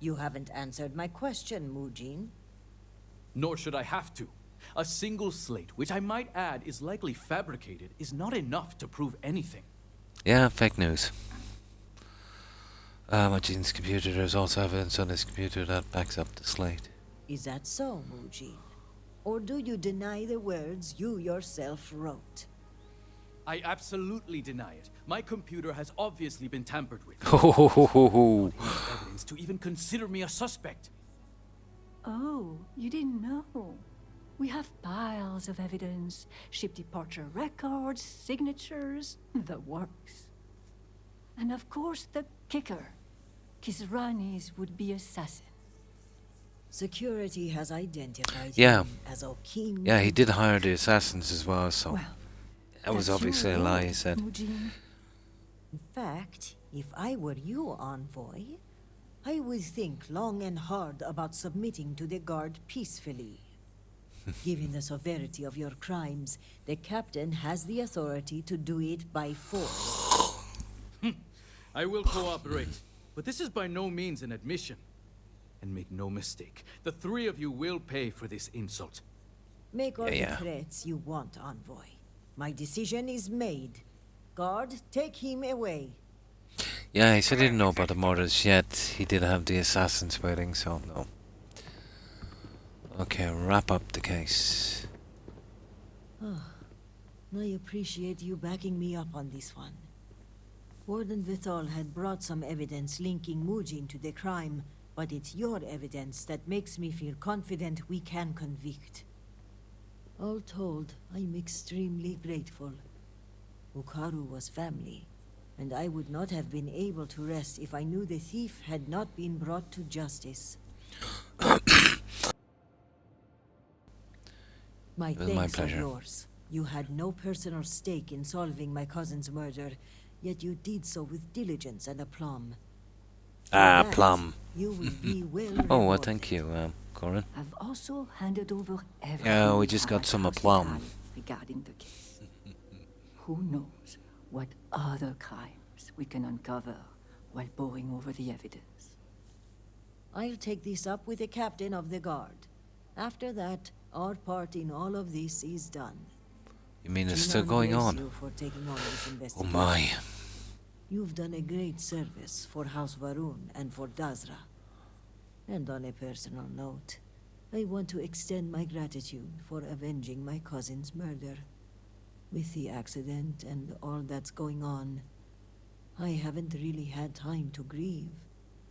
You haven't answered my question, Mujin. Nor should I have to. A single slate, which I might add is likely fabricated, is not enough to prove anything. Yeah, fake news. Majin's computer. There's also evidence on his computer that backs up the slate. Is that so, Mujin? Or do you deny the words you yourself wrote? I absolutely deny it. My computer has obviously been tampered with. Ho. Enough evidence to even consider me a suspect. Oh, you didn't know. We have piles of evidence, ship departure records, signatures, the works. And of course the kicker. Kisrani's would-be assassin. Security has identified Yeah. him as Okin. Yeah, he did hire the assassins as well, so Well, that was that's obviously your a lie, role, he said. Mujin. In fact, if I were you, Envoy, I would think long and hard about submitting to the guard peacefully. Given the severity of your crimes, the captain has the authority to do it by force. I will cooperate, but this is by no means an admission. And make no mistake, the three of you will pay for this insult. Make all Yeah. the threats you want, Envoy. My decision is made. Guard, take him away. Yeah, he said he didn't know about the murders yet. He did have the assassins waiting, so no. Okay, wrap up the case. I appreciate you backing me up on this one. Warden Vithal had brought some evidence linking Mujin to the crime, but it's your evidence that makes me feel confident we can convict. All told, I'm extremely grateful. Ukaru was family, and I would not have been able to rest if I knew the thief had not been brought to justice. My It was my thanks are pleasure. yours. You had no personal stake in solving my cousin's murder, yet you did so with diligence and aplomb. For that, Plum. You will be well Oh, well, rewarded. thank you, Corin. I've also handed over everything. Yeah, we just got at some House aplomb. Vithal regarding the case. Who knows what other crimes we can uncover while poring over the evidence. I'll take this up with the captain of the guard. After that, our part in all of this is done. You mean it's Jinan still going bless on? you for taking on this Oh investigation. my. You've done a great service for House Varun and for Dazra. And on a personal note, I want to extend my gratitude for avenging my cousin's murder. With the accident and all that's going on, I haven't really had time to grieve.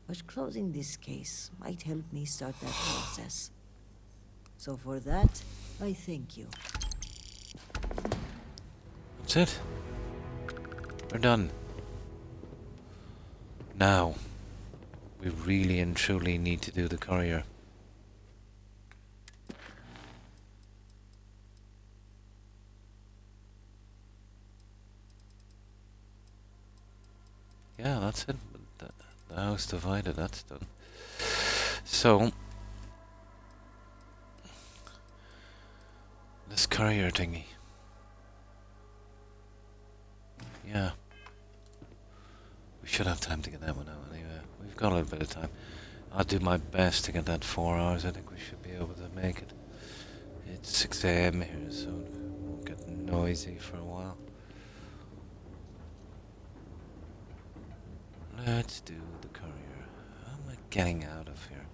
But closing this case might help me start that process. So for that, I thank you. That's it. We're done. Now, we really and truly need to do the courier. Yeah, that's it. The house divided, that's done. So, this courier thingy. Yeah. We should have time to get that one out anyway. We've got a little bit of time. I'll do my best to get that 4 hours. I think we should be able to make it. It's 6 AM here, so it won't get noisy for a while. Let's do the courier. How am I getting out of here?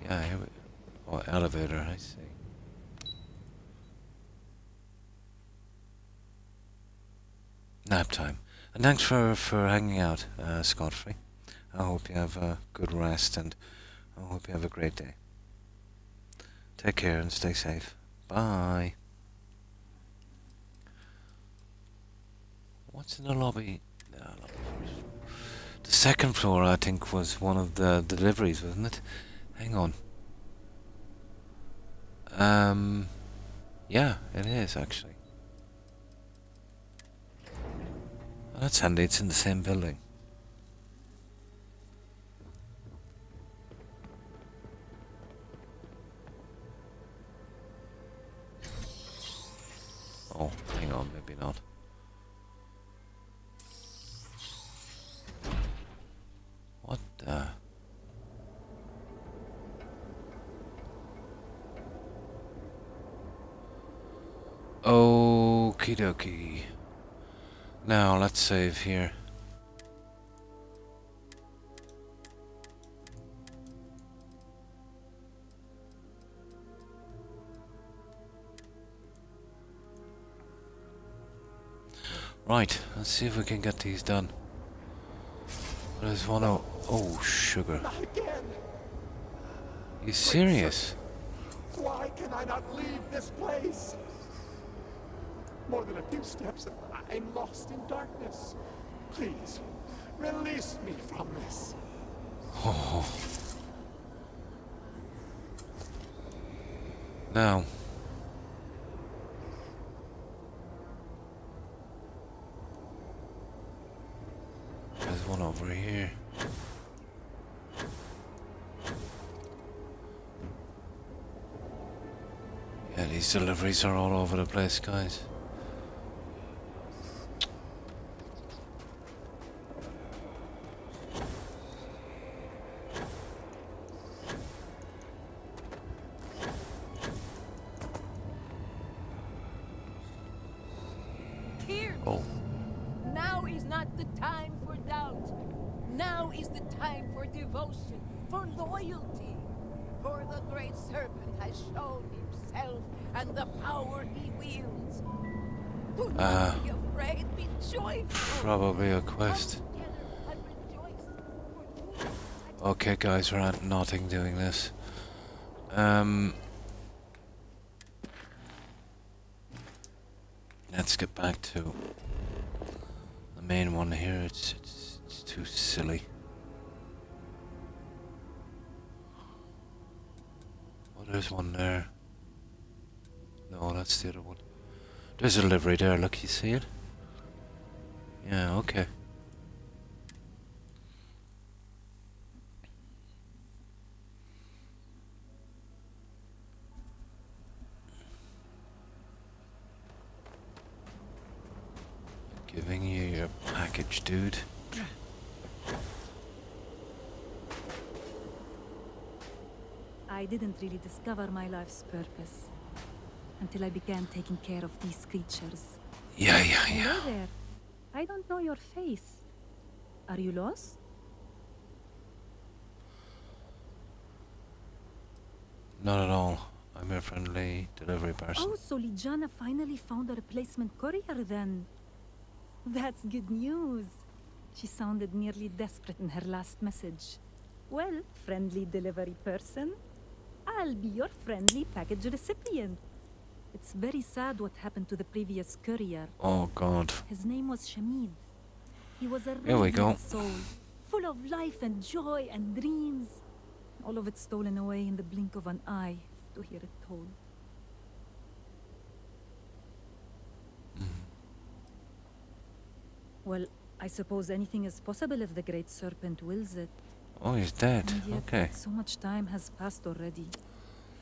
Yeah, here we go. Oh, elevator, I see. Nap time. And thanks for hanging out, Scot-free. I hope you have a good rest and I hope you have a great day. Take care and stay safe. Bye. What's in the lobby? Lobby first. The second floor, I think, was one of the deliveries, wasn't it? Hang on. Yeah, it is actually. Oh, that's handy. It's in the same building. Oh, hang on, maybe not. What the? Okie dokie. Now, let's save here. Right, let's see if we can get these done. There's one oh, sugar. You serious? Why can I not leave this place? More than a few steps and I'm lost in darkness. Please, release me from this. Oh. Now. There's one over here. Yeah, these deliveries are all over the place, guys. Oh. Now is not the time for doubt. Now is the time for devotion, for loyalty. For the great serpent has shown himself and the power he wields. Do not be afraid, be joyful. Probably a quest. Okay, guys, we're at nothing doing this. Let's get back to the main one here. It's too silly. Oh, there's one there. No, that's the other one. There's a delivery there. Look, you see it? Yeah, okay. Giving you your package, dude. I didn't really discover my life's purpose until I began taking care of these creatures. Yeah. Hello there. I don't know your face. Are you lost? Not at all. I'm a friendly delivery person. Oh, so Ligiana finally found a replacement courier then. That's good news. She sounded nearly desperate in her last message. Well, friendly delivery person, I'll be your friendly package recipient. It's very sad what happened to the previous courier. Oh, God. His name was Shamid. He was a Here we go. radiant soul, full of life and joy and dreams. All of it stolen away in the blink of an eye to hear it told. Well, I suppose anything is possible if the Great Serpent wills it. Oh, he's dead. And yet, Okay. so much time has passed already.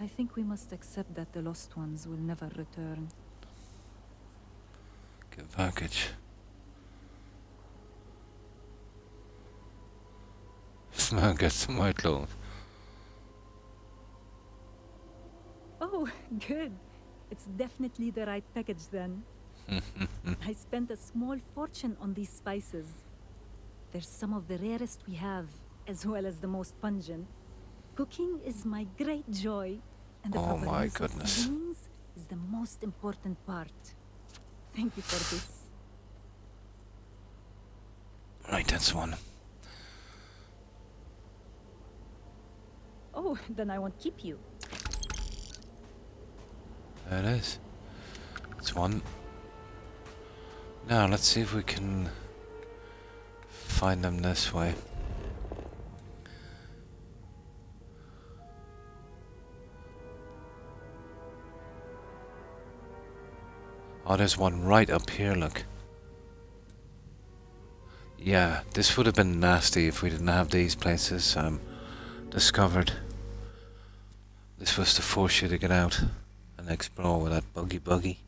I think we must accept that the lost ones will never return. Good package. This man gets some white clothes. Oh, good. It's definitely the right package then. I spent a small fortune on these spices. They're some of the rarest we have, as well as the most pungent. Cooking is my great joy, and the Oh proper my use of goodness. seasonings is the most important part. Thank you for this. Right, that's one. Oh, then I won't keep you. There it is. That's one. Now, let's see if we can find them this way. Oh, there's one right up here, look. Yeah, this would have been nasty if we didn't have these places discovered. This was to force you to get out and explore with that buggy.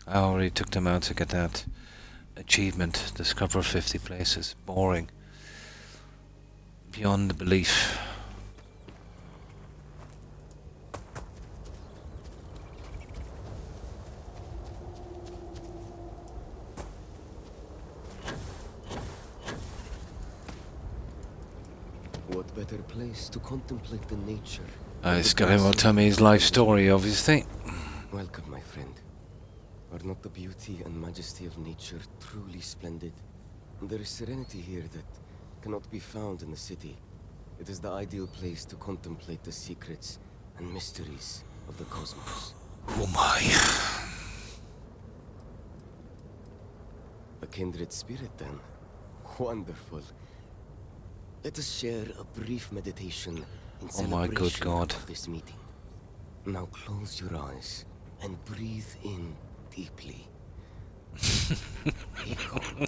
I already took them out to get that achievement, discover 50 places. Boring. Beyond belief. What better place to contemplate the nature? This guy will tell me his life story, obviously. Welcome, my friend. Are not the beauty and majesty of nature truly splendid? There is serenity here that cannot be found in the city. It is the ideal place to contemplate the secrets and mysteries of the cosmos. Oh my. A kindred spirit, then. Wonderful. Let us share a brief meditation in Oh my good celebration God. of this meeting. Now close your eyes and breathe in deeply. Be calm.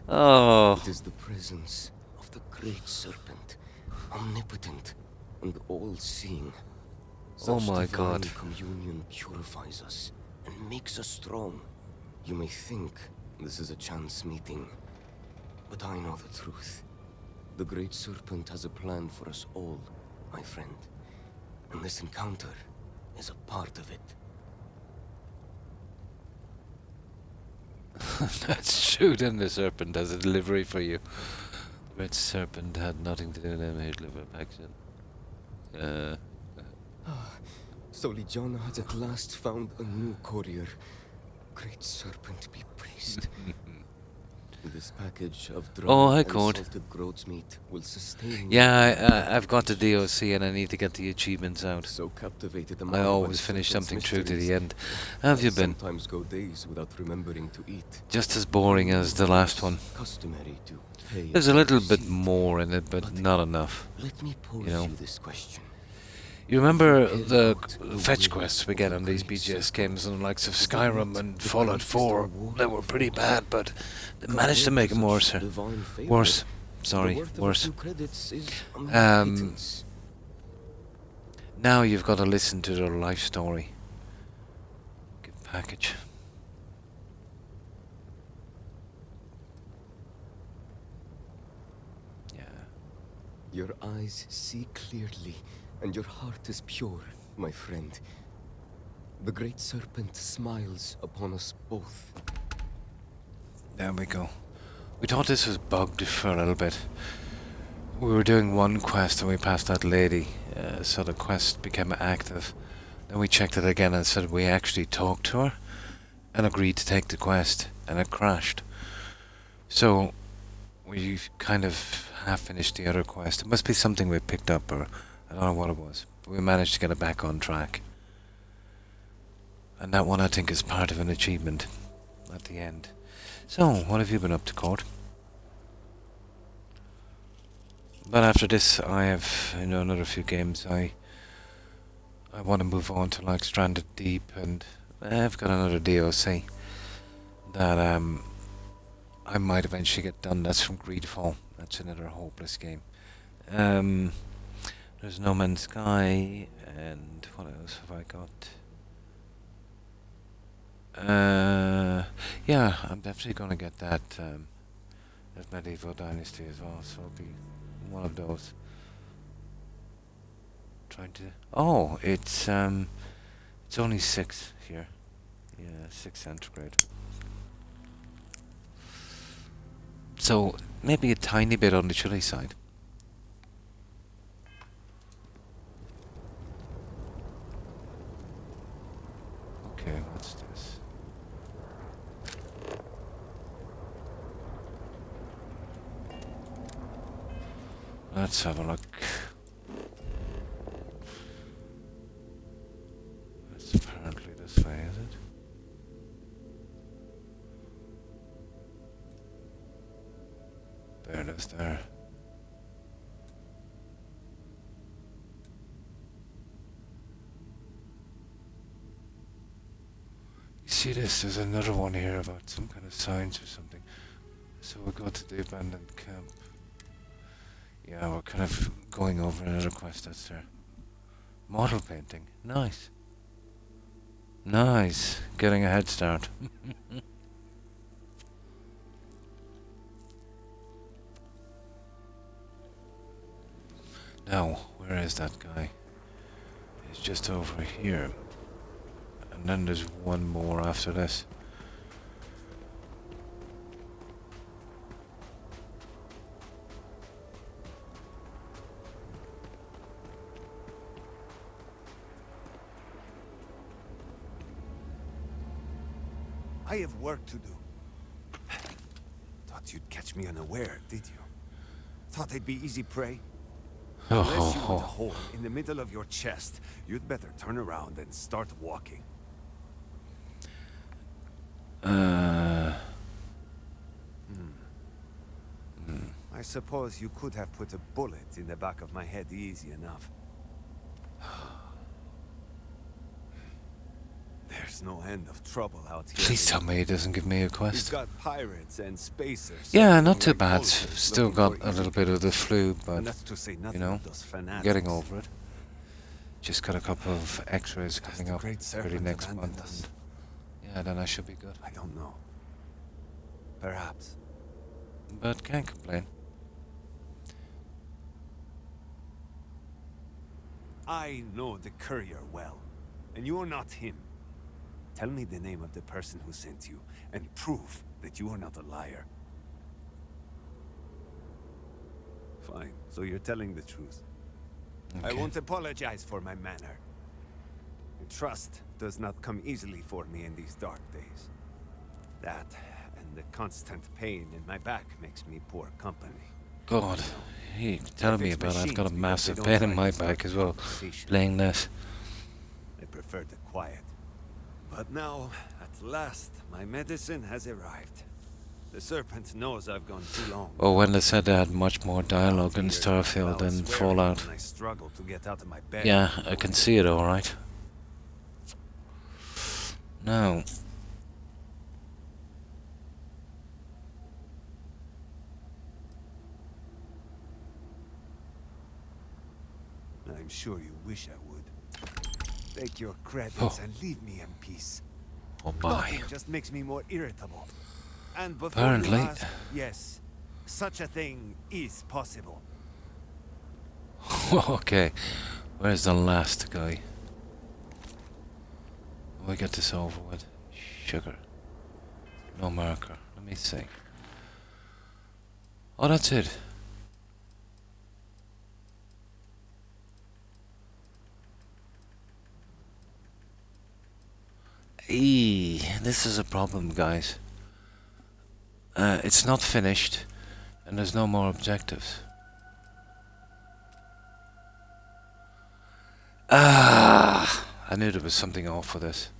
Oh. It is the presence of the great serpent, omnipotent and all-seeing. Oh Such my divine God. communion purifies us and makes us strong. You may think this is a chance meeting, but I know the truth. The great serpent has a plan for us all, my friend. And this encounter is a part of it. That's true, then the serpent has a delivery for you. The red serpent had nothing to do with him, he'd live back then. So Ligiana has at last found a new courier. Great serpent be praised. This package of dry Oh, hi, and Cord. salted groat's meat will sustain you. Yeah, I've got the DOC and I need to get the achievements out. So captivated am I by always the finish serpent's something true to the mysteries, end. How have I you been? sometimes go days without remembering to eat. Just as boring as the last one. Customary to pay There's a and little bit receive. more in it, but not enough. Let me pose You know. you this question. You remember the fetch quests we get on these BGS games and the likes of Skyrim and Fallout 4? They were pretty bad, but they managed to make them worse. Worse. Sorry, worse. Now you've got to listen to their life story. Good package. Your eyes see clearly, and your heart is pure, my friend. The great serpent smiles upon us both. There we go. We thought this was bugged for a little bit. We were doing one quest and we passed that lady, so the quest became active. Then we checked it again and said we actually talked to her and agreed to take the quest, and it crashed. So we kind of half finished the other quest. It must be something we picked up, or I don't know what it was. But we managed to get it back on track. And that one I think is part of an achievement at the end. So, what have you been up to, Cord? But after this, I have another few games. I want to move on to like Stranded Deep, and I've got another DOC that I might eventually get done. That's from Greedfall. That's another hopeless game. There's No Man's Sky, and what else have I got? Yeah, I'm definitely going to get that Medieval Dynasty as well, so it'll be one of those. trying to... Oh, it's only 6 here. Yeah, 6 centigrade. So, maybe a tiny bit on the chilly side. Okay, what's this? Let's have a look. It's apparently this way, is it? There it is, there. You see this? There's another one here about some kind of science or something. So we'll go to the abandoned camp. Yeah, we're kind of going over another quest that's there. Model painting. Nice. Nice. Getting a head start. Now, where is that guy? He's just over here. And then there's one more after this. I have work to do. Thought you'd catch me unaware, did you? Thought I'd be easy prey? Unless you want a hole in the middle of your chest, you'd better turn around and start walking. I suppose you could have put a bullet in the back of my head easy enough. There's no end of trouble out here. Please tell me he doesn't give me a You've quest. got pirates and spacers. Yeah, not too bad. Still got a little bit of the flu, but, you know, getting over it. Just got a couple of x-rays coming up early next month. And yeah, then I should be good. I don't know. Perhaps. But can't complain. I know the courier well, and you're not him. Tell me the name of the person who sent you, and prove that you are not a liar. Fine, so you're telling the truth. Okay. I won't apologize for my manner. Trust does not come easily for me in these dark days. That, and the constant pain in my back makes me poor company. God, he telling me about it. I've got a massive pain in my back as well, playing this. I prefer the quiet. But now, at last, my medicine has arrived. The serpent knows I've gone too long. Oh, when they said they had much more dialogue in Starfield than Fallout. I struggle to get out of my bed. Yeah, I can see it alright. Now... I'm sure you wish I would. Take your credits and leave me in peace. Oh my. Nothing just makes me more irritable. And before Apparently. you ask, yes, such a thing is possible. Okay, where's the last guy? We get this over with. Sugar. No marker. Let me see. Oh, that's it. This is a problem, guys. It's not finished, and there's no more objectives. I knew there was something off with this.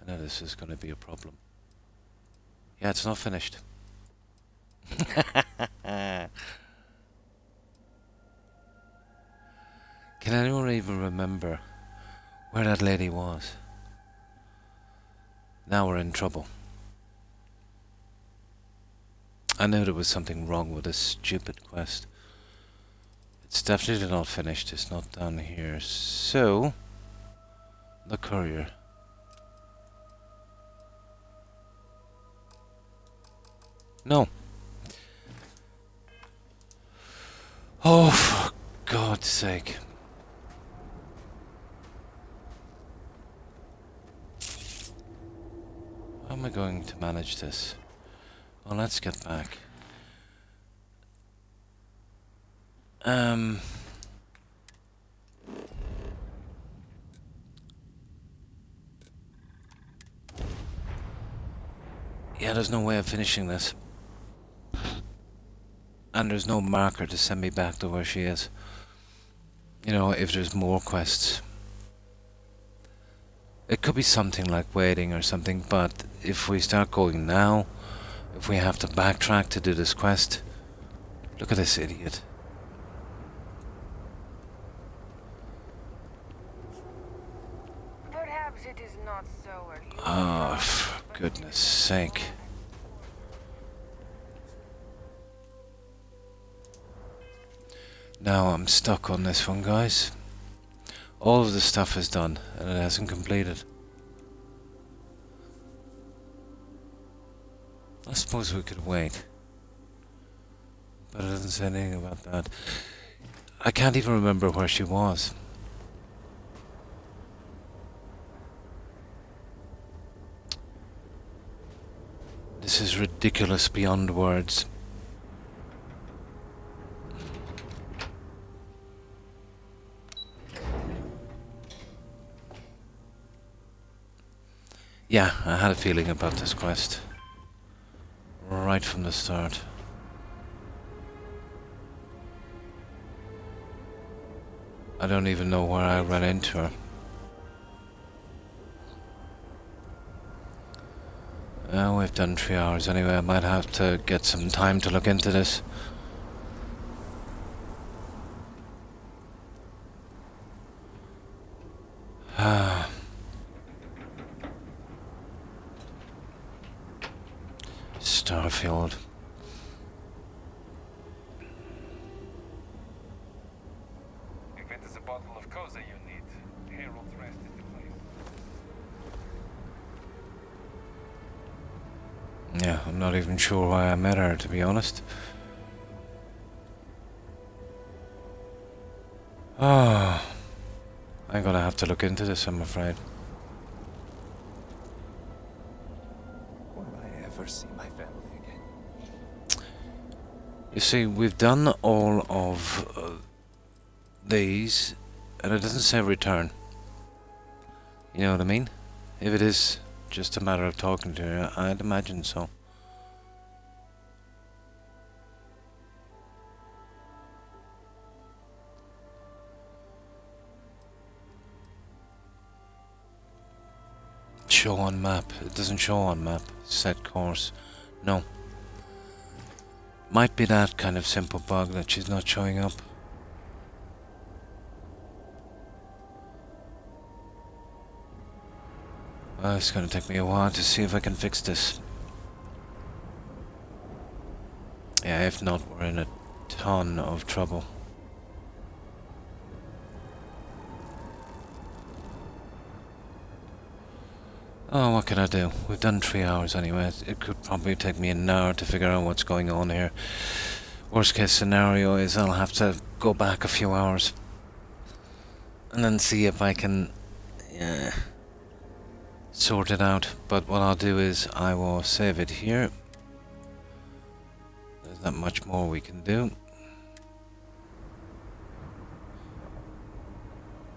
I know this is going to be a problem. Yeah, it's not finished. Can anyone even remember where that lady was? Now we're in trouble. I knew there was something wrong with this stupid quest. It's definitely not finished. It's not down here. So, the courier. No. Oh, for God's sake. am I going to manage this? Well, let's get back. Yeah, there's no way of finishing this. And there's no marker to send me back to where she is. You know, if there's more quests. It could be something like waiting or something, but if we start going now, if we have to backtrack to do this quest, look at this idiot. Perhaps it is not so where you Oh, for goodness sake. Now I'm stuck on this one, guys. All of the stuff is done, and it hasn't completed. I suppose we could wait. But it doesn't say anything about that. I can't even remember where she was. This is ridiculous beyond words. Yeah, I had a feeling about this quest. Right from the start. I don't even know where I ran into her. We've done 3 hours anyway. I might have to get some time to look into this. Starfield. If it is a bottle of Koza you need, Harold's rest is the place. Yeah, I'm not even sure why I met her, to be honest. Oh, I'm gonna have to look into this, I'm afraid. Will I ever see my family again? You see, we've done all of these, and it doesn't say return. You know what I mean? If it is just a matter of talking to her, I'd imagine so. Show on map. It doesn't show on map. Set course. No. Might be that kind of simple bug that she's not showing up. Well, it's gonna take me a while to see if I can fix this. Yeah, if not, we're in a ton of trouble. Oh, what can I do? We've done 3 hours anyway. It could probably take me an hour to figure out what's going on here. Worst case scenario is I'll have to go back a few hours. And then see if I can sort it out. But what I'll do is I will save it here. There's not much more we can do.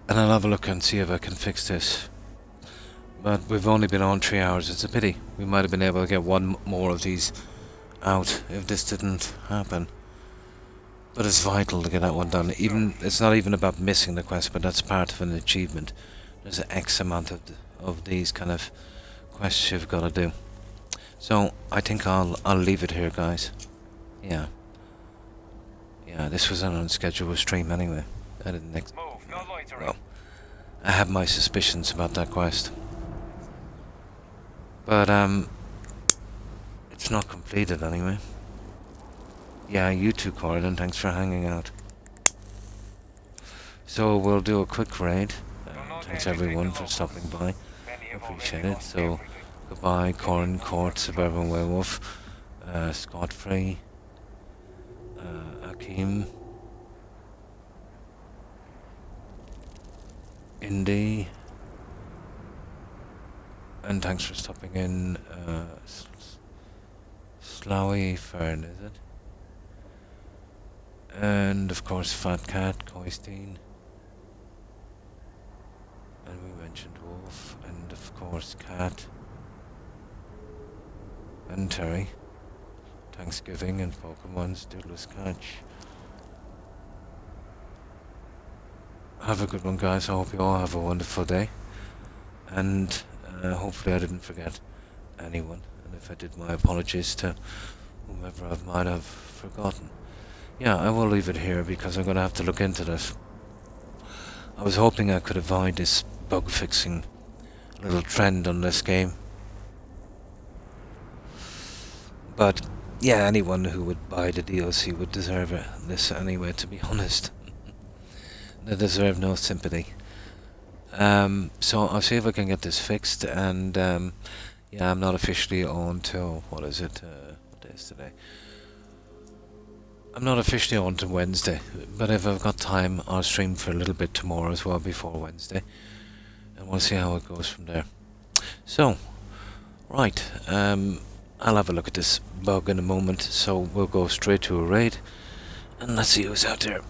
And I'll have a look and see if I can fix this. But we've only been on 3 hours. It's a pity. We might have been able to get one more of these out if this didn't happen. But it's vital to get that one done. Even it's not even about missing the quest, but that's part of an achievement. There's an X amount of these kind of quests you've got to do. So I think I'll leave it here, guys. Yeah. Yeah, this was an unscheduled stream anyway. I didn't well, I have my suspicions about that quest. But it's not completed anyway. Yeah, you too, Corydon. Thanks for hanging out. So we'll do a quick raid. Thanks everyone for stopping by. Appreciate it. So goodbye, Corn Court, Suburban Werewolf, Scott Free, Akeem, Indy, and and thanks for stopping in. Slowy Fern, is it? And of course Fat Cat, Coystein. And we mentioned Wolf, and of course Cat. And Terry. Thanksgiving and Pokemon's Doodless Catch. Have a good one, guys. I hope you all have a wonderful day. And hopefully I didn't forget anyone. And if I did, my apologies to whomever I might have forgotten. Yeah, I will leave it here because I'm going to have to look into this. I was hoping I could avoid this bug fixing little trend on this game. But yeah, anyone who would buy the DLC would deserve this anyway, to be honest. They deserve no sympathy. So I'll see if I can get this fixed, and yeah, I'm not officially on till, what is it, what day is today? I'm not officially on till Wednesday, but if I've got time, I'll stream for a little bit tomorrow as well, before Wednesday, and we'll see how it goes from there. So, right, I'll have a look at this bug in a moment, so we'll go straight to a raid, and let's see who's out there.